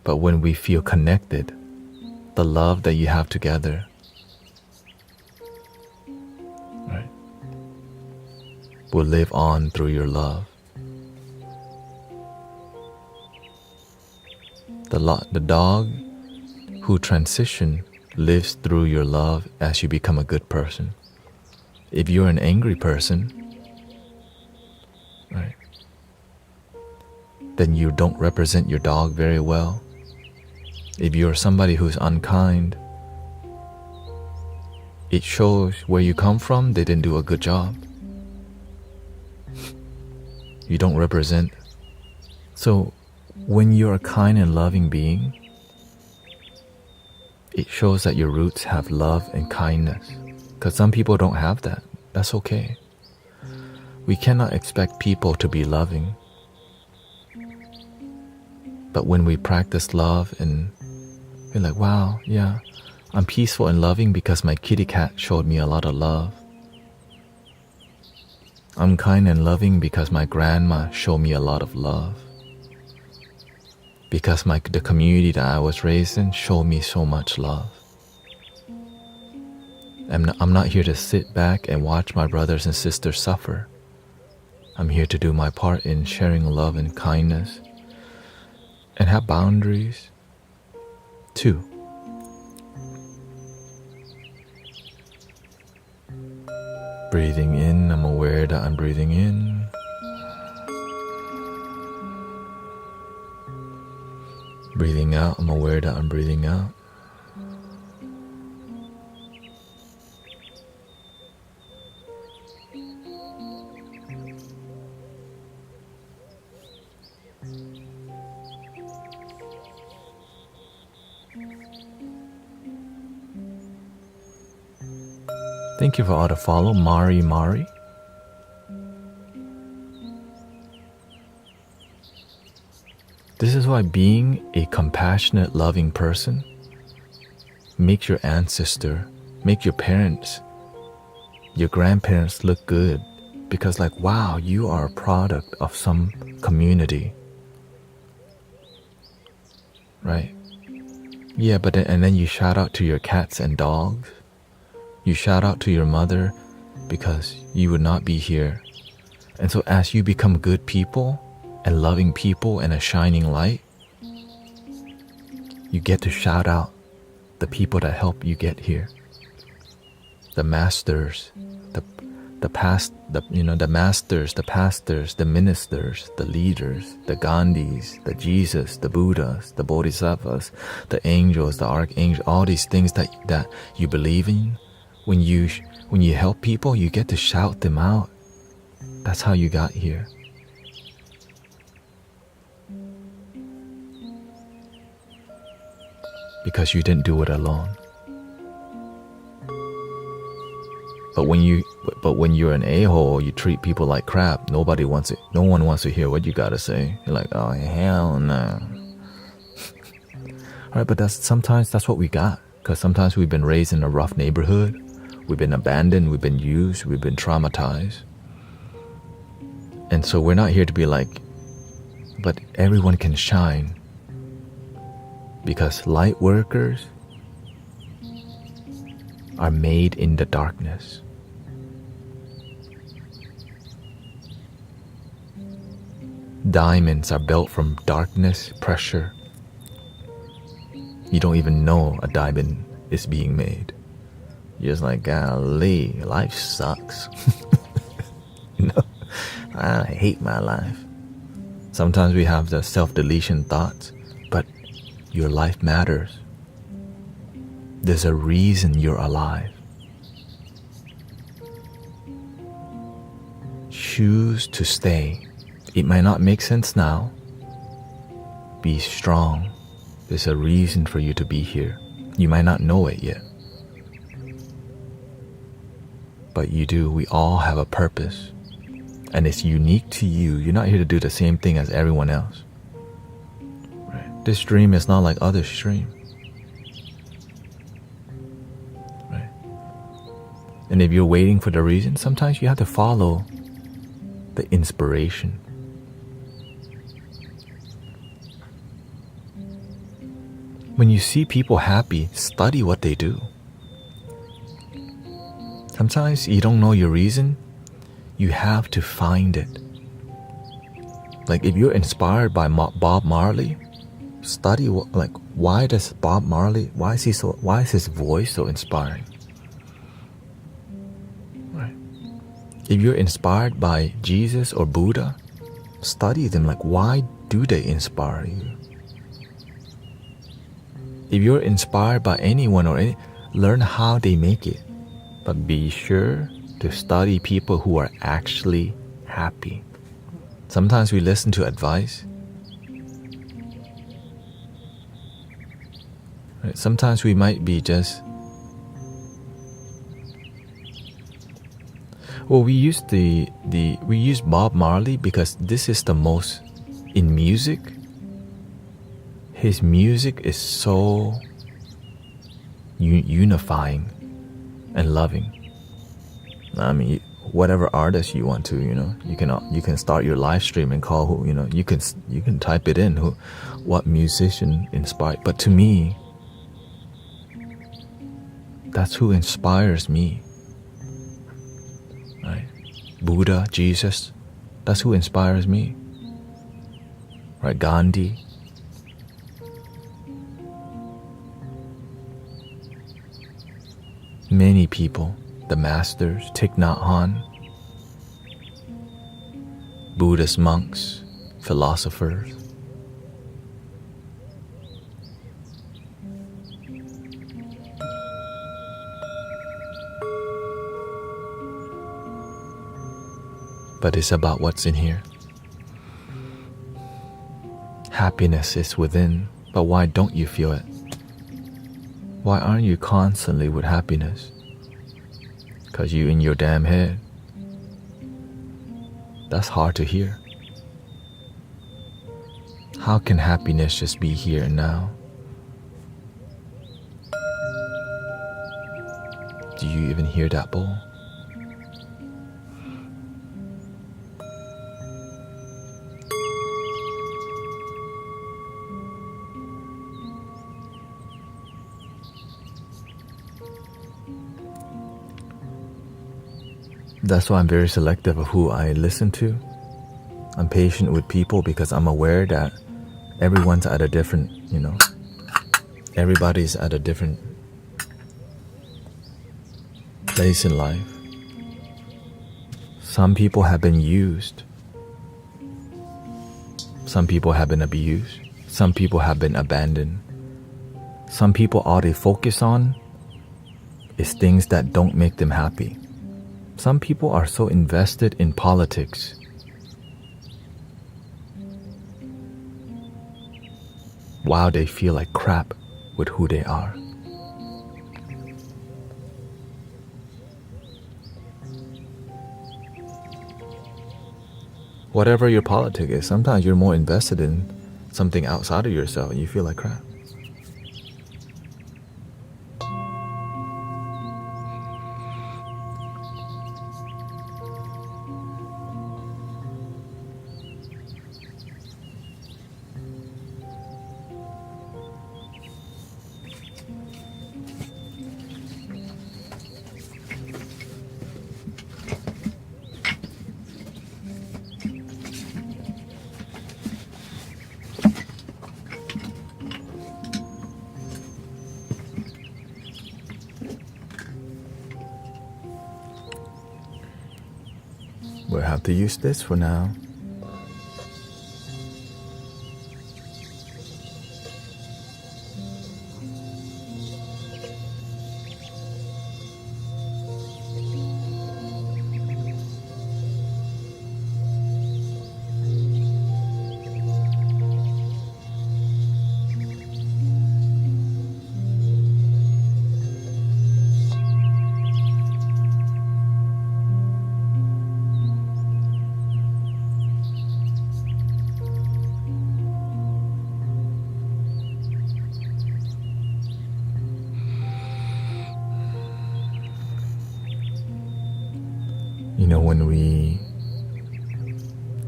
Speaker 1: But when we feel connected, the love that you have together, right, will live on through your love. The dog who transition lives through your love as you become a good person. If you're an angry person, right, then you don't represent your dog very well. If you're somebody who's unkind, it shows where you come from, they didn't do a good job. You don't represent. So when you're a kind and loving being, it shows that your roots have love and kindness. Because some people don't have that. That's okay. We cannot expect people to be loving. But when we practice love and we're like, wow, yeah, I'm peaceful and loving because my kitty cat showed me a lot of love. I'm kind and loving because my grandma showed me a lot of love. Because the community that I was raised in showed me so much love. I'm not here to sit back and watch my brothers and sisters suffer. I'm here to do my part in sharing love and kindness and have boundaries too. Breathing in, I'm aware that I'm breathing in. Breathing out, I'm aware that I'm breathing out. Thank you for all the follow, Mari. This is why being a compassionate, loving person makes your ancestor, make your parents, your grandparents look good. Because like, wow, you are a product of some community. Right? Yeah, but then you shout out to your cats and dogs. You shout out to your mother because you would not be here. And so as you become good people and loving people and a shining light, you get to shout out the people that help you get here. The masters, the masters, the pastors, the ministers, the leaders, the Gandhis, the Jesus, the Buddhas, the Bodhisattvas, the angels, the archangels, all these things that you believe in. When you help people, you get to shout them out. That's how you got here. Because you didn't do it alone. But when you're an a-hole, you treat people like crap. No one wants to hear what you gotta say. You're like, oh hell no. Alright, but sometimes that's what we got. Because sometimes we've been raised in a rough neighborhood. We've been abandoned, we've been used, we've been traumatized. And so we're not here to be like, but everyone can shine. Because light workers are made in the darkness. Diamonds are built from darkness, pressure. You don't even know a diamond is being made. You're just like, golly, life sucks. I hate my life. Sometimes we have the self-deletion thoughts, but your life matters. There's a reason you're alive. Choose to stay. It might not make sense now. Be strong. There's a reason for you to be here. You might not know it yet. But you do. We all have a purpose. And it's unique to you. You're not here to do the same thing as everyone else. Right? This dream is not like other dreams. Right? And if you're waiting for the reason, sometimes you have to follow the inspiration. When you see people happy, study what they do. Sometimes you don't know your reason, you have to find it. Like if you're inspired by Bob Marley, study why does Bob Marley, why is his voice so inspiring? Right. If you're inspired by Jesus or Buddha, study them, like why do they inspire you? If you're inspired by anyone learn how they make it. But be sure to study people who are actually happy. Sometimes we listen to advice. Right? Sometimes we might be just... Well, we use we use Bob Marley because this is the most... In music, his music is so unifying and loving. I mean, whatever artist you want to, you can start your live stream and call who, you can type it in, what musician inspired. But to me, that's who inspires me. Right? Buddha, Jesus, that's who inspires me. Right? Gandhi. Many people, the masters, Thich Nhat Hanh, Buddhist monks, philosophers. but it's about what's in here. Happiness is within, but why don't you feel it? Why aren't you constantly with happiness? 'Cause you in your damn head. That's hard to hear. How can happiness just be here and now? Do you even hear that bowl? That's why I'm very selective of who I listen to. I'm patient with people because I'm aware that everyone's at a different, everybody's at a different place in life. Some people have been used. Some people have been abused. Some people have been abandoned. Some people, all they focus on is things that don't make them happy. Some people are so invested in politics. Wow, they feel like crap with who they are. Whatever your politic is, sometimes you're more invested in something outside of yourself and you feel like crap. We'll have to use this for now.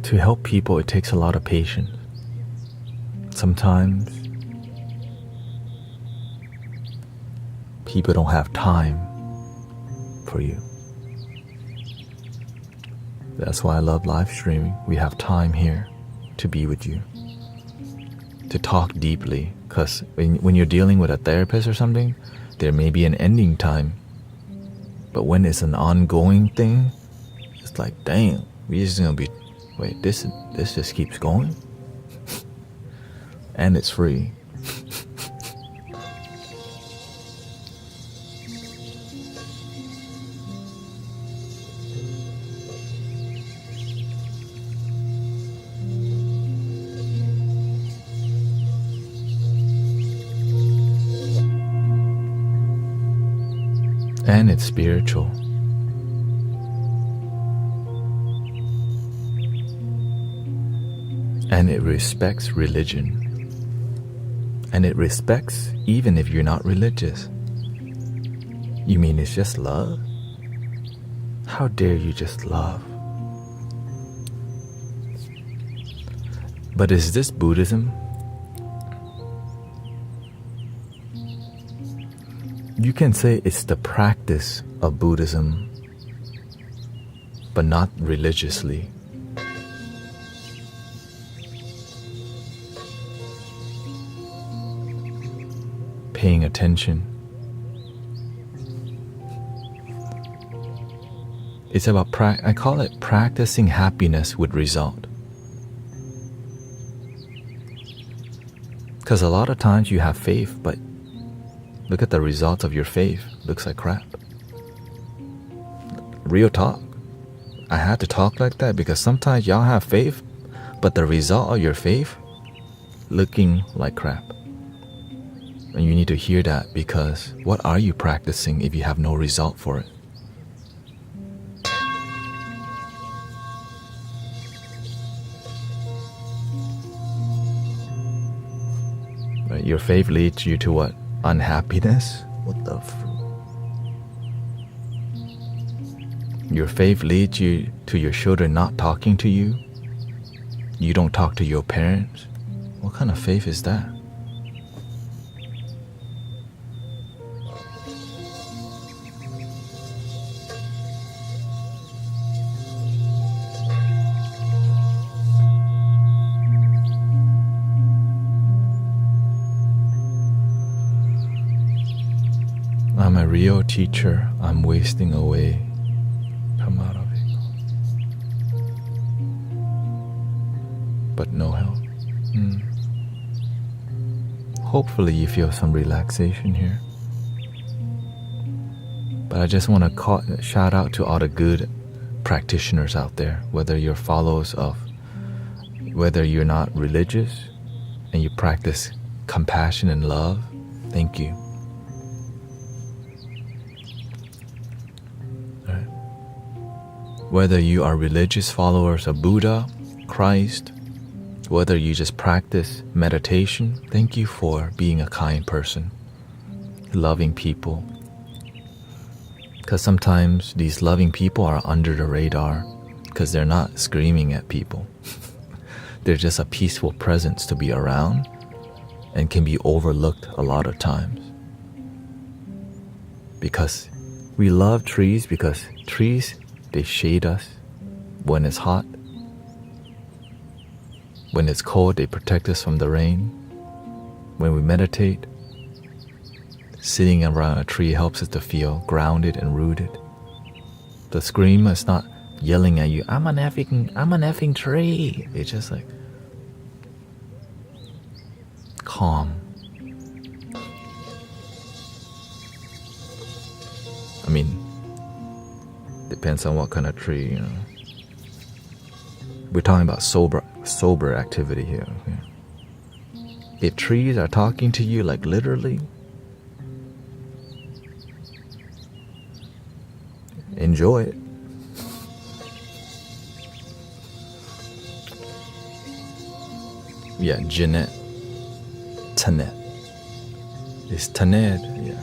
Speaker 1: To help people, it takes a lot of patience. Sometimes people don't have time for you. That's why I love live streaming. We have time here to be with you, to talk deeply. Because when you're dealing with a therapist or something, there may be an ending time. But when it's an ongoing thing, it's like, damn, we just gonna be, wait, this just keeps going? And it's free. And it's spiritual. And it respects religion. And it respects even if you're not religious. You mean it's just love? How dare you just love? But is this Buddhism? You can say it's the practice of Buddhism, but not religiously. Paying attention. It's about I call it practicing happiness with result. Because a lot of times you have faith, but look at the results of your faith. Looks like crap. Real talk. I had to talk like that because sometimes y'all have faith, but the result of your faith looking like crap. And you need to hear that, because what are you practicing if you have no result for it? Right? Your faith leads you to what? Unhappiness? What the Your faith leads you to your children not talking to you. You don't talk to your parents. What kind of faith is that? I'm a real teacher. I'm wasting away. Come out of it. But no help. Hopefully you feel some relaxation here. But I just want to shout out to all the good practitioners out there, whether you're followers of, whether you're not religious and you practice compassion and love. Thank you. Whether you are religious followers of Buddha, Christ, whether you just practice meditation, thank you for being a kind person, loving people. Because sometimes these loving people are under the radar because they're not screaming at people. They're just a peaceful presence to be around and can be overlooked a lot of times. Because we love trees, because trees, they shade us when it's hot. When it's cold, they protect us from the rain. When we meditate, sitting around a tree helps us to feel grounded and rooted. The scream is not yelling at you, I'm an effing tree. It's just like calm. I mean, depends on what kind of tree, you know. We're talking about sober activity here. Okay? If trees are talking to you, like literally, enjoy it. Yeah, Jeanette. Tanet. It's Tanet, yeah.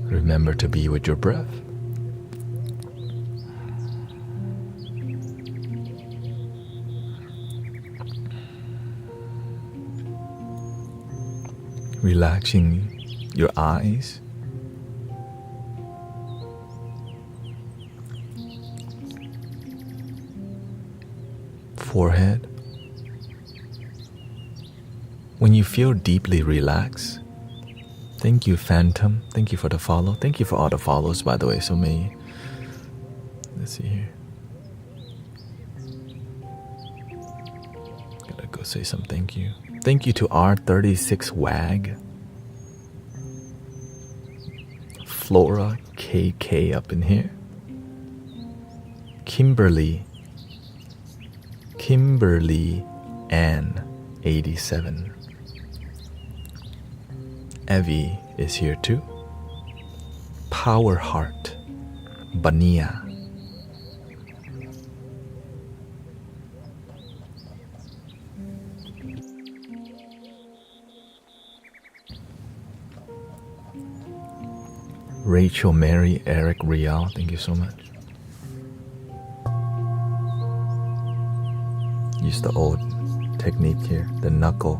Speaker 1: Remember to be with your breath. Relaxing your eyes. Forehead. When you feel deeply relaxed, thank you, Phantom. Thank you for the follow. Thank you for all the follows, by the way. So many. Let's see here. Gotta go say some thank you. Thank you to R36 WAG. Flora KK up in here. Kimberly Ann 87. Evie is here too. Power Heart Bania. Rachel Mary Eric Rial, thank you so much. Use the old technique here, the knuckle.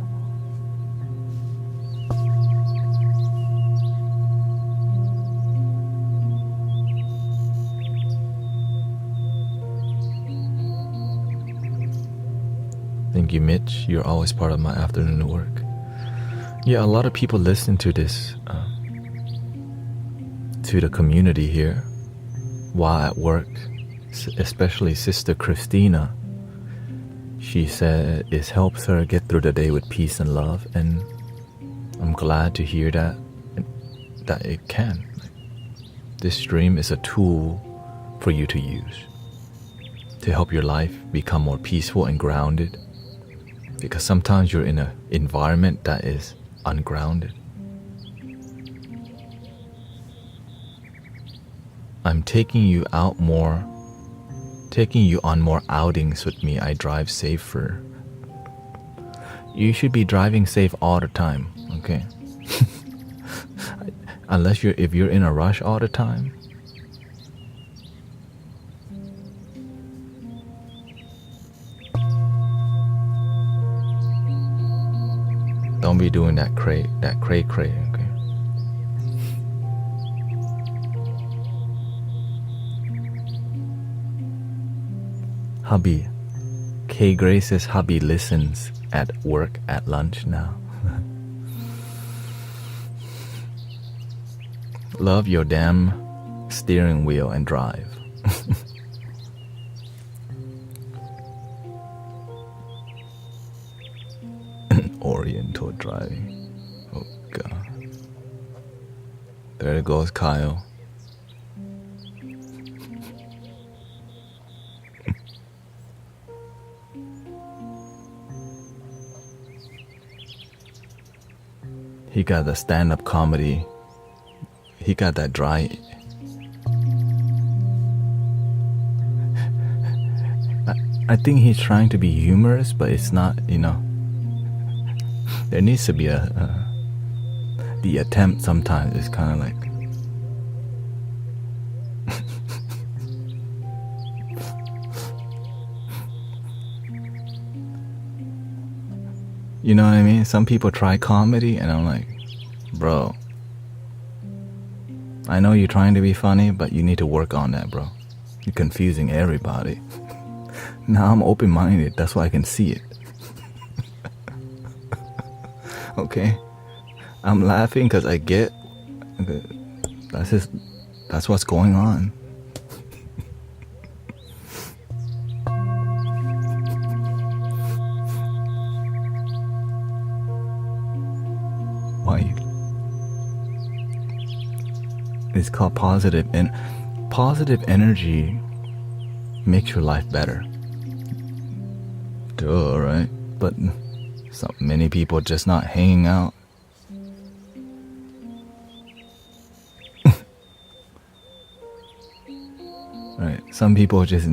Speaker 1: Thank you, Mitch. You're always part of my afternoon work. Yeah, a lot of people listen to this, to the community here while at work, especially Sister Christina. She said it helps her get through the day with peace and love, and I'm glad to hear that it can. This stream is a tool for you to use to help your life become more peaceful and grounded, because sometimes you're in an environment that is ungrounded. I'm taking you on more outings with me. I drive safer. You should be driving safe all the time, okay? Unless if you're in a rush all the time. Don't be doing that cray, okay? Hubby. K. Gray says hubby listens at work at lunch now. Love your damn steering wheel and drive. Oriental driving. Oh God. There goes Kyle. He got the stand-up comedy. He got that dry. I think he's trying to be humorous, but it's not, There needs to be the attempt sometimes is kind of like you know what I mean? Some people try comedy and I'm like, bro, I know you're trying to be funny, but you need to work on that, bro. You're confusing everybody. Now I'm open-minded, that's why I can see it. Okay? I'm laughing because I get, that's what's going on. Why you? It's called positive, and positive energy makes your life better. Duh, right? But so many people just not hanging out. Right? Some people just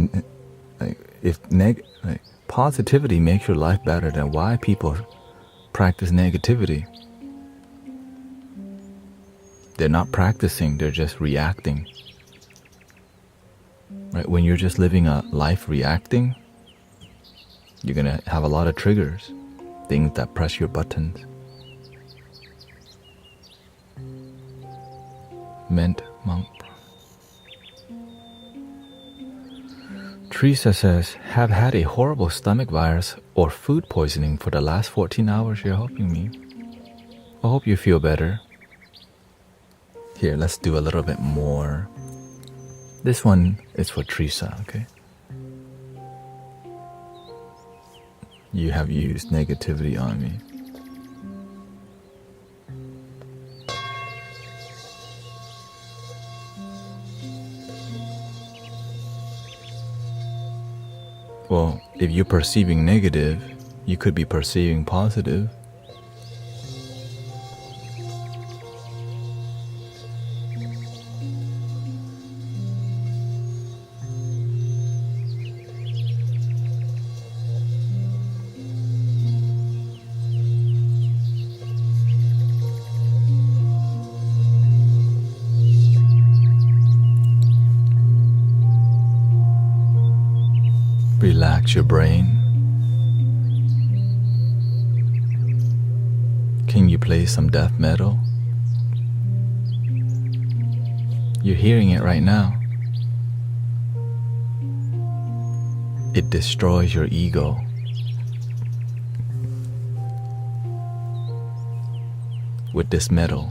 Speaker 1: like positivity makes your life better, then why people practice negativity? They're not practicing, they're just reacting. Right? When you're just living a life reacting, you're gonna have a lot of triggers, things that press your buttons. Mint monk. Teresa says, have had a horrible stomach virus or food poisoning for the last 14 hours. You're helping me. I hope you feel better. Here, let's do a little bit more. This one is for Teresa, okay? You have used negativity on me. Well, if you're perceiving negative, you could be perceiving positive. Relax your brain. Can you play some death metal? You're hearing it right now. It destroys your ego. with this metal.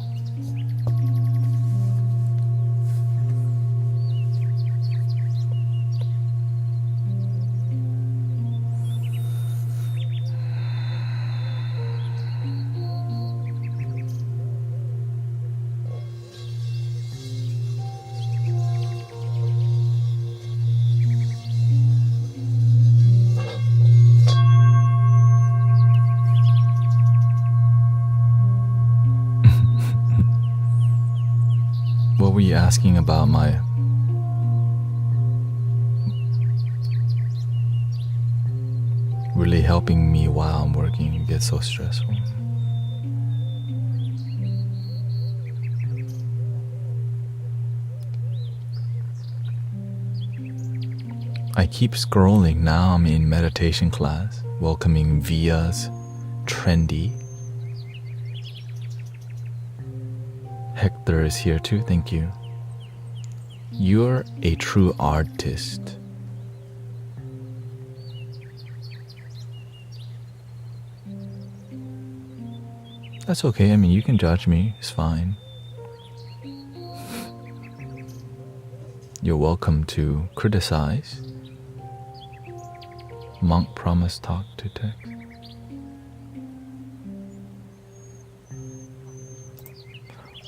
Speaker 1: What were you asking about my really helping me while I'm working? It gets so stressful. I keep scrolling. Now I'm in meditation class, welcoming Via's trendy. Hector is here too, thank you. You're a true artist. That's okay, I mean, you can judge me, it's fine. You're welcome to criticize. Monk promised talk to text.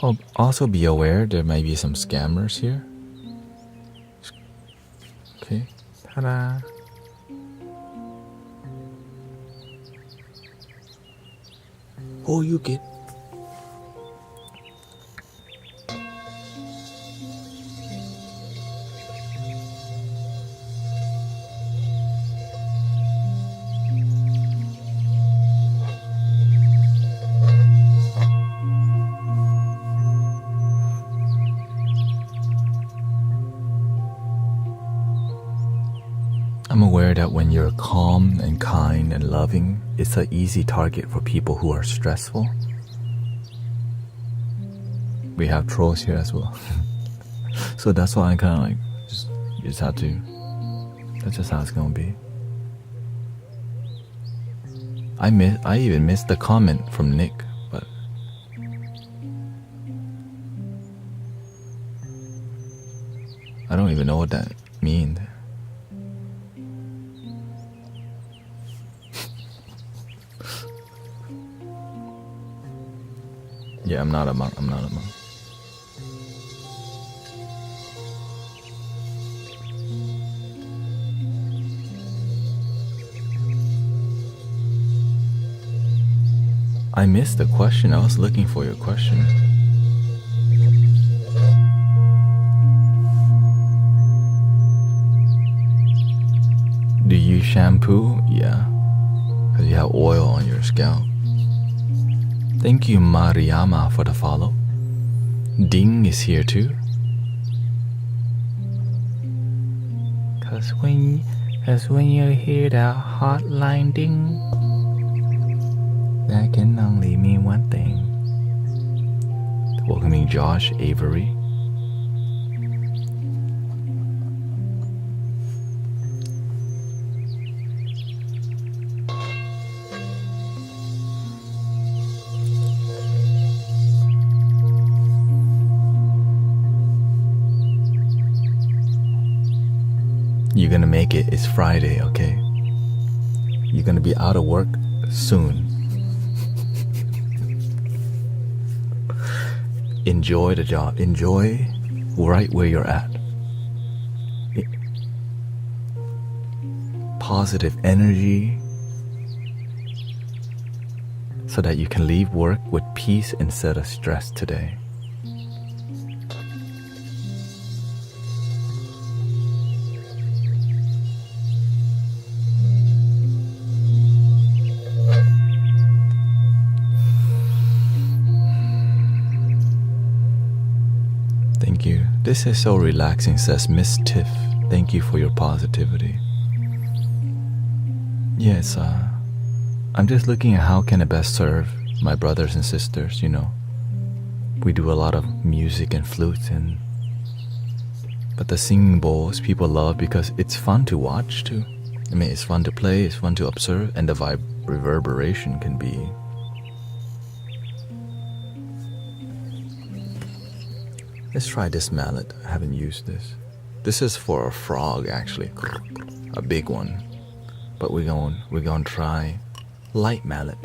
Speaker 1: Oh, also be aware there might be some scammers here. Okay.
Speaker 2: Ta-da.
Speaker 1: Oh, you get. I'm aware that when you're calm and kind and loving, it's an easy target for people who are stressful. We have trolls here as well. So that's why I kind of like, you just have to, that's just how it's gonna be. I even missed the comment from Nick, but I don't even know what that means. Yeah, I'm not a monk. I missed the question. I was looking for your question. Do you shampoo? Yeah, because you have oil on your scalp. Thank you, Mariama, for the follow. Ding is here too.
Speaker 2: Cause when you hear that hotline ding, that can only mean one thing.
Speaker 1: Welcoming Josh Avery. You're gonna make it. It's Friday, okay? You're gonna be out of work soon. Enjoy the job. Enjoy right where you're at. Positive energy so that you can leave work with peace instead of stress today. Thank you. This is so relaxing, says Miss Tiff. Thank you for your positivity. Yes, I'm just looking at how can I best serve my brothers and sisters, you know. We do a lot of music and flutes, but the singing bowls people love because it's fun to watch too. I mean, it's fun to play, it's fun to observe, and the reverberation can be Let's try this mallet. I haven't used this. This is for a frog, actually, a big one. But we're going to try light mallet.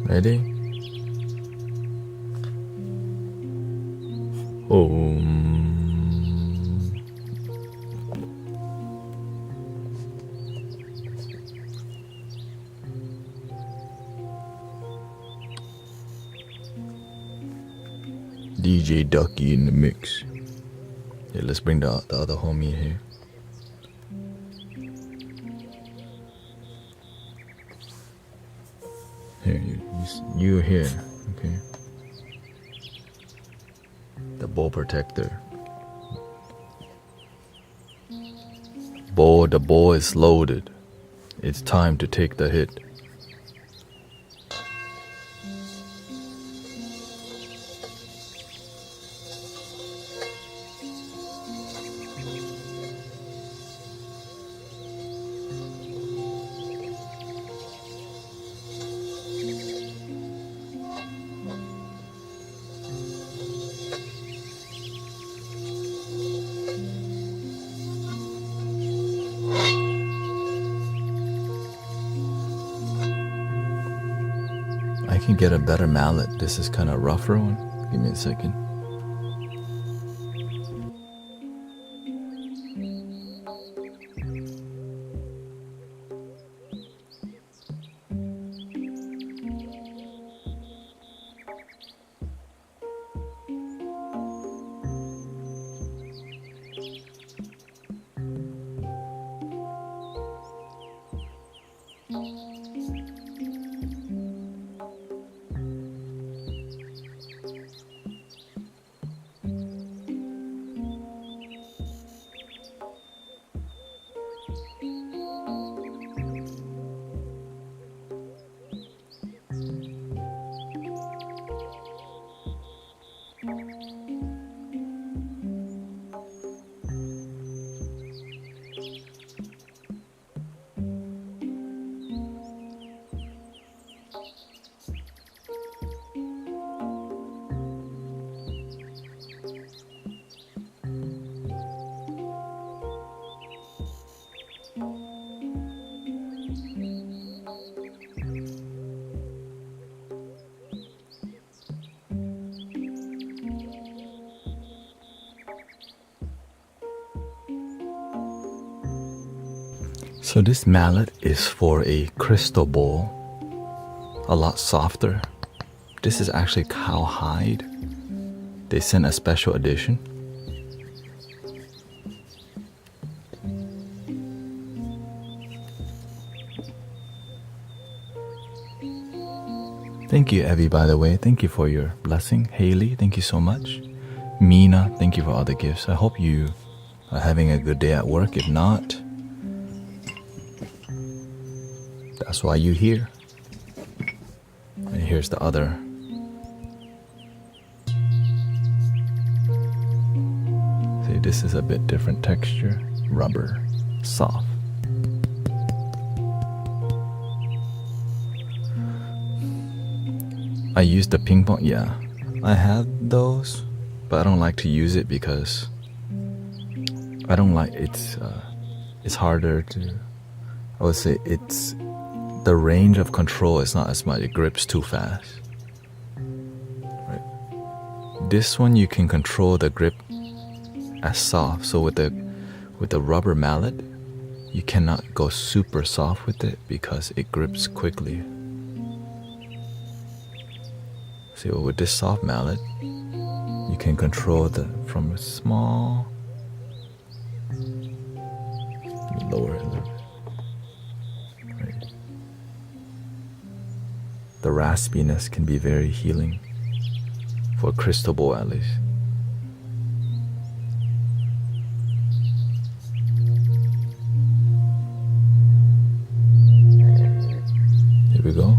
Speaker 1: Ready? DJ Ducky in the mix. Yeah, let's bring the other homie here. Here, you're here, okay? The ball protector. The ball is loaded. It's time to take the hit. I can get a better mallet. This is kind of rougher one. Give me a second. So this mallet is for a crystal ball, a lot softer. This is actually cowhide. They sent a special edition. Thank you, Evie, by the way. Thank you for your blessing. Haley, thank you so much. Mina, thank you for all the gifts. I hope you are having a good day at work. If not, that's why you're here. And here's the other. See, this is a bit different texture. Rubber, soft. I used the ping pong. Yeah, I had those, but I don't like to use it because I don't like it's harder to. I would say it's the range of control is not as much. It grips too fast. Right. This one you can control the grip as soft. So with the rubber mallet, you cannot go super soft with it because it grips quickly. See, with this soft mallet, you can control from a small. Lower it a little bit. Right. The raspiness can be very healing, for crystal bowl at least. Here we go.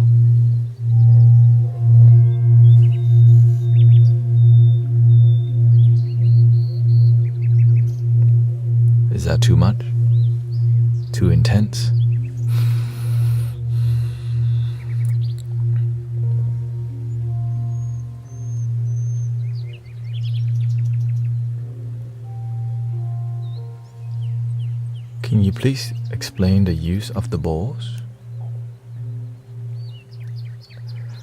Speaker 1: Is that too much? Too intense? Can you please explain the use of the bowls?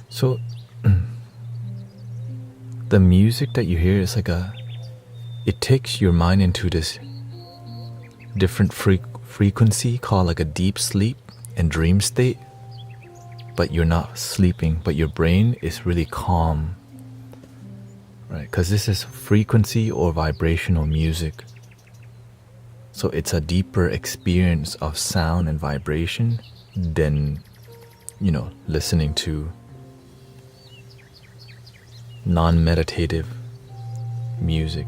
Speaker 1: So, the music that you hear is like it takes your mind into this different frequency called like a deep sleep and dream state, but you're not sleeping, but your brain is really calm, right? Because this is frequency or vibrational music. So it's a deeper experience of sound and vibration than, listening to non-meditative music.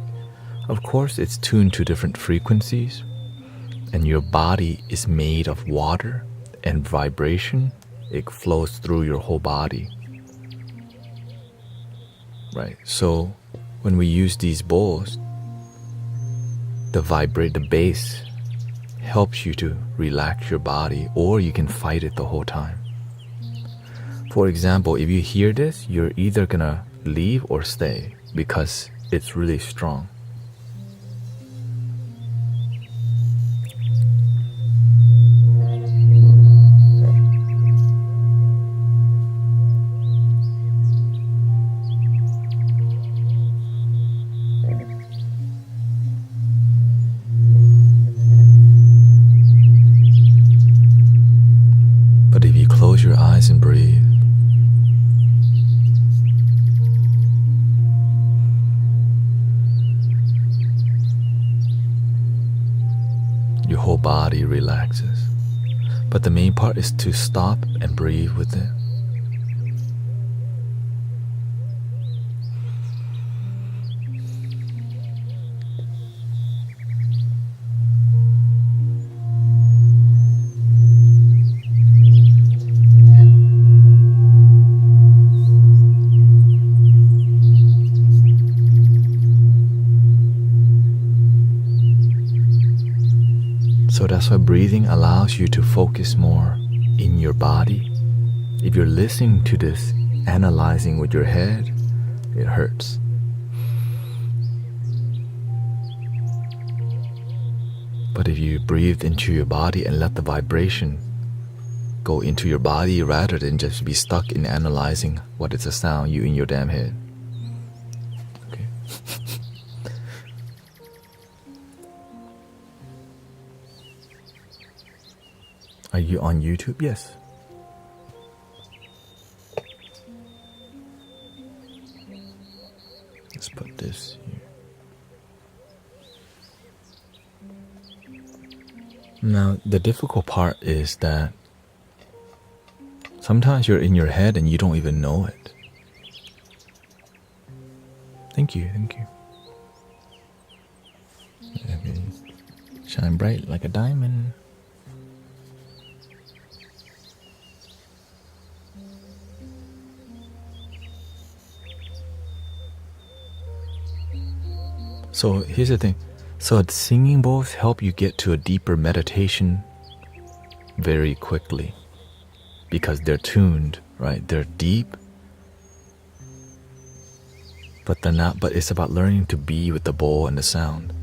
Speaker 1: Of course, it's tuned to different frequencies, and your body is made of water and vibration. It flows through your whole body, right? So when we use these bowls, the bass helps you to relax your body, or you can fight it the whole time. For example, if you hear this, you're either gonna leave or stay because it's really strong. But if you close your eyes and breathe, your whole body relaxes. But the main part is to stop and breathe with it. So that's why breathing allows you to focus more in your body. If you're listening to this, analyzing with your head, it hurts. But if you breathe into your body and let the vibration go into your body rather than just be stuck in analyzing what is a sound, you in your damn head. Okay. Are you on YouTube? Yes. Let's put this here. Now, the difficult part is that sometimes you're in your head and you don't even know it. Thank you. Okay. Shine bright like a diamond. So here's the thing. So singing bowls help you get to a deeper meditation very quickly because they're tuned, right? They're deep, but they're not. But it's about learning to be with the bowl and the sound.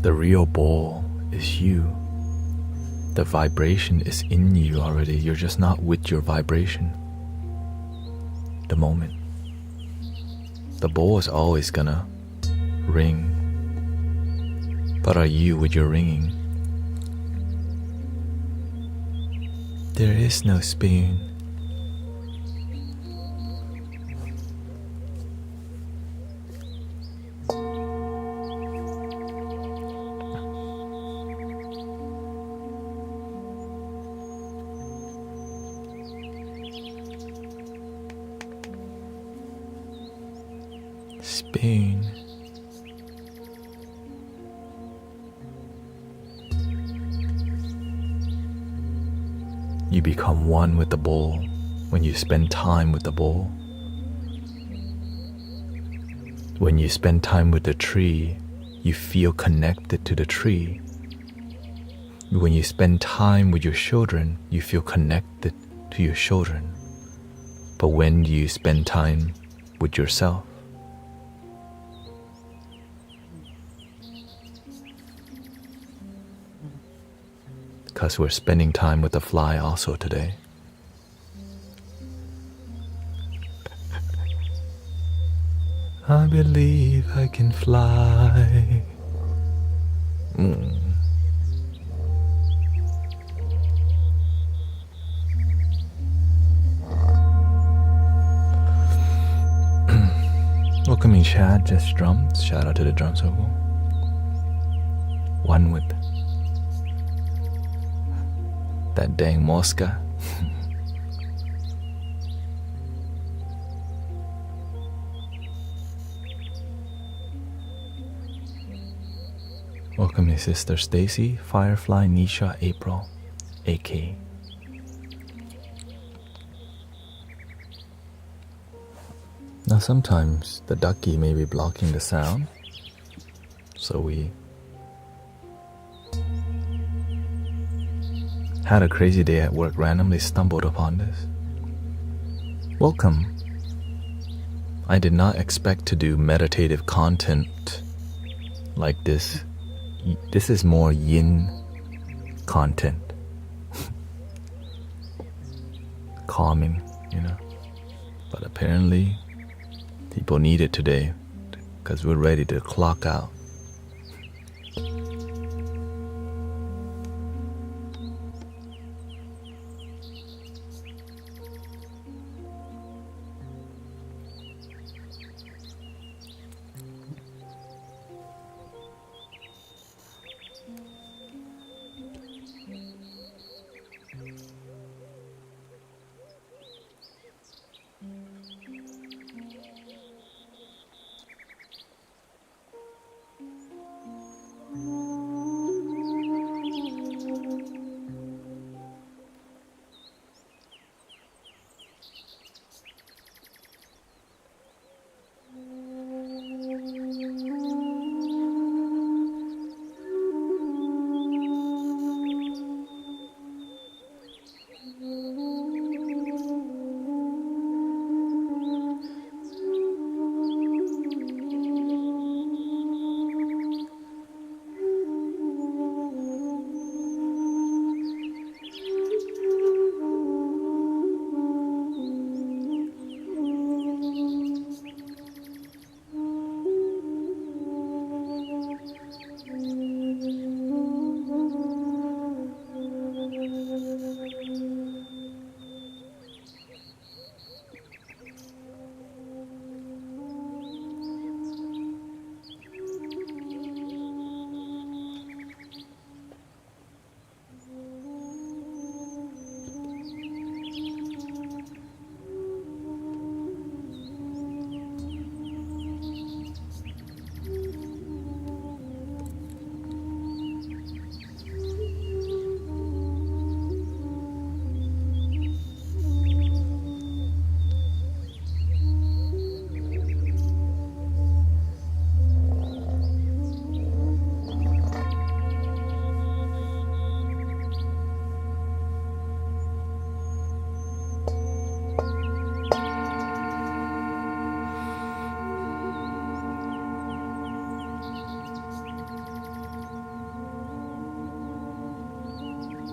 Speaker 1: The real bowl is you. The vibration is in you already. You're just not with your vibration. The moment. The bowl is always gonna ring. But are you with your ringing?
Speaker 2: There is no spoon. Spoon.
Speaker 1: You become one with the bowl when you spend time with the bowl. When you spend time with the tree, you feel connected to the tree. When you spend time with your children, you feel connected to your children. But when do you spend time with yourself? Because we're spending time with the fly also today.
Speaker 2: I believe I can fly.
Speaker 1: Welcoming Chad, just drums. Shout out to the drum circle. One with that dang mosca. Welcome your sister Stacy, Firefly, Nisha, April, AK. Now sometimes the ducky may be blocking the sound, so we had a crazy day at work, randomly stumbled upon this. Welcome. I did not expect to do meditative content like this. This is more yin content. Calming, you know. But apparently, people need it today because we're ready to clock out.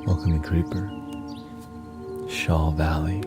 Speaker 1: Welcome to Creeper, Shaw Valley.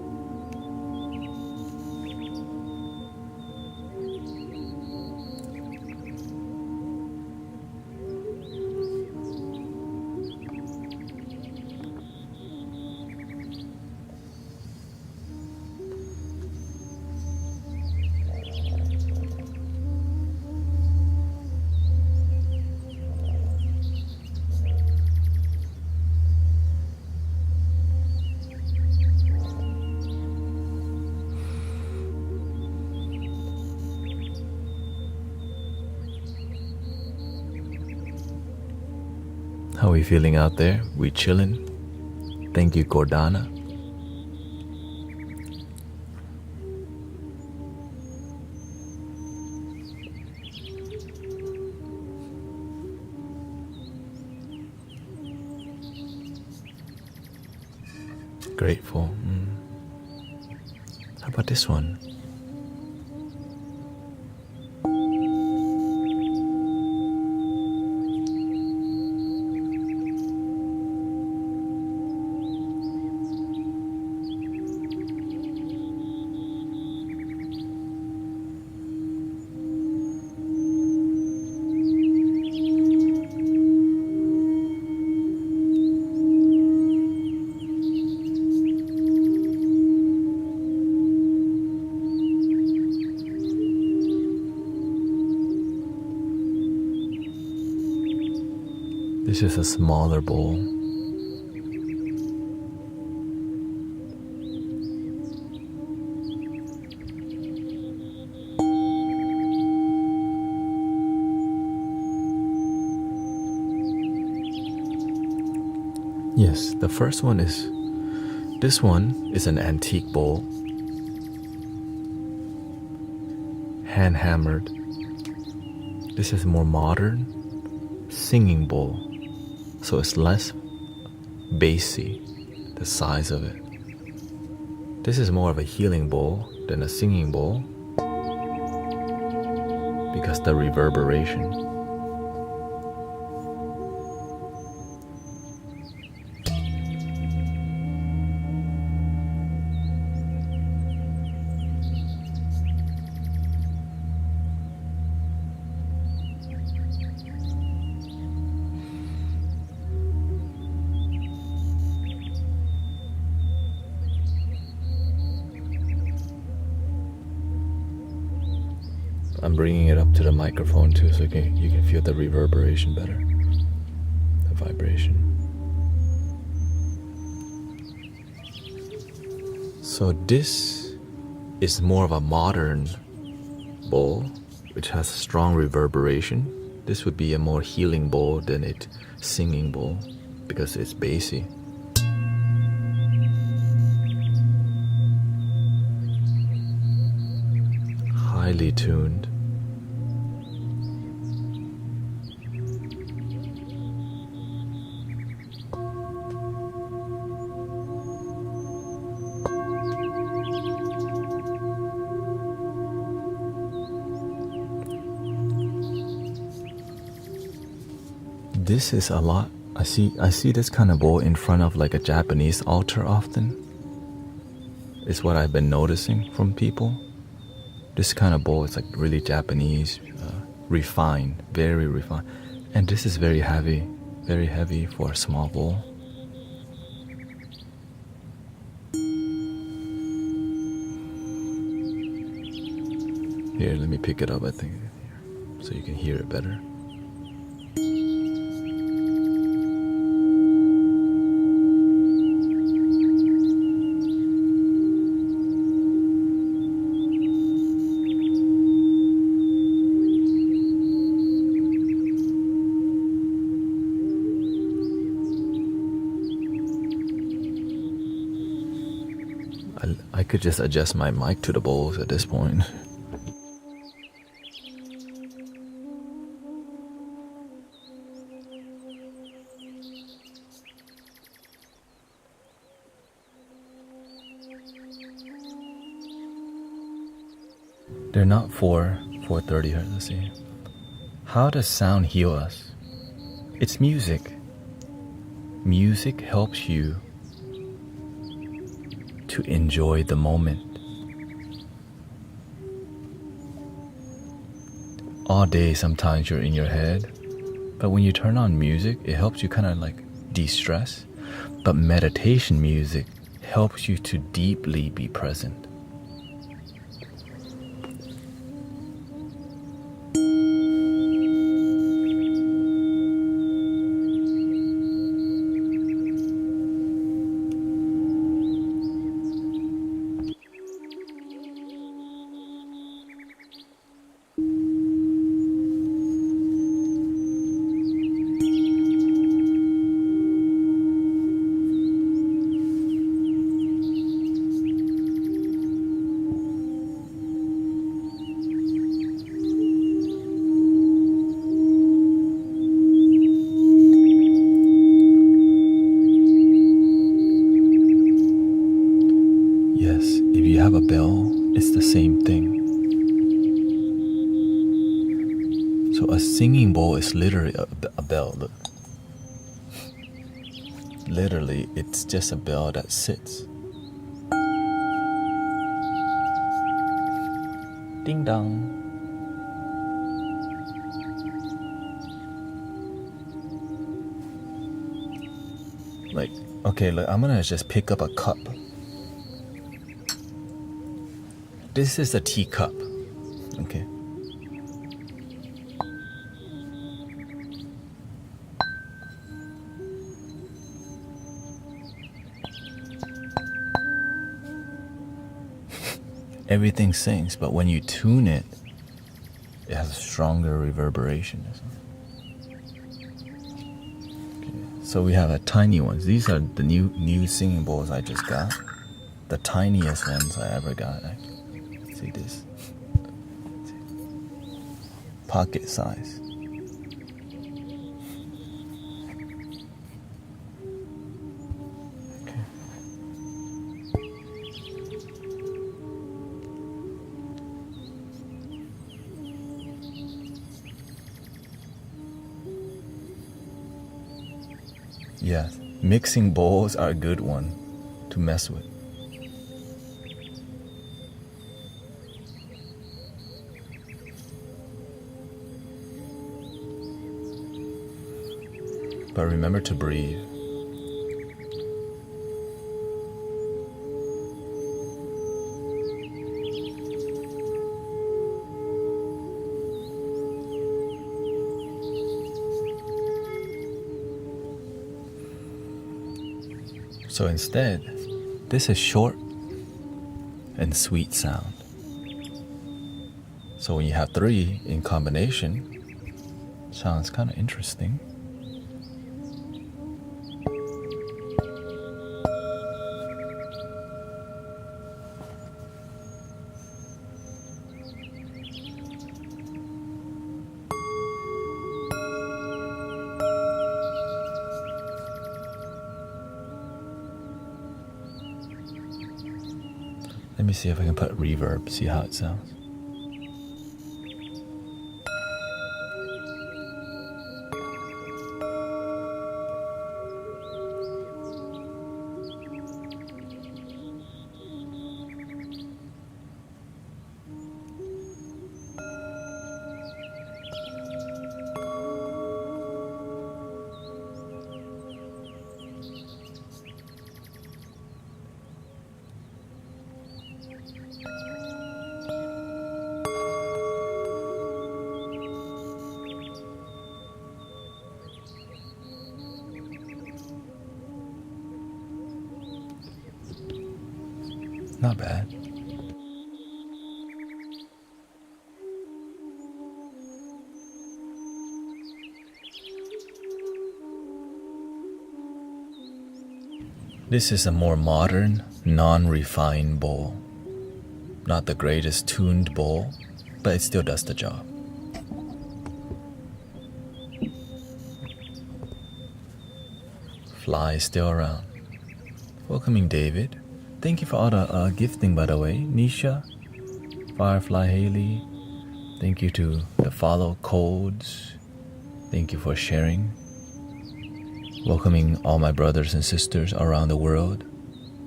Speaker 1: How we feeling out there? We chillin'? Thank you, Gordana. Grateful. How about this one? This is a smaller bowl. Yes, the first one is, this one is an antique bowl, hand hammered. This is more modern, singing bowl, so it's less bassy, the size of it. This is more of a healing bowl than a singing bowl because the reverberation. I'm bringing it up to the microphone too, so you can feel the reverberation better, the vibration. So this is more of a modern bowl, which has strong reverberation. This would be a more healing bowl than a singing bowl because it's bassy. Highly tuned. This is a lot. I see this kind of bowl in front of like a Japanese altar often. It's what I've been noticing from people. This kind of bowl is like really Japanese, refined, very refined. And this is very heavy for a small bowl. Here, let me pick it up, I think, so you can hear it better. I could just adjust my mic to the bowls at this point. They're not 430 hertz, let's see. How does sound heal us? It's music. Music helps you to enjoy the moment. All day sometimes you're in your head, but when you turn on music, it helps you kind of like de-stress. But meditation music helps you to deeply be present. same thing. So a singing bowl is literally a bell. Look. Literally, it's just a bell that sits. Ding dong. Like, okay, look, I'm gonna just pick up a cup. This is a teacup, okay? Everything sings, but when you tune it, it has a stronger reverberation. Okay, so we have a tiny ones. These are the new singing bowls I just got. The tiniest ones I ever got. See this? Pocket size. Okay. Yes, mixing bowls are a good one to mess with. But remember to breathe. So instead, this is short and sweet sound. So when you have three in combination, sounds kind of interesting. Let me see if I can put reverb, see how it sounds. Not bad. This is a more modern, non-refined bowl. Not the greatest tuned bowl, but it still does the job. Fly is still around. Welcoming David. Thank you for all the gifting, by the way. Nisha, Firefly Haley. Thank you to the follow codes. Thank you for sharing. Welcoming all my brothers and sisters around the world.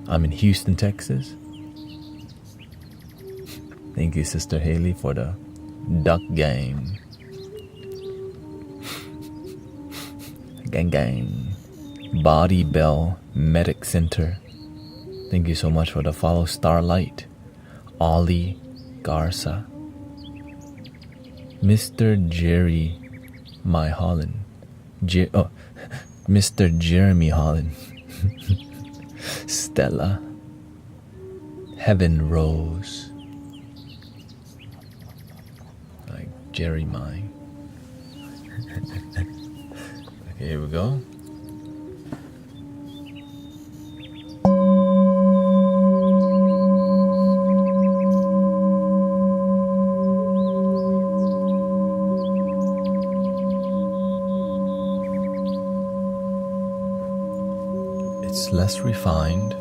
Speaker 1: I'm in Houston, Texas. Thank you, Sister Haley, for the duck game. Gang gang. Body Bell Medic Center. Thank you so much for the follow. Starlight, Ollie Garza, Mr. Jerry, my Holland, Mr. Jeremy Holland, Stella, Heaven Rose, like Jerry mine. Okay, here we go. Less refined,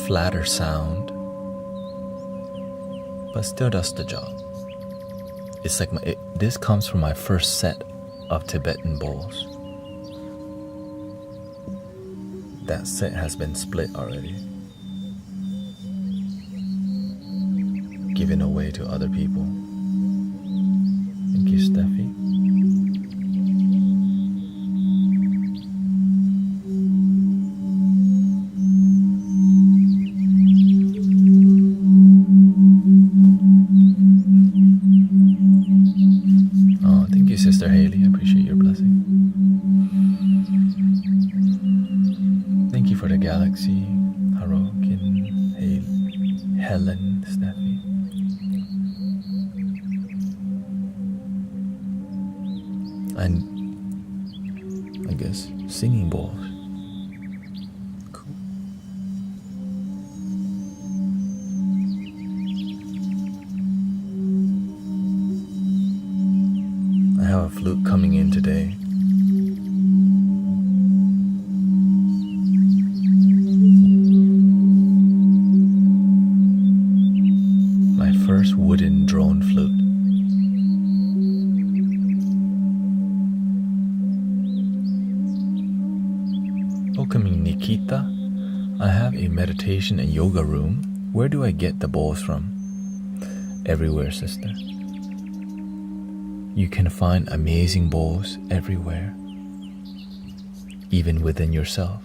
Speaker 1: flatter sound, but still does the job. It's like this comes from my first set of Tibetan bowls. That set has been split already, given away to other people. Thank you, Steffi. Oh, thank you, Sister Haley. I appreciate your blessing. Thank you for the galaxy, Harokin, Helen, Steffi. And I guess singing bowls. Cool. I have a flute coming in today. My first wooden drone flute. Welcoming Nikita. I have a meditation and yoga room. Where do I get the bowls from? Everywhere, sister. You can find amazing bowls everywhere, even within yourself.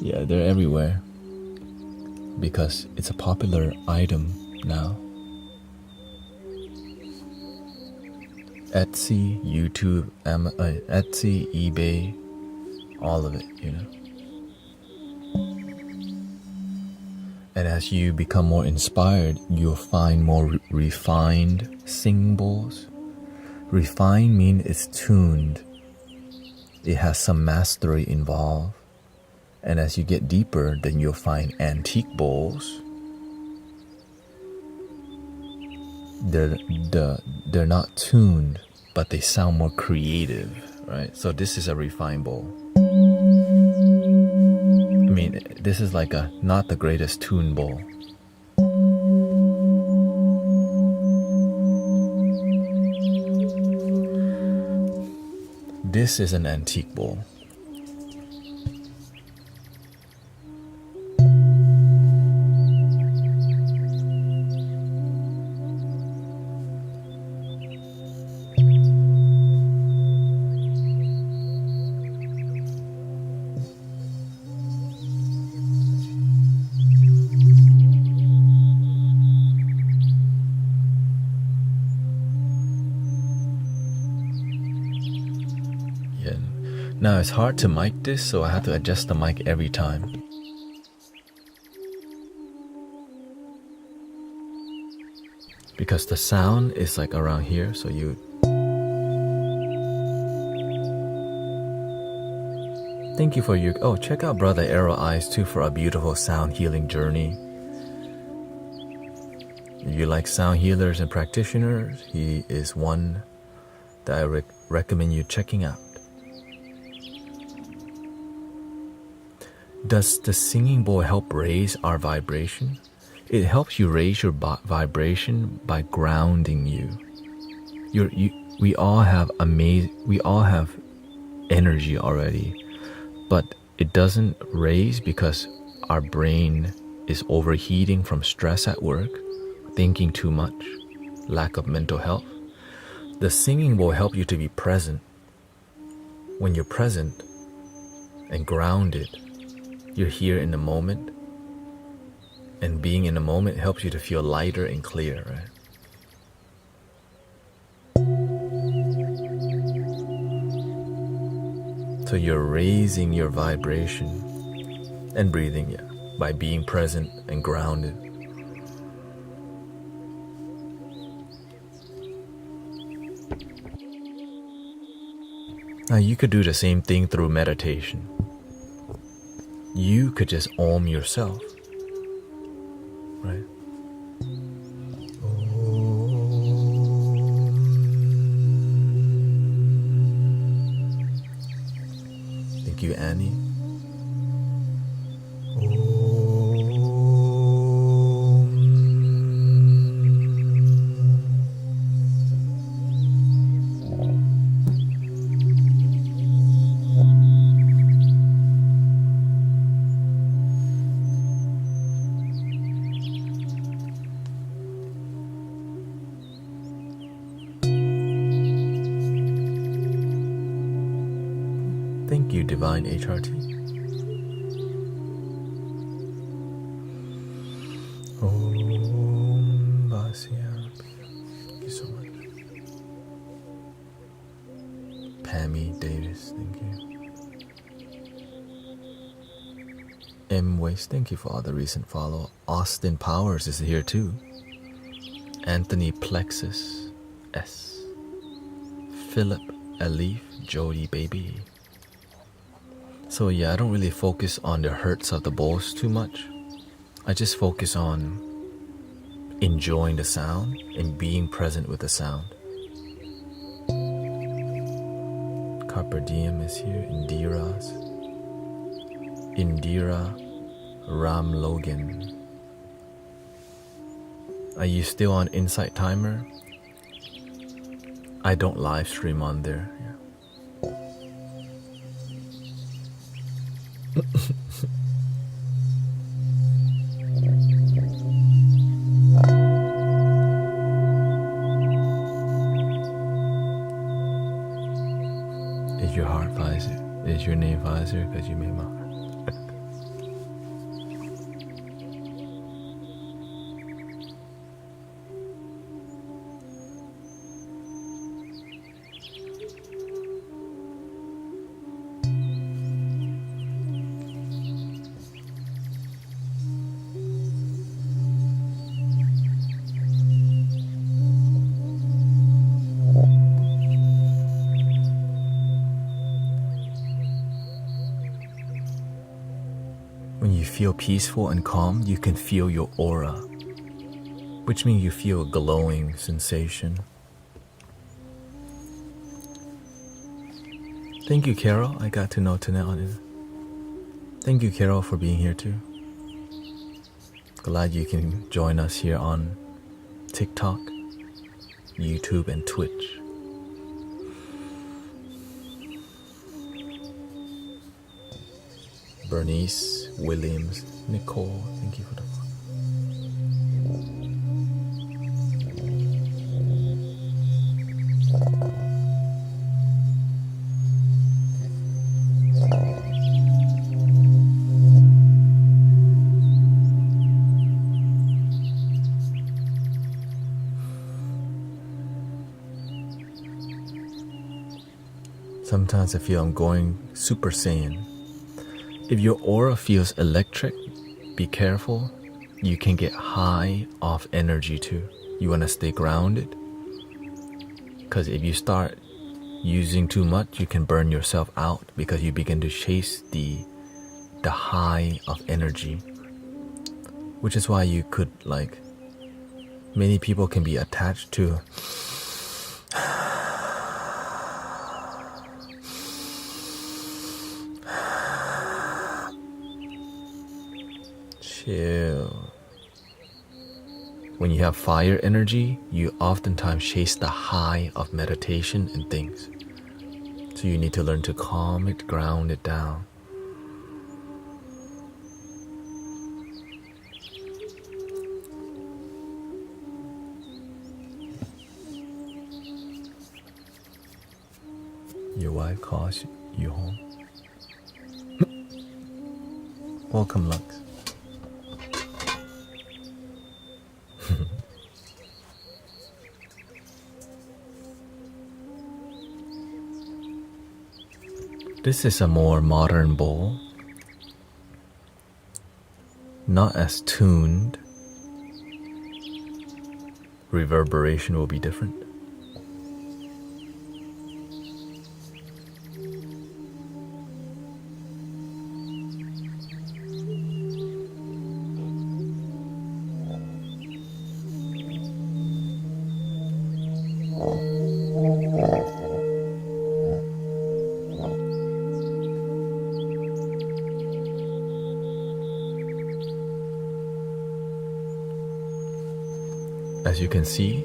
Speaker 1: Yeah, they're everywhere because it's a popular item now. Etsy, YouTube, Etsy, eBay, all of it, you know. And as you become more inspired, you'll find more refined singing bowls. Refined means it's tuned. It has some mastery involved. And as you get deeper, then you'll find antique bowls. They're not tuned, but they sound more creative, right? So this is a refined bowl. I mean, this is like not the greatest tuned bowl. This is an antique bowl. Now it's hard to mic this, so I have to adjust the mic every time. Because the sound is like around here, so you... Thank you for your... Oh, check out Brother Arrow Eyes too for a beautiful sound healing journey. If you like sound healers and practitioners, he is one that I recommend you checking out. Does the singing bowl help raise our vibration? It helps you raise your vibration by grounding you. We all have energy already, but it doesn't raise because our brain is overheating from stress at work, thinking too much, lack of mental health. The singing will help you to be present. When you're present and grounded, you're here in the moment, and being in the moment helps you to feel lighter and clear, right? So you're raising your vibration and breathing, yeah, by being present and grounded. Now you could do the same thing through meditation. You could just Om yourself, right? Thank you, Annie. Thank you, Divine HRT. Om Vasya. Thank you so much. Pammy Davis, thank you. M Waste, thank you for all the recent follow. Austin Powers is here too. Anthony Plexus S. Philip Alif, Jody Baby. So yeah, I don't really focus on the hurts of the bowls too much. I just focus on enjoying the sound and being present with the sound. Carpe Diem is here. Indira Ram Logan. Are you still on Insight Timer? I don't live stream on there. Yeah. Is your heart Pfizer? Is your name Pfizer? Because you made my heart. When you feel peaceful and calm, you can feel your aura, which means you feel a glowing sensation. Thank you, Carol. I got to know Taout. Thank you, Carol, for being here too. Glad you can join us here on TikTok, YouTube, and Twitch. Bernice, Williams, Nicole, thank you for the follow. Sometimes I feel I'm going Super Saiyan. If your aura feels electric, be careful. You can get high off energy too. You want to stay grounded. Because if you start using too much, you can burn yourself out because you begin to chase the high of energy. Which is why you could, like, many people can be attached to chill. When you have fire energy, you oftentimes chase the high of meditation and things. So you need to learn to calm it, ground it down. Your wife calls you home. Welcome, Lux. This is a more modern bowl, not as tuned. Reverberation will be different. As you can see,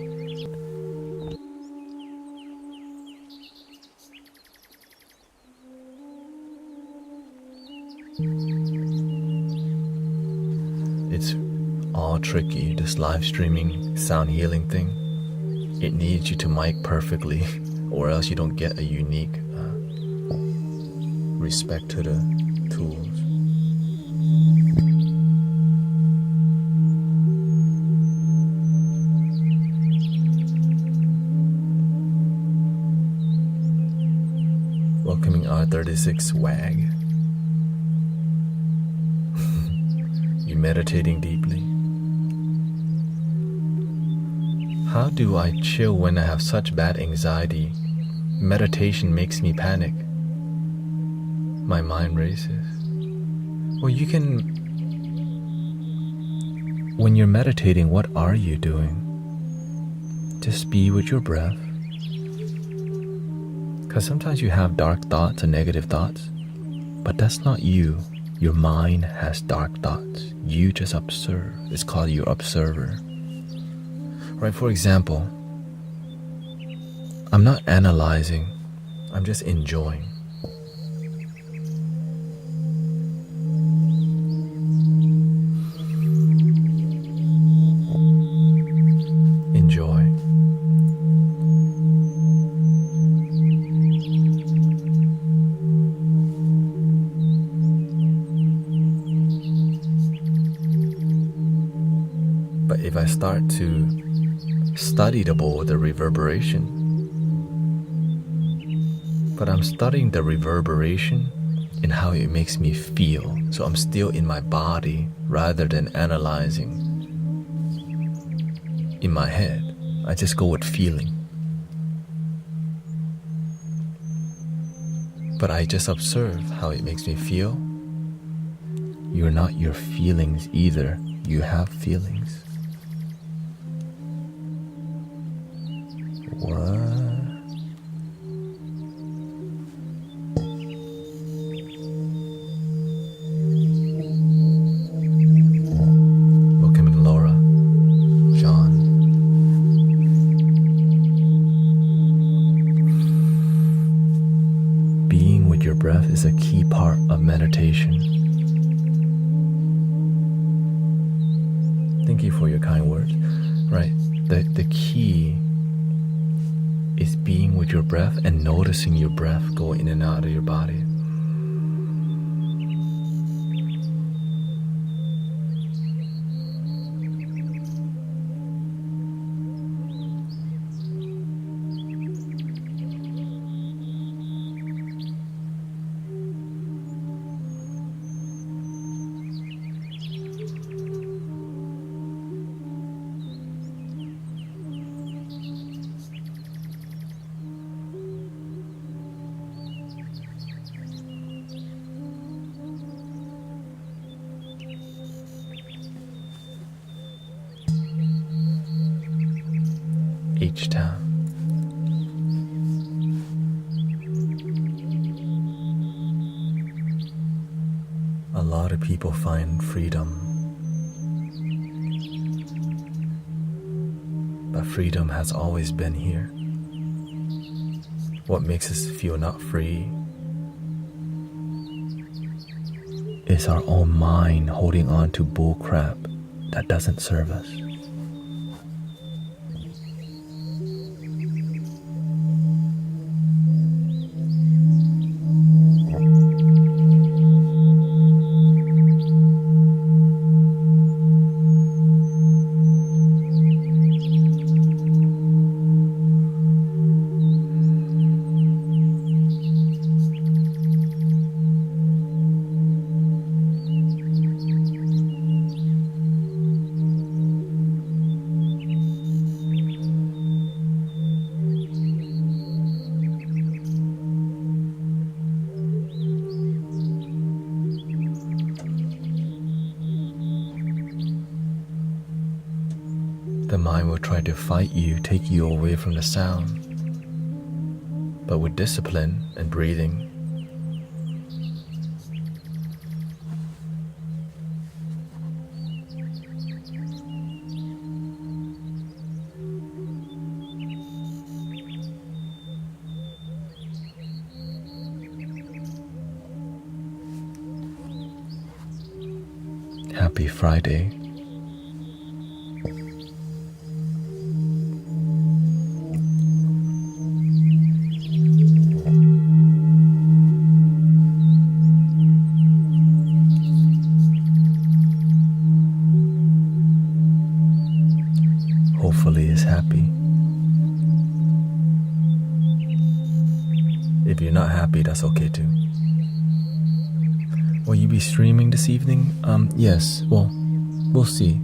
Speaker 1: it's all tricky, this live streaming sound healing thing. It needs you to mic perfectly or else you don't get a unique respect to the tools. Welcoming R36 WAG. You meditating deeply? How do I chill when I have such bad anxiety? Meditation makes me panic. My mind races. Well, you can... When you're meditating, what are you doing? Just be with your breath. Because sometimes you have dark thoughts and negative thoughts, but that's not you. Your mind has dark thoughts. You just observe. It's called your observer. Right, for example, I'm not analyzing, I'm just enjoying. Enjoy. But if I start to study the bowl, the reverberation, but I'm studying the reverberation and how it makes me feel. So I'm still in my body rather than analyzing in my head. I just go with feeling. But I just observe how it makes me feel. You're not your feelings either. You have feelings. What? Welcome, Laura, John. Being with your breath is a key part of meditation. Thank you for your kind words. Right, the key is being with your breath and noticing your breath go in and out of your body. H-Town. A lot of people find freedom, but freedom has always been here. What makes us feel not free is our own mind holding on to bull crap that doesn't serve us. The mind will try to fight you, take you away from the sound. But with discipline and breathing, Happy Friday. If you're not happy, that's okay too. Will you be streaming this evening? Yes. Well, we'll see.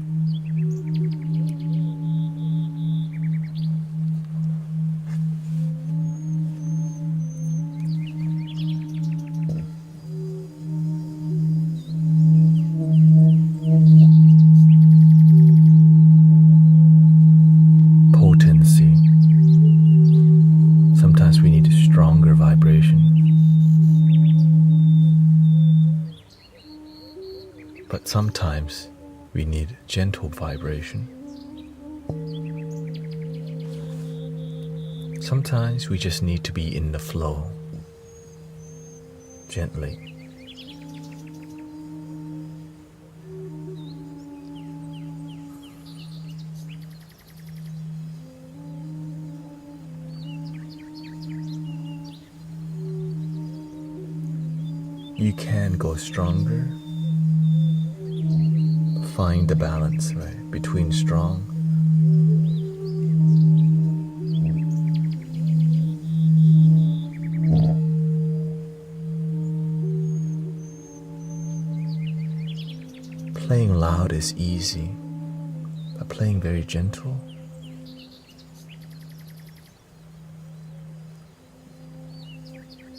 Speaker 1: Potency. Sometimes we need a stronger vibration. But sometimes we need gentle vibration. Sometimes we just need to be in the flow, gently. You can go stronger. Find the balance, right, between strong playing loud is easy, but playing very gentle,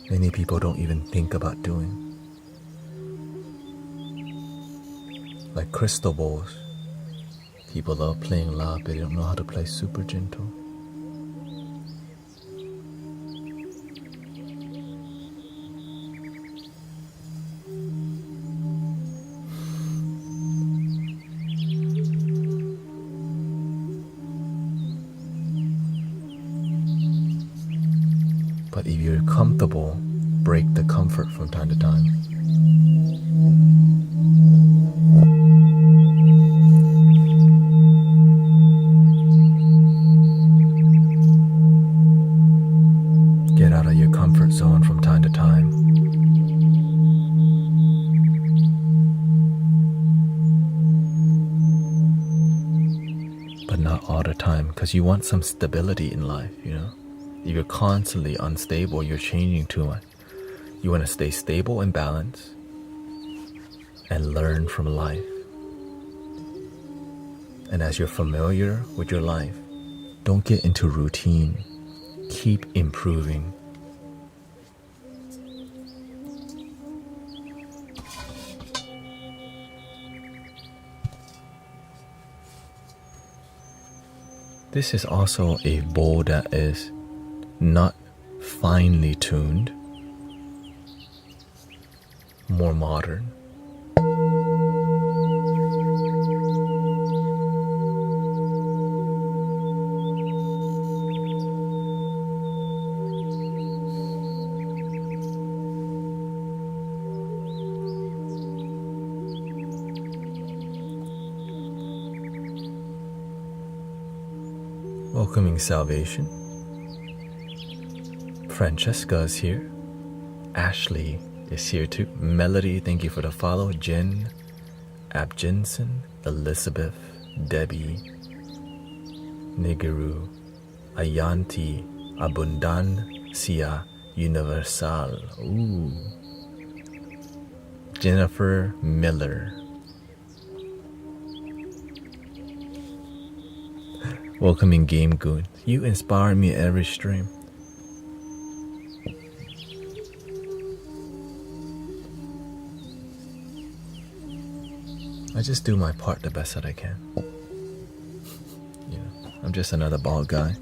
Speaker 1: many people don't even think about doing. Like crystal bowls, people love playing loud, but they don't know how to play super gentle. But if you're comfortable, break the comfort from time to time. Get out of your comfort zone from time to time. But not all the time, because you want some stability in life, you know? If you're constantly unstable, you're changing too much. You want to stay stable and balanced and learn from life. And as you're familiar with your life, don't get into routine. Keep improving. This is also a bowl that is not finely tuned, more modern. Welcoming salvation. Francesca is here. Ashley is here too. Melody, thank you for the follow. Jen, Abjensen, Elizabeth, Debbie, Nigeru, Ayanti, Abundancia Universal. Ooh. Jennifer Miller. Welcoming Game Goon. You inspire me every stream. I just do my part the best that I can. You know, I'm just another bald guy.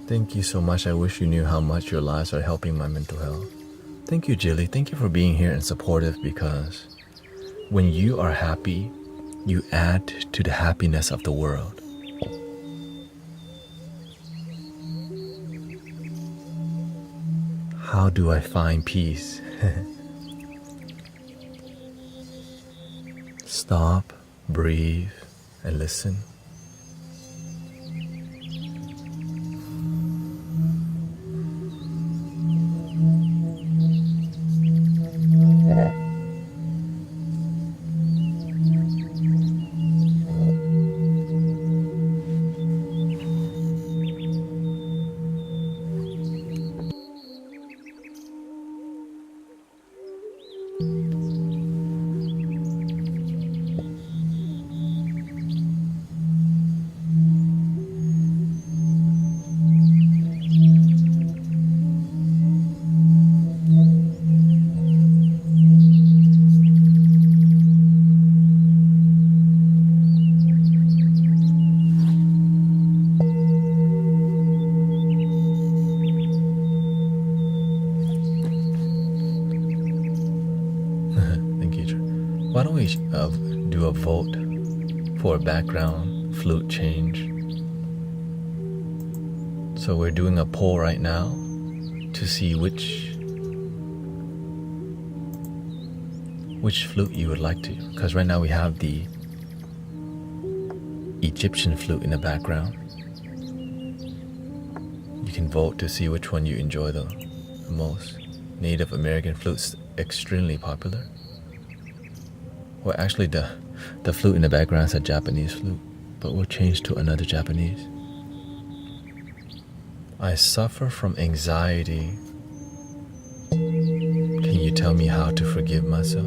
Speaker 1: Thank you so much. I wish you knew how much your lives are helping my mental health. Thank you, Jilly. Thank you for being here and supportive, because when you are happy, you add to the happiness of the world. How do I find peace? Stop breathe, and listen. Thank you. Why don't we do a vote for a background flute change? So we're doing a poll right now to see which flute you would like to. Because right now we have the Egyptian flute in the background. You can vote to see which one you enjoy the most. Native American flute's extremely popular. Well, actually the flute in the background is a Japanese flute, but we'll change to another Japanese. I suffer from anxiety. Can you tell me how to forgive myself?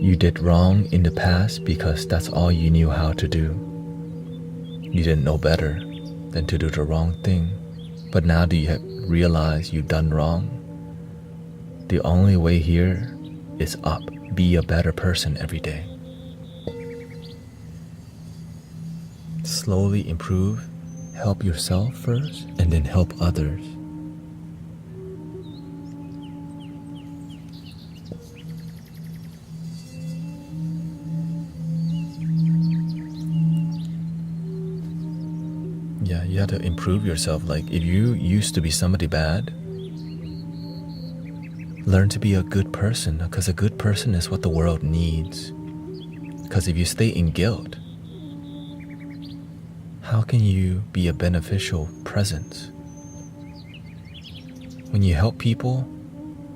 Speaker 1: You did wrong in the past because that's all you knew how to do. You didn't know better than to do the wrong thing. But now do you realize you've done wrong? The only way here is up. Be a better person every day. Slowly improve. Help yourself first and then help others. Yeah, you have to improve yourself. Like if you used to be somebody bad, learn to be a good person, because a good person is what the world needs. Because if you stay in guilt, how can you be a beneficial presence? When you help people,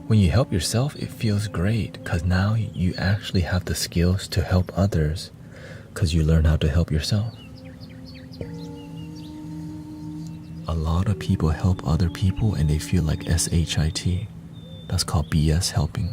Speaker 1: when you help yourself, it feels great, because now you actually have the skills to help others, because you learn how to help yourself. A lot of people help other people and they feel like SHIT. That's called BS helping.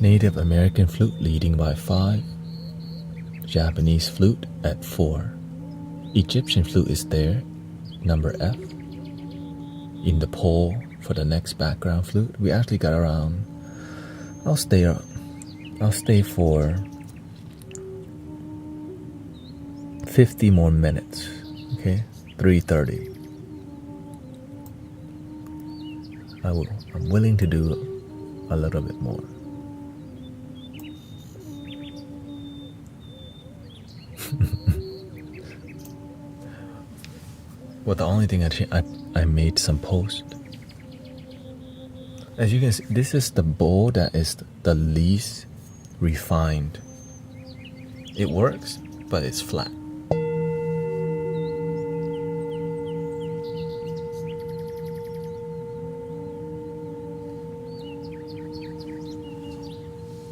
Speaker 1: Native American flute leading by 5. Japanese flute at 4. Egyptian flute is there, number F. In the poll for the next background flute, we actually got around, I'll stay for 50 more minutes, okay? 3:30. I'm willing to do a little bit more. Well, the only thing I made some post. As you can see, this is the bowl that is the least refined. It works, but it's flat.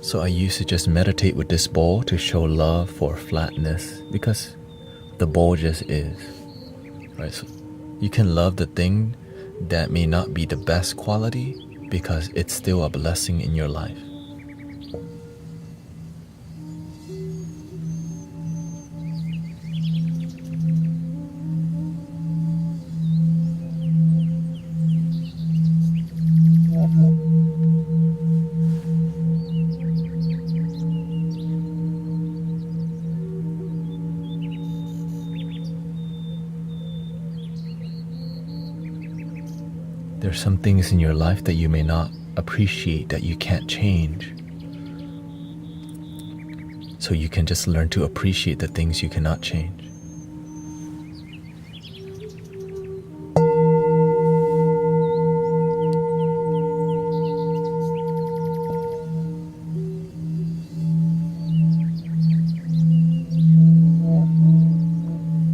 Speaker 1: So I used to just meditate with this bowl to show love for flatness, because the bowl just is. Right? So you can love the thing that may not be the best quality, because it's still a blessing in your life. There's some things in your life that you may not appreciate, that you can't change. So you can just learn to appreciate the things you cannot change.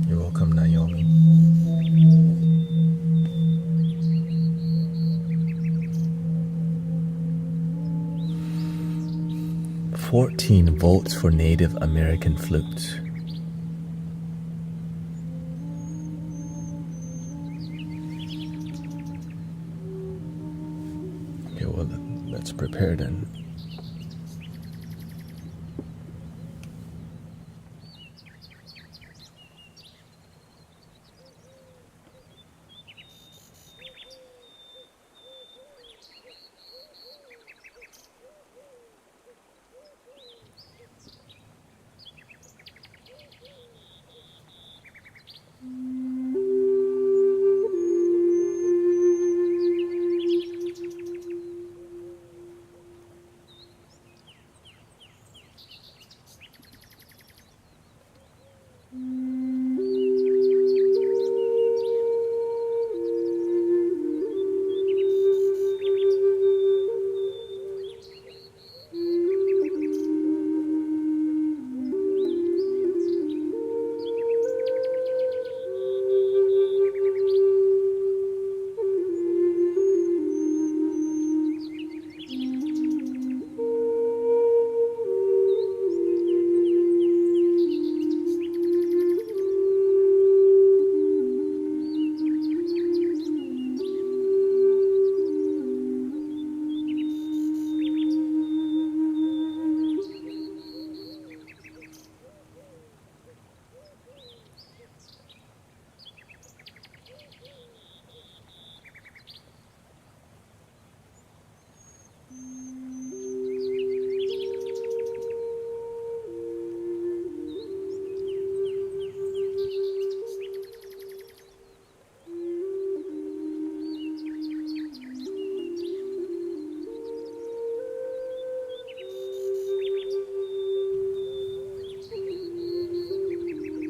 Speaker 1: You're welcome, Naomi. 14 volts for Native American flutes. Okay, well, let's prepare then.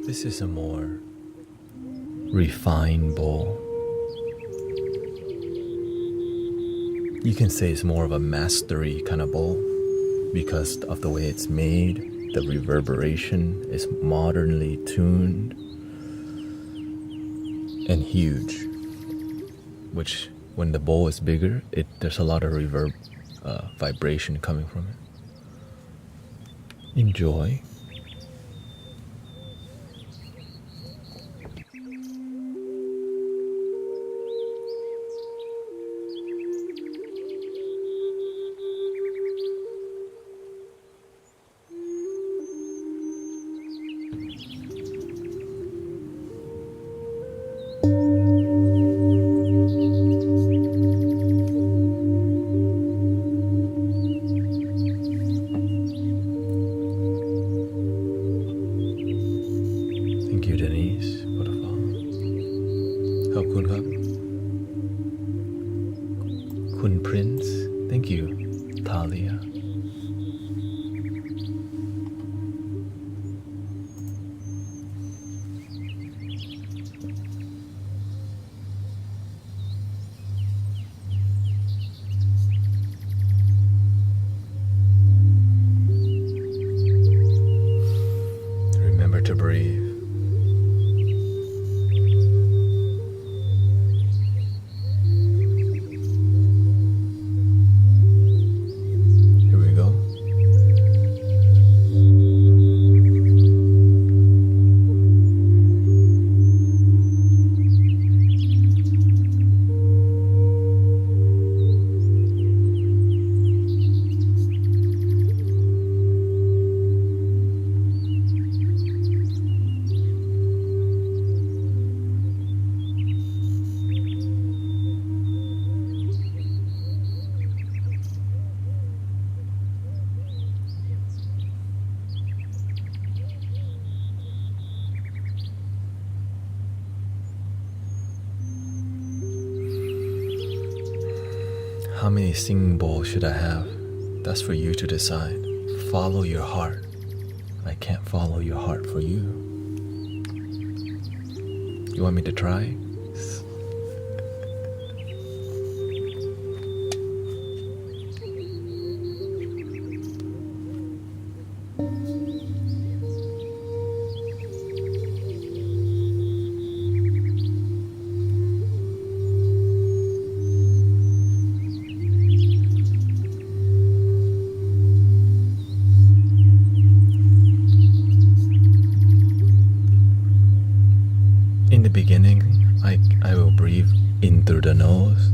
Speaker 1: This is a more refined bowl. You can say it's more of a mastery kind of bowl because of the way it's made. The reverberation is modernly tuned and huge, which when the bowl is bigger, there's a lot of reverb vibration coming from it. Enjoy. Thank you, Denise, for the follow. ขอบคุณครับ คุณ Prince. Thank you, Talia. Remember to breathe. How many singing bowls should I have? That's for you to decide. Follow your heart. I can't follow your heart for you. You want me to try? In the beginning, I will breathe in through the nose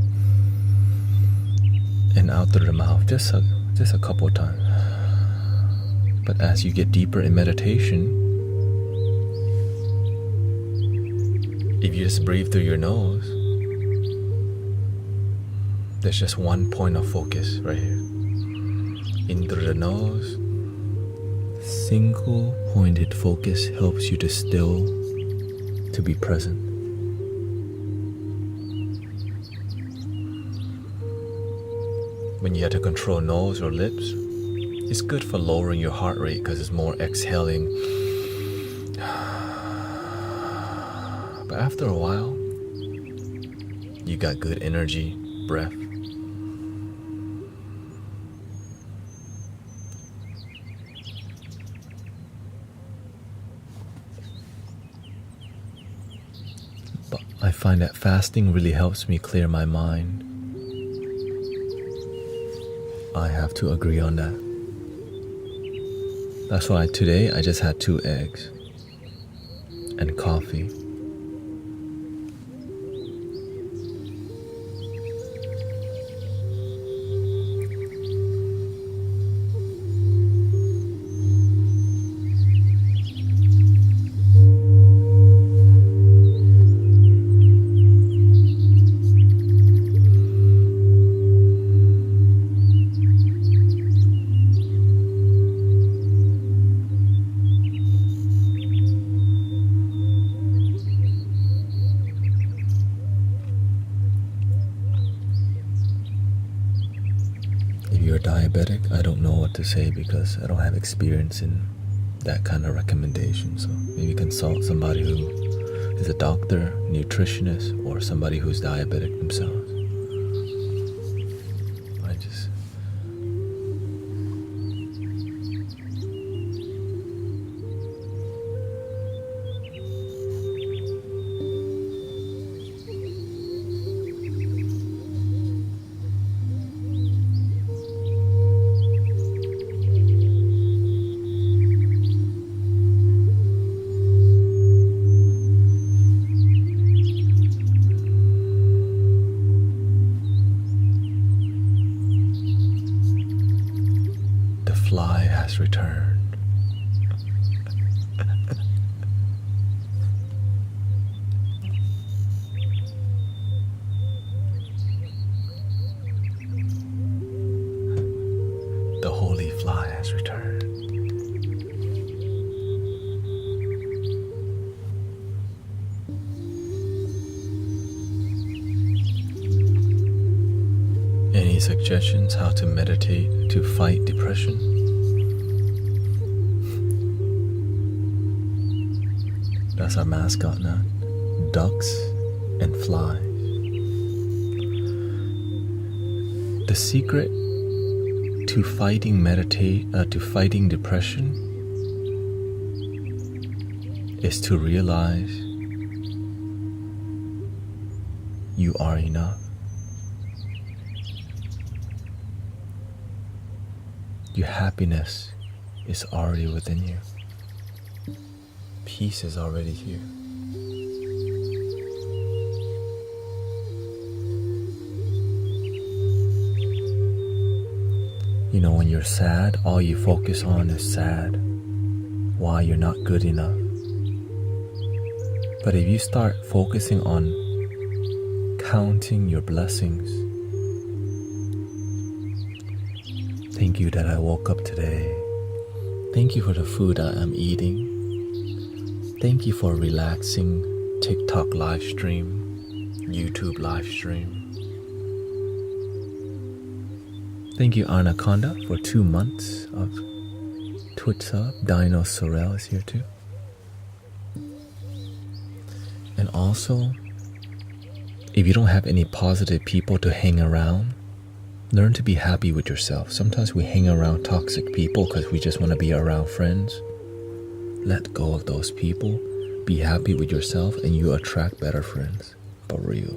Speaker 1: and out through the mouth just a couple times. But as you get deeper in meditation, if you just breathe through your nose, there's just one point of focus right here. In through the nose, single pointed focus helps you to still, to be present. When you have to control nose or lips, it's good for lowering your heart rate because it's more exhaling. But after a while, you got good energy, breath. But I find that fasting really helps me clear my mind. I have to agree on that. That's why today I just had 2 eggs and coffee. If you're diabetic, I don't know what to say because I don't have experience in that kind of recommendation. So maybe consult somebody who is a doctor, nutritionist, or somebody who's diabetic themselves. I just... fly has returned. The holy fly has returned. Any suggestions how to meditate to fight depression? That's our mascot now. Ducks and flies. The secret to fighting depression is to realize you are enough. Your happiness is already within you. Peace is already here. You know, when you're sad, all you focus on is sad. Why you're not good enough. But if you start focusing on counting your blessings, thank you that I woke up today. Thank you for the food that I'm eating. Thank you for relaxing TikTok live stream, YouTube live stream. Thank you, Anaconda, for 2 months of Twitch sub. Dino Sorrel is here too. And also, if you don't have any positive people to hang around, learn to be happy with yourself. Sometimes we hang around toxic people because we just want to be around friends. Let go of those people. Be happy with yourself and you attract better friends. For real.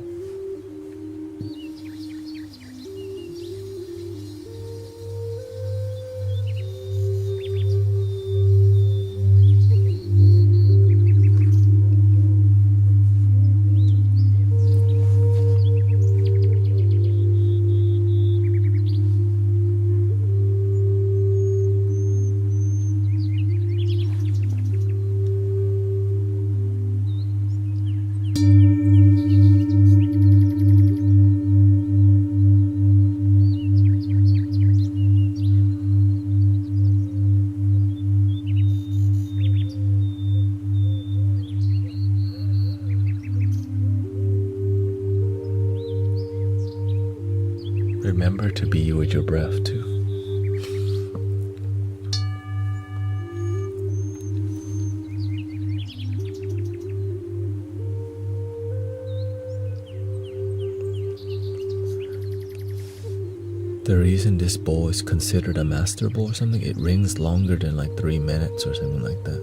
Speaker 1: Remember to be with your breath too. The reason this bowl is considered a master bowl or something, it rings longer than like 3 minutes or something like that.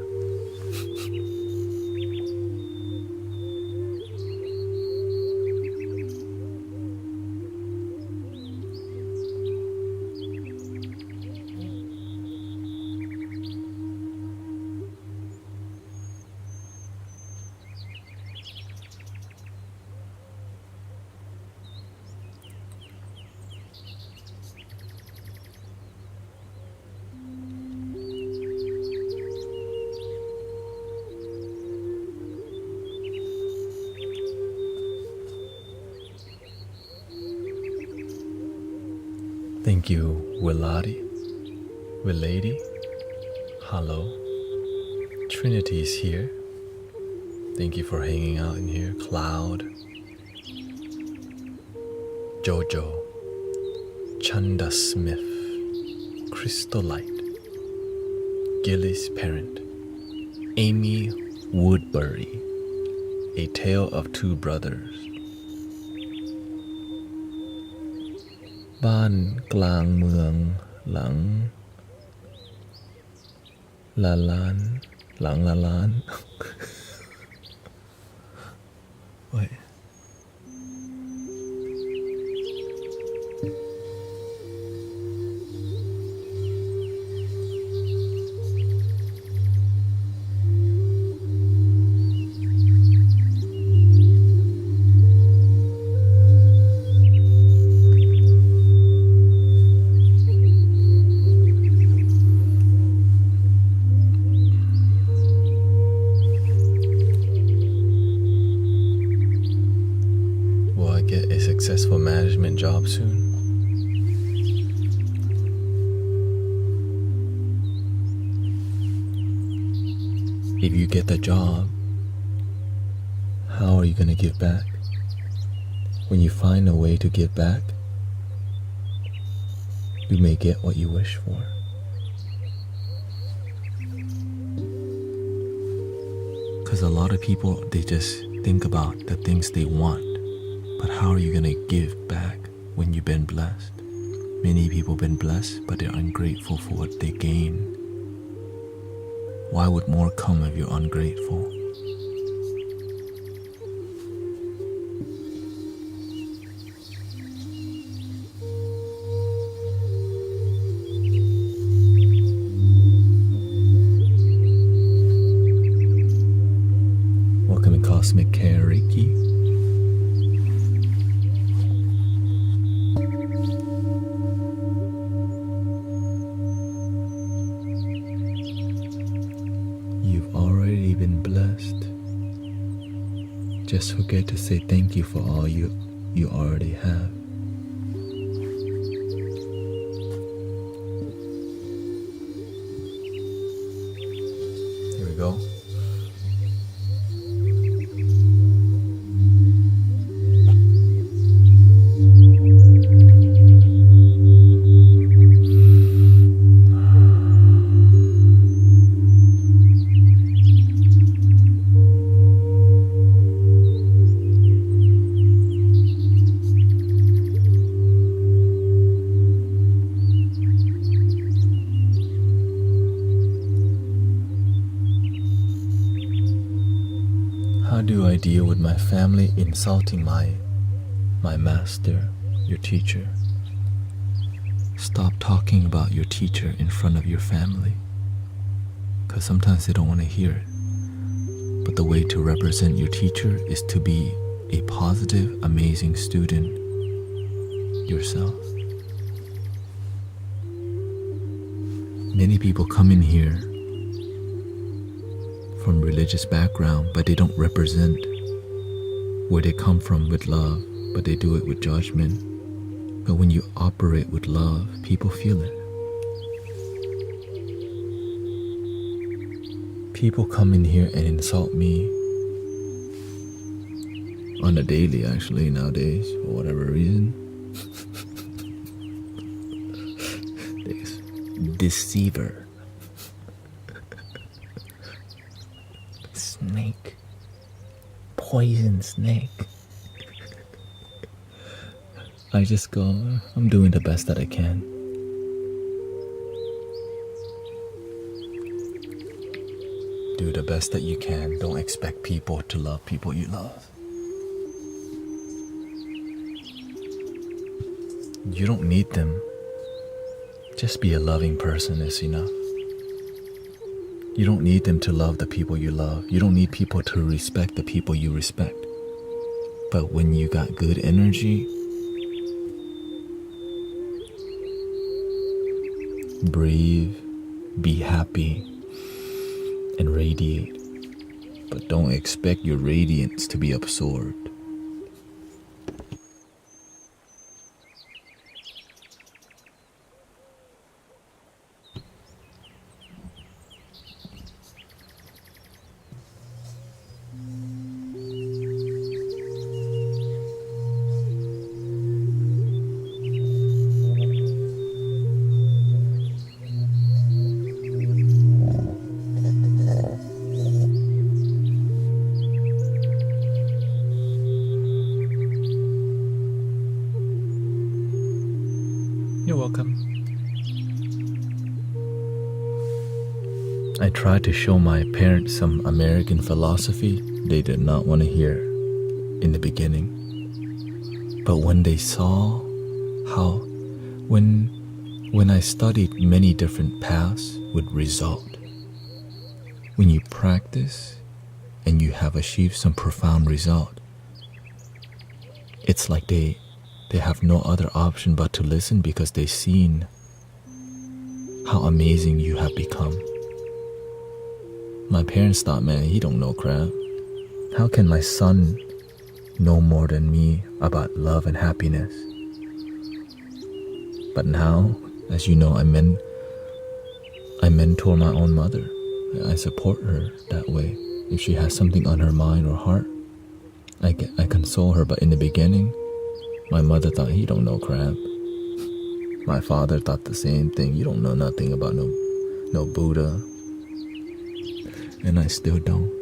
Speaker 1: Thank you, Willadi, hello. Trinity is here. Thank you for hanging out in here. Cloud, Jojo, Chanda Smith, Crystalite, Gilly's Parent, Amy Woodbury, A Tale of Two Brothers, บ้านกลางเมืองหลังละล้านหลังละล้าน Wait. Get a successful management job soon. If you get the job, how are you going to give back? When you find a way to give back, you may get what you wish for. Because a lot of people, they just think about the things they want. But how are you going to give back when you've been blessed? Many people have been blessed, but they're ungrateful for what they gain. Why would more come if you're ungrateful? Welcome to Cosmic Care Reiki. Just forget to say thank you for all you already have. Here we go. deal with my family insulting my master, your teacher. Stop talking about your teacher in front of your family, because sometimes they don't want to hear it. But the way to represent your teacher is to be a positive, amazing student yourself. Many people come in here from religious background, but they don't represent where they come from with love, but they do it with judgment. But when you operate with love, people feel it. People come in here and insult me on a daily, actually, nowadays, for whatever reason. This deceiver. Snake. Poison snake. I just go, I'm doing the best that I can. Do the best that you can. Don't expect people to love people you love. You don't need them. Just be a loving person is enough. You don't need them to love the people you love. You don't need people to respect the people you respect. But when you got good energy, breathe, be happy, and radiate. But don't expect your radiance to be absorbed. You're welcome. I tried to show my parents some American philosophy they did not want to hear in the beginning. But when they saw how, when I studied many different paths with result, when you practice and you have achieved some profound result, it's like they have no other option but to listen because they've seen how amazing you have become. My parents thought, man, he don't know crap. How can my son know more than me about love and happiness? But now, as you know, I mentor my own mother. I support her that way. If she has something on her mind or heart, I console her. But in the beginning, my mother thought, he don't know crap. My father thought the same thing. You don't know nothing about no Buddha. And I still don't.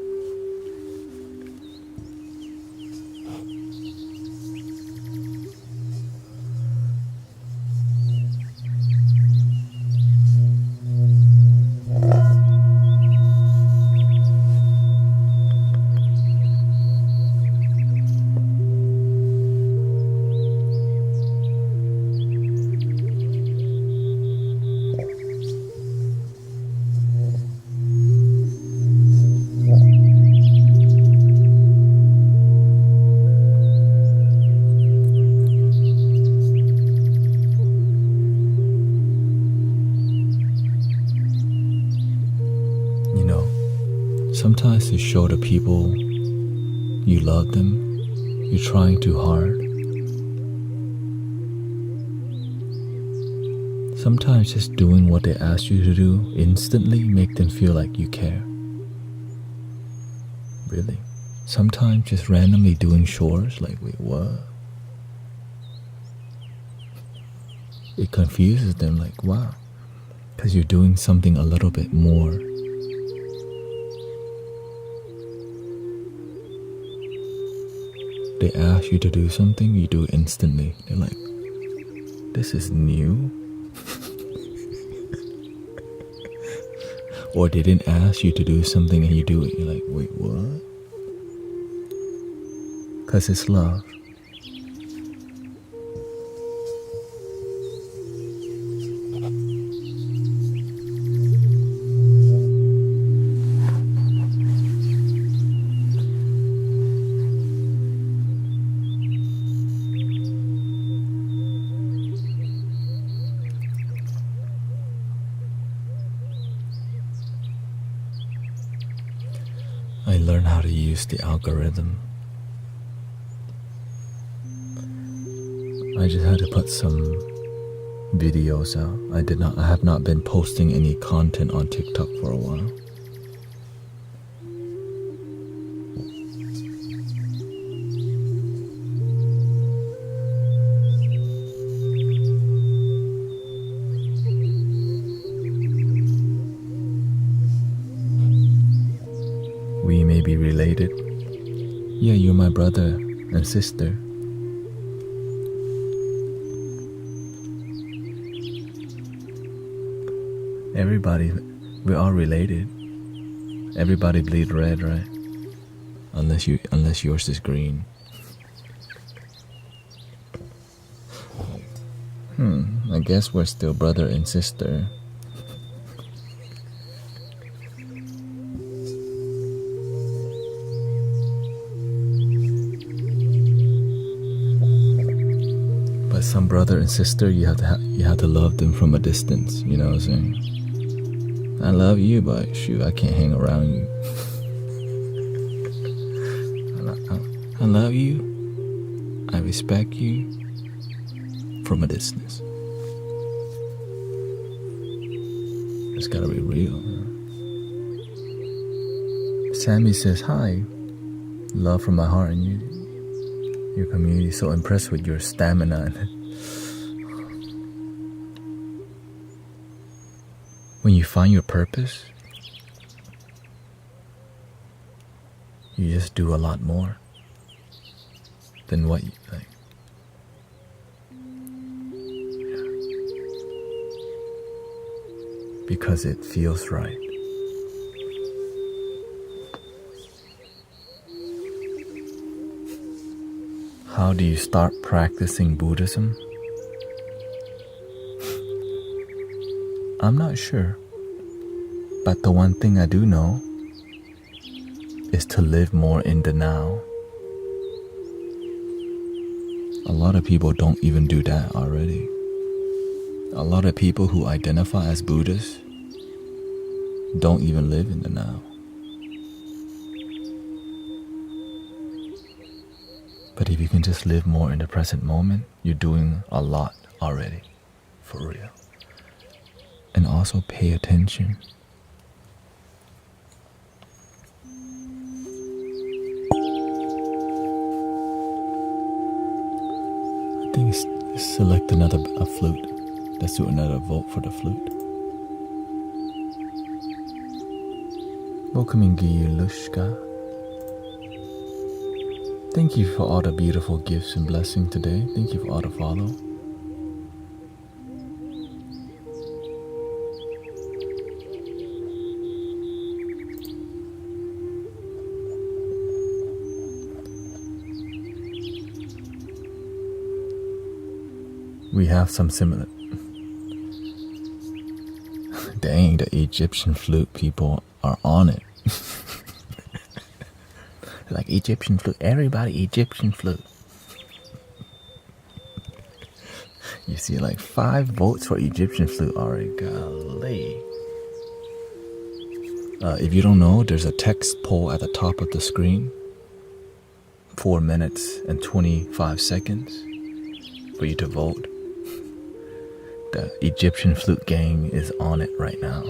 Speaker 1: Sometimes to show the people you love them, you're trying too hard. Sometimes just doing what they ask you to do instantly make them feel like you care. Really. Sometimes just randomly doing chores, like, wait, what? It confuses them, like, wow. Because you're doing something a little bit more. They ask you to do something, you do it instantly. They're like, this is new? Or they didn't ask you to do something and you do it. You're like, wait, what? 'cause it's love. I learned how to use the algorithm. I just had to put some videos out. I have not been posting any content on TikTok for a while. We may be related. Yeah, you're my brother and sister. Everybody, we're all related. Everybody bleed red, right? Unless yours is green. I guess we're still brother and sister. But some brother and sister, you have to love them from a distance. You know what I'm saying? I love you, but shoot, I can't hang around you. I love you. I respect you from a distance. It's gotta be real. Sammy says hi. Love from my heart, and your community is so impressed with your stamina. When you find your purpose, you just do a lot more than what you like. Yeah. Because it feels right. How do you start practicing Buddhism? I'm not sure, but the one thing I do know is to live more in the now. A lot of people don't even do that already. A lot of people who identify as Buddhists don't even live in the now. But if you can just live more in the present moment, you're doing a lot already, for real. And also pay attention. I think select a flute. Let's do another vote for the flute. Welcoming Giyulushka. Thank you for all the beautiful gifts and blessings today. Thank you for all the follow. We have some similar. Dang, the Egyptian flute people are on it. Like Egyptian flute, everybody Egyptian flute. You see like 5 votes for Egyptian flute already. Golly. If you don't know, there's a text poll at the top of the screen. 4 minutes and 25 seconds for you to vote. The Egyptian flute gang is on it right now.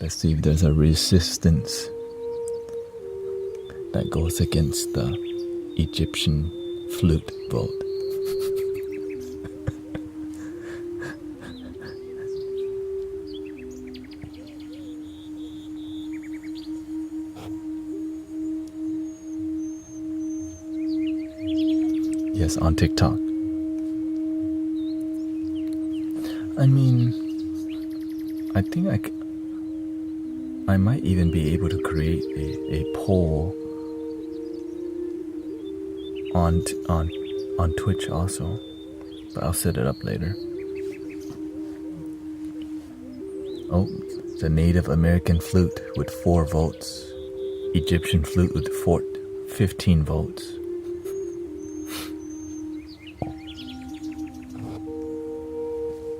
Speaker 1: Let's see if there's a resistance that goes against the Egyptian flute vote. Yes, on TikTok. I mean, I think I might even be able to create a poll on Twitch also, but I'll set it up later. Oh, the Native American flute with 4 votes. Egyptian flute with 15 votes.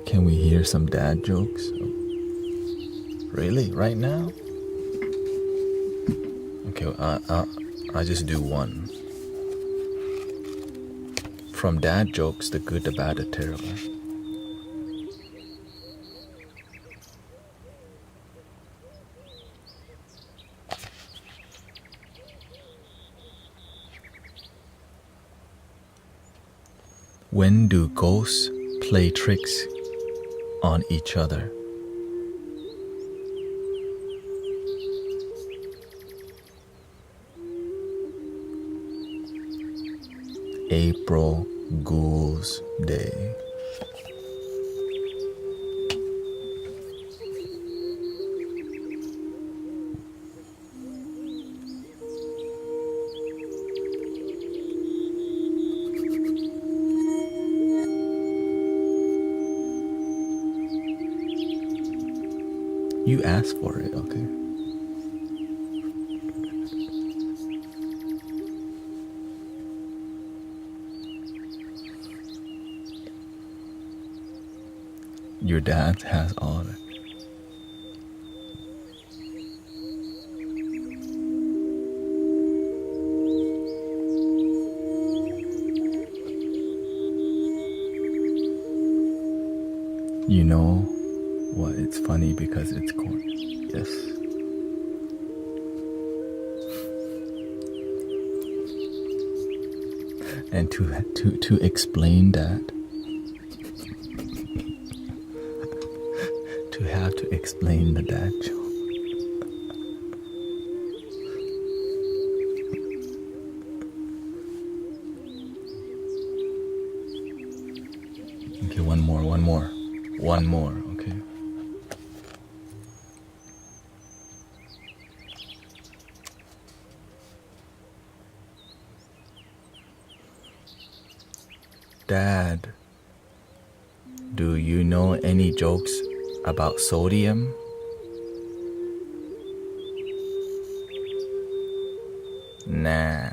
Speaker 1: Can we hear some dad jokes? Oh. Really? Right now? Okay, I'll just do one. From dad jokes, the good, the bad, the terrible. When do ghosts play tricks on each other? April Fool's Day. You asked for it, okay. Your dad has all of it. You know what? It's funny because it's corn. Yes. And to explain that, to have to explain the dad joke. Okay, one more, okay. Dad, do you know any jokes about sodium? Nah.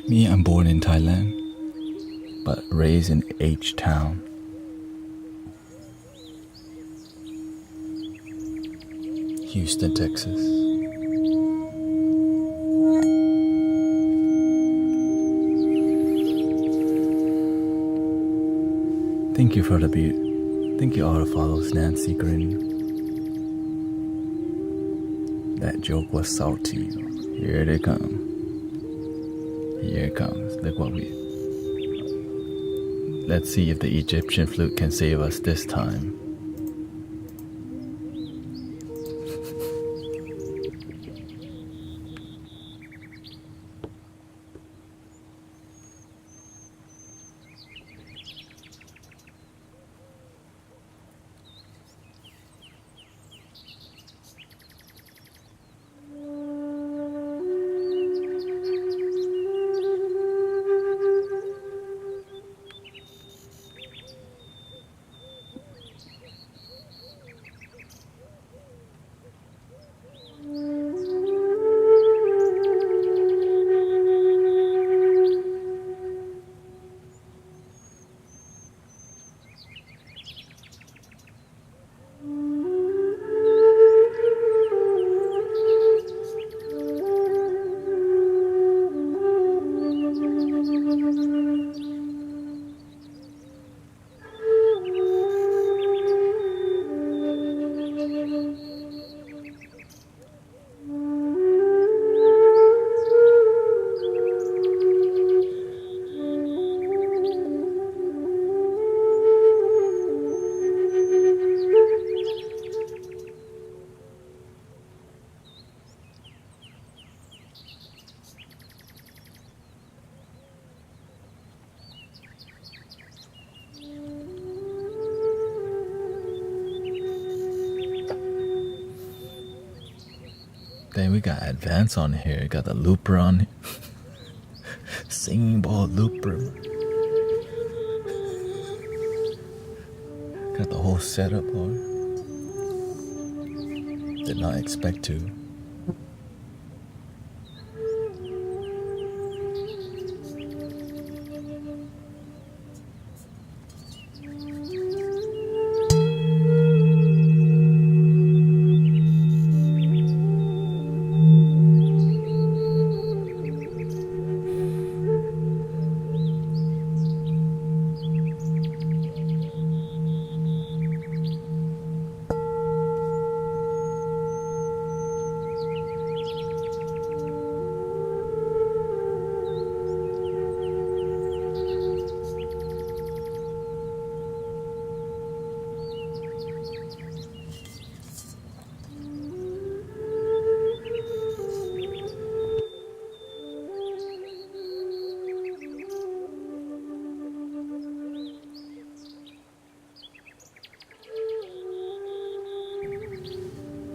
Speaker 1: Me, I'm born in Thailand, but raised in H-Town. Houston, Texas. Thank you for the beat. Thank you all the follows, Nancy Grin. That joke was salty. Here they come. Here it comes. Look what we... Let's see if the Egyptian flute can save us this time. Then we got advance on here. Got the looper on. Singing bowl looper. Got the whole setup on. Did not expect to.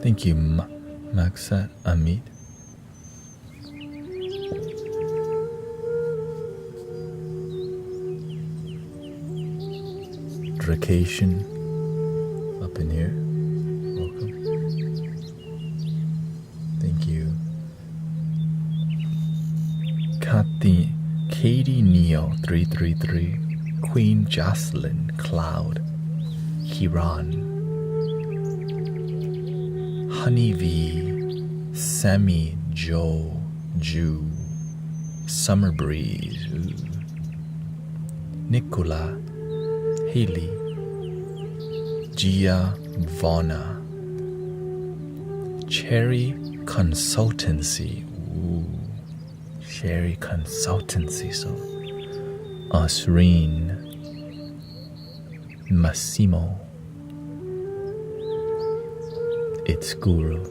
Speaker 1: Thank you, Maksat Amit. Dracation up in here. Welcome. Thank you. Katie Neo 333. Queen Jocelyn Cloud. Kiran. Honeybee, Sammy, Joe, Jew, Summer Breeze, Nicola, Haley, Gia, Vonna, Cherry Consultancy, Cherry Consultancy, so Osreen, Massimo, It's Guru.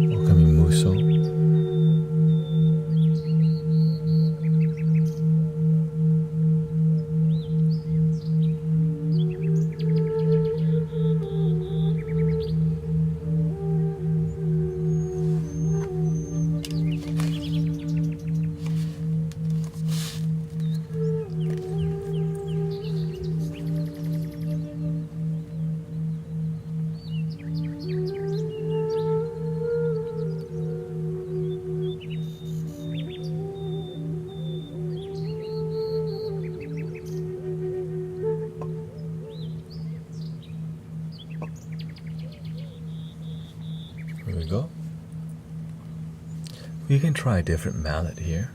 Speaker 1: Welcoming Muso. Here we go. We can try a different mallet here.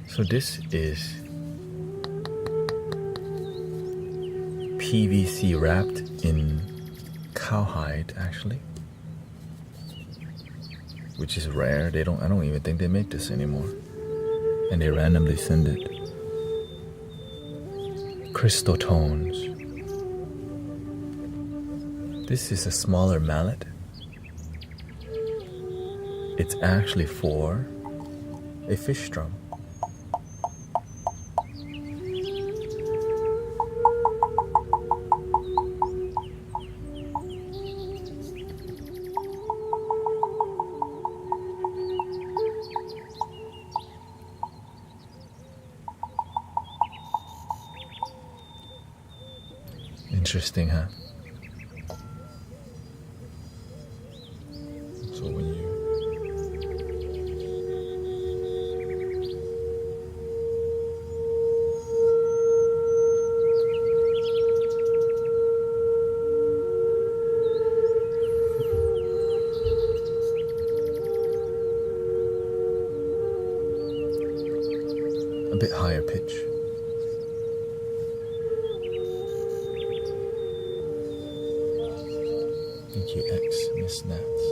Speaker 1: So this is PVC wrapped in cowhide, actually, which is rare. I don't even think they make this anymore, and they randomly send it. Crystal tones. This is a smaller mallet. It's actually for a fish drum. Interesting, huh? So when you a bit higher pitch. Thank you, X, Miss Nats.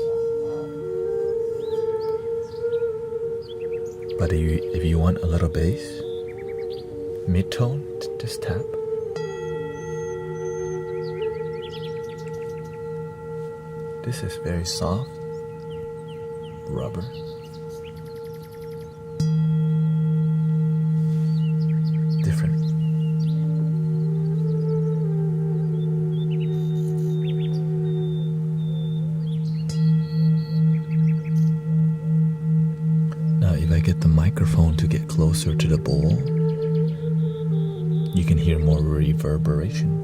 Speaker 1: But if you want a little bass, mid-tone, just tap. This is very soft rubber. Different. Now if I get the microphone to get closer to the bowl, you can hear more reverberation.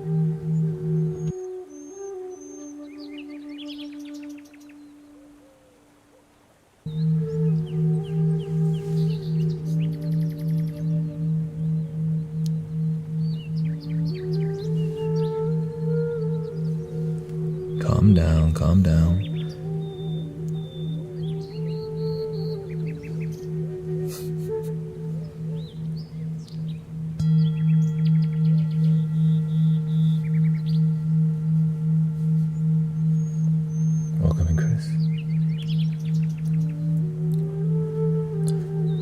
Speaker 1: Calm down, calm down. Welcome, Chris.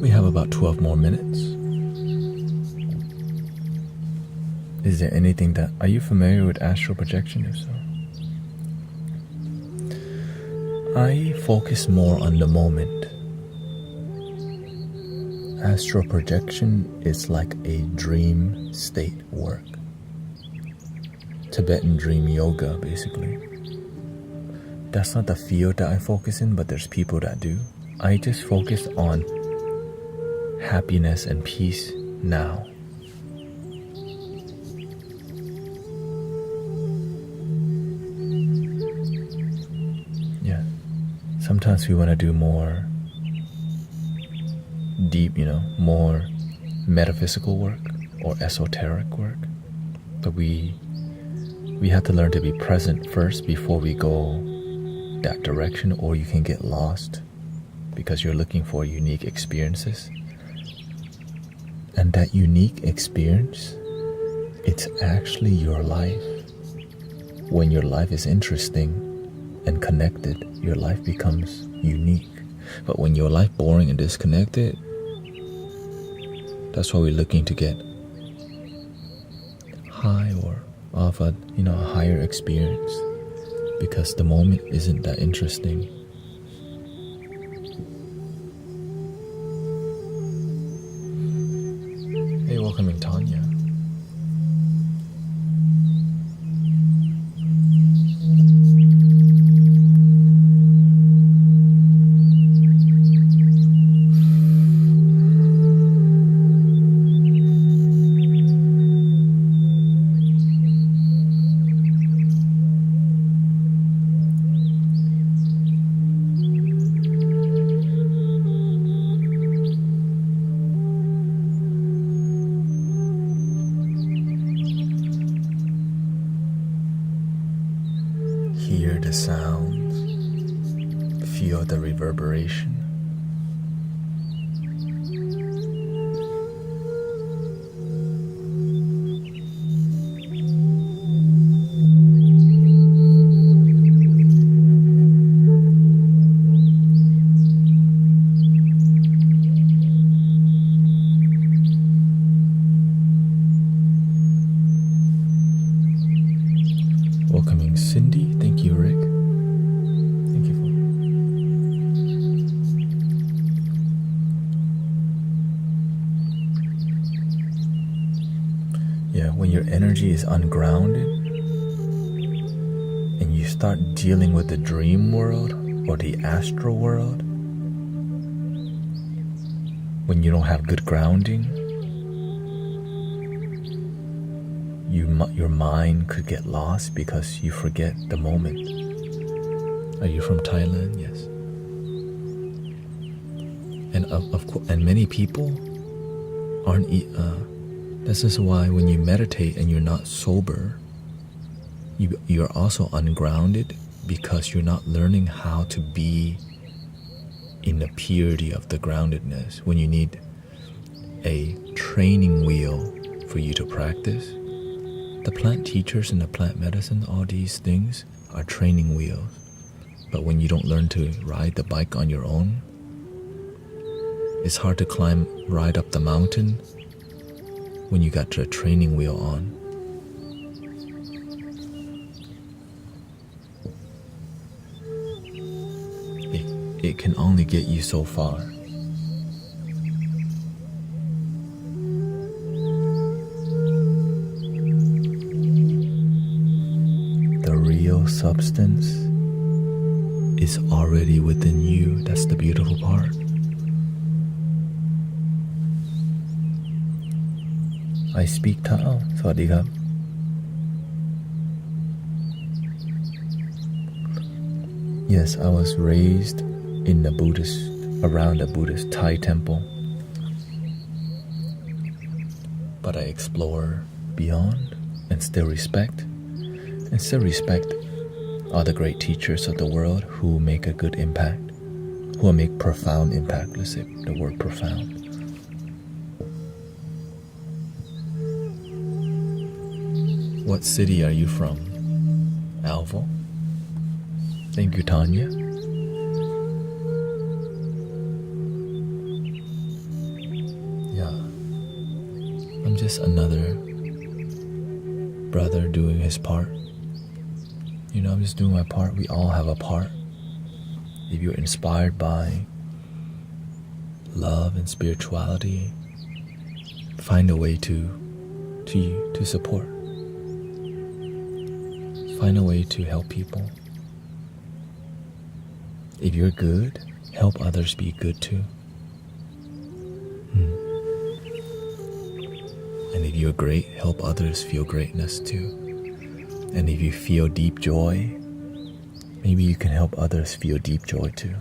Speaker 1: We have about 12 more minutes. Is there anything that... Are you familiar with astral projection, if so? I focus more on the moment. Astral projection is like a dream state work. Tibetan dream yoga, basically. That's not the field that I focus in, but there's people that do. I just focus on happiness and peace now. Sometimes we want to do more deep, more metaphysical work or esoteric work. But we have to learn to be present first before we go that direction, or you can get lost because you're looking for unique experiences. And that unique experience, it's actually your life. When your life is interesting and connected, your life becomes unique. But when your life boring and disconnected, that's why we're looking to get high or of a higher experience, because the moment isn't that interesting. Hey, welcoming Tanya. Hear the sounds, feel the reverberation. Welcoming Cindy. Thank you, Rick. Thank you for... Yeah, when your energy is ungrounded and you start dealing with the dream world or the astral world, when you don't have good grounding, your mind could get lost because you forget the moment. Are you from Thailand? Yes. And of course, and many people aren't. This is why when you meditate and you're not sober, you're also ungrounded, because you're not learning how to be in the purity of the groundedness. When you need a training wheel for you to practice, the plant teachers and the plant medicine, all these things are training wheels. But when you don't learn to ride the bike on your own, It's hard to climb right up the mountain when you got your training wheel on. It can only get you so far. The real substance is already within you. That's the beautiful part. I speak Taout. สวัสดีครับ Yes, I was raised around a Buddhist Thai temple. But I explore beyond and still respect all the great teachers of the world who make a good impact, who make profound impact. Let's say the word profound. What city are you from? Alvo? Thank you, Tanya. Yeah. I'm just another brother doing his part. You know, I'm just doing my part. We all have a part. If you're inspired by love and spirituality, find a way to support. Find a way to help people. If you're good, help others be good too. And if you're great, help others feel greatness too. And if you feel deep joy, maybe you can help others feel deep joy too.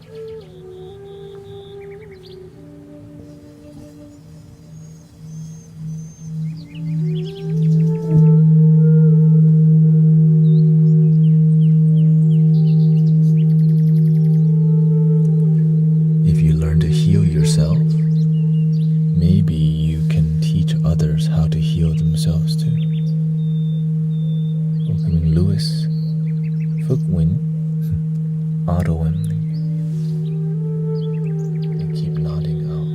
Speaker 1: If you learn to heal yourself, maybe you can teach others how to heal themselves too. Welcoming Lewis, Phước Win, Otto, and keep nodding out.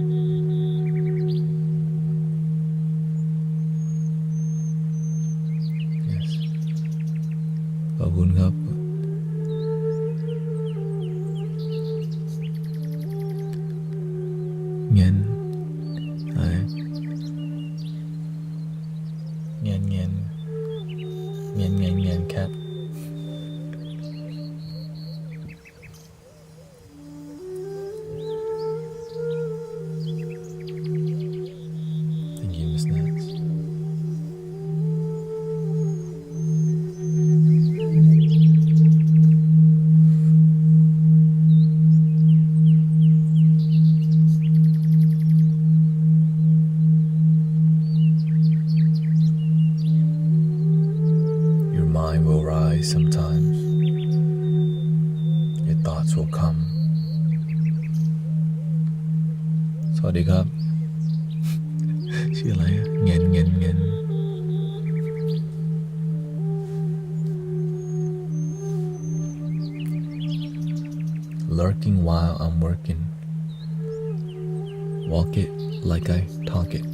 Speaker 1: Yes. ขอบคุณครับ เงี้ยcat. Thank you, Miss Nance. Your mind will rise sometimes. Your thoughts will come. สวัสดีครับ ชื่ออะไรอะเงิน Lurking while I'm working. Walk it like I talk it.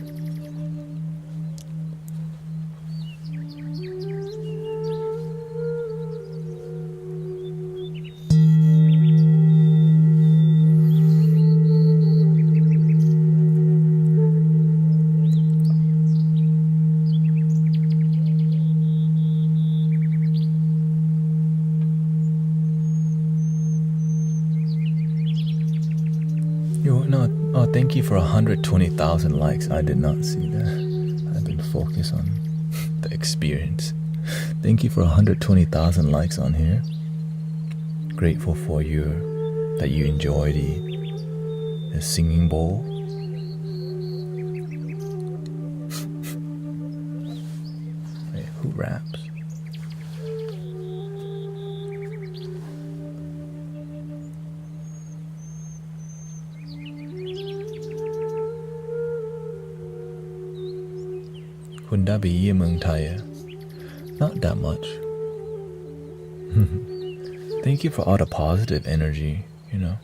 Speaker 1: Thank you for 120,000 likes. I did not see that. I've been focused on the experience. Thank you for 120,000 likes on here. Grateful for that you enjoy the singing bowl. Wait, who raps? Kun da be มืองไทย? Not that much. Thank you for all the positive energy, you know.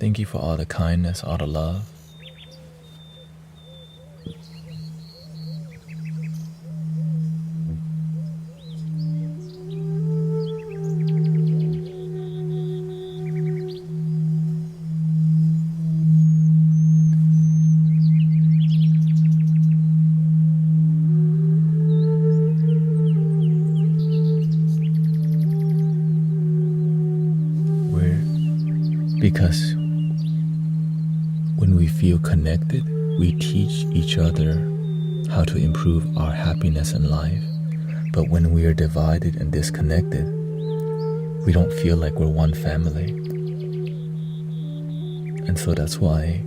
Speaker 1: Thank you for all the kindness, all the love. Because when we feel connected, we teach each other how to improve our happiness in life. But when we are divided and disconnected, we don't feel like we're one family. And so that's why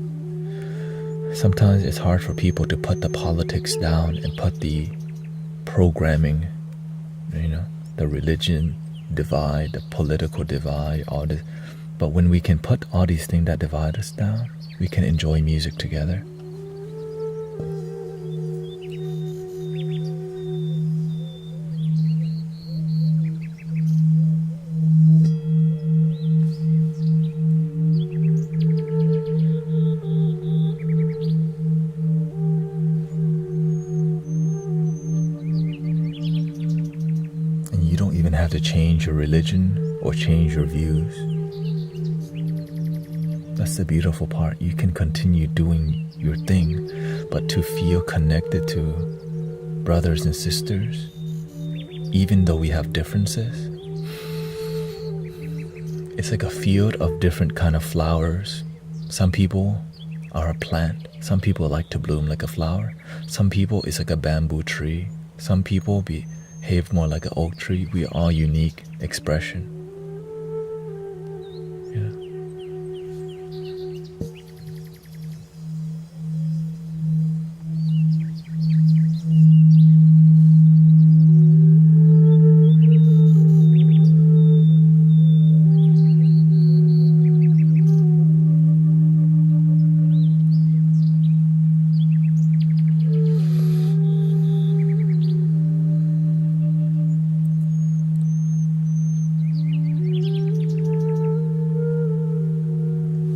Speaker 1: sometimes it's hard for people to put the politics down and put the programming, the religion divide, the political divide, all this. But when we can put all these things that divide us down, we can enjoy music together. And you don't even have to change your religion or change your views. That's the beautiful part. You can continue doing your thing, but to feel connected to brothers and sisters, even though we have differences, it's like a field of different kind of flowers. Some people are a plant. Some people like to bloom like a flower. Some people it's like a bamboo tree. Some people behave more like an oak tree. We are all unique expression.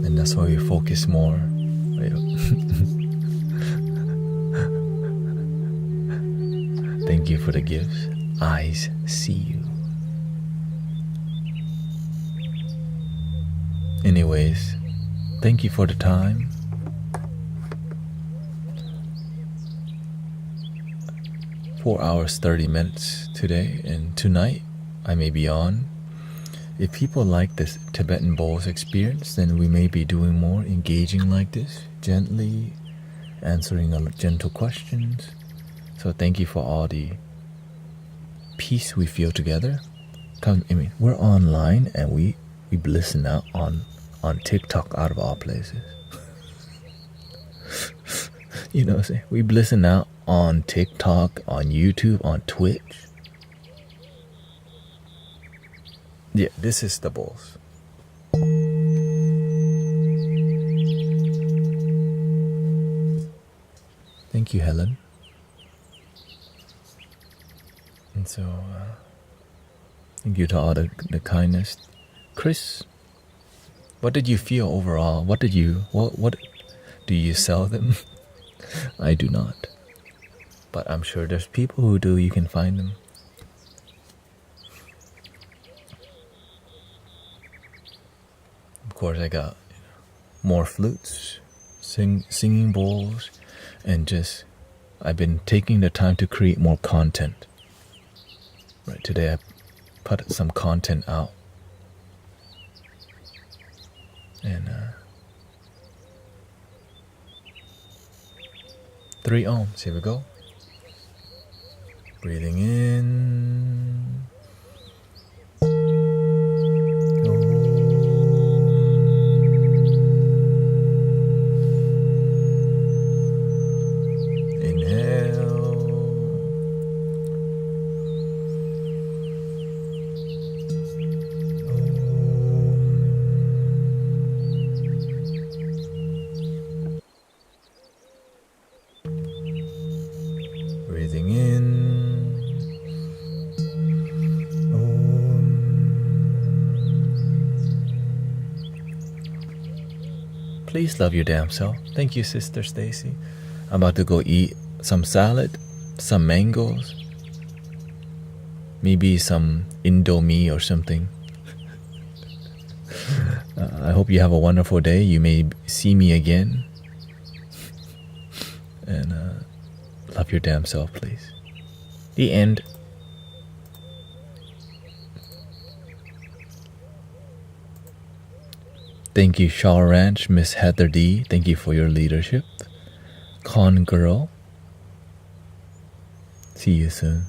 Speaker 1: And that's why we focus more. Thank you for the gifts. Eyes see you. Anyways, thank you for the time. Four hours, 30 minutes today, and tonight I may be on. If people like this Tibetan bowls experience, then we may be doing more engaging like this, gently answering gentle questions. So thank you for all the peace we feel together. We're online and we listen out on TikTok out of all places. You know what I'm saying? We listen out on TikTok, on YouTube, on Twitch. Yeah, this is the bowls. Thank you, Helen. And so, thank you to all the kindness. Chris, what did you feel overall? What do you sell them? I do not. But I'm sure there's people who do. You can find them. Of course, I got more flutes, singing bowls, and I've been taking the time to create more content. Right, today I put some content out. And 3 ohms, here we go. Breathing in. Breathing in. Please love your damn self. Thank you, Sister Stacy. I'm about to go eat some salad, some mangoes, maybe some Indomie or something. I hope you have a wonderful day. You may see me again. And love your damn self, please. The end. Thank you, Shaw Ranch, Miss Heather D. Thank you for your leadership. Con Girl. See you soon.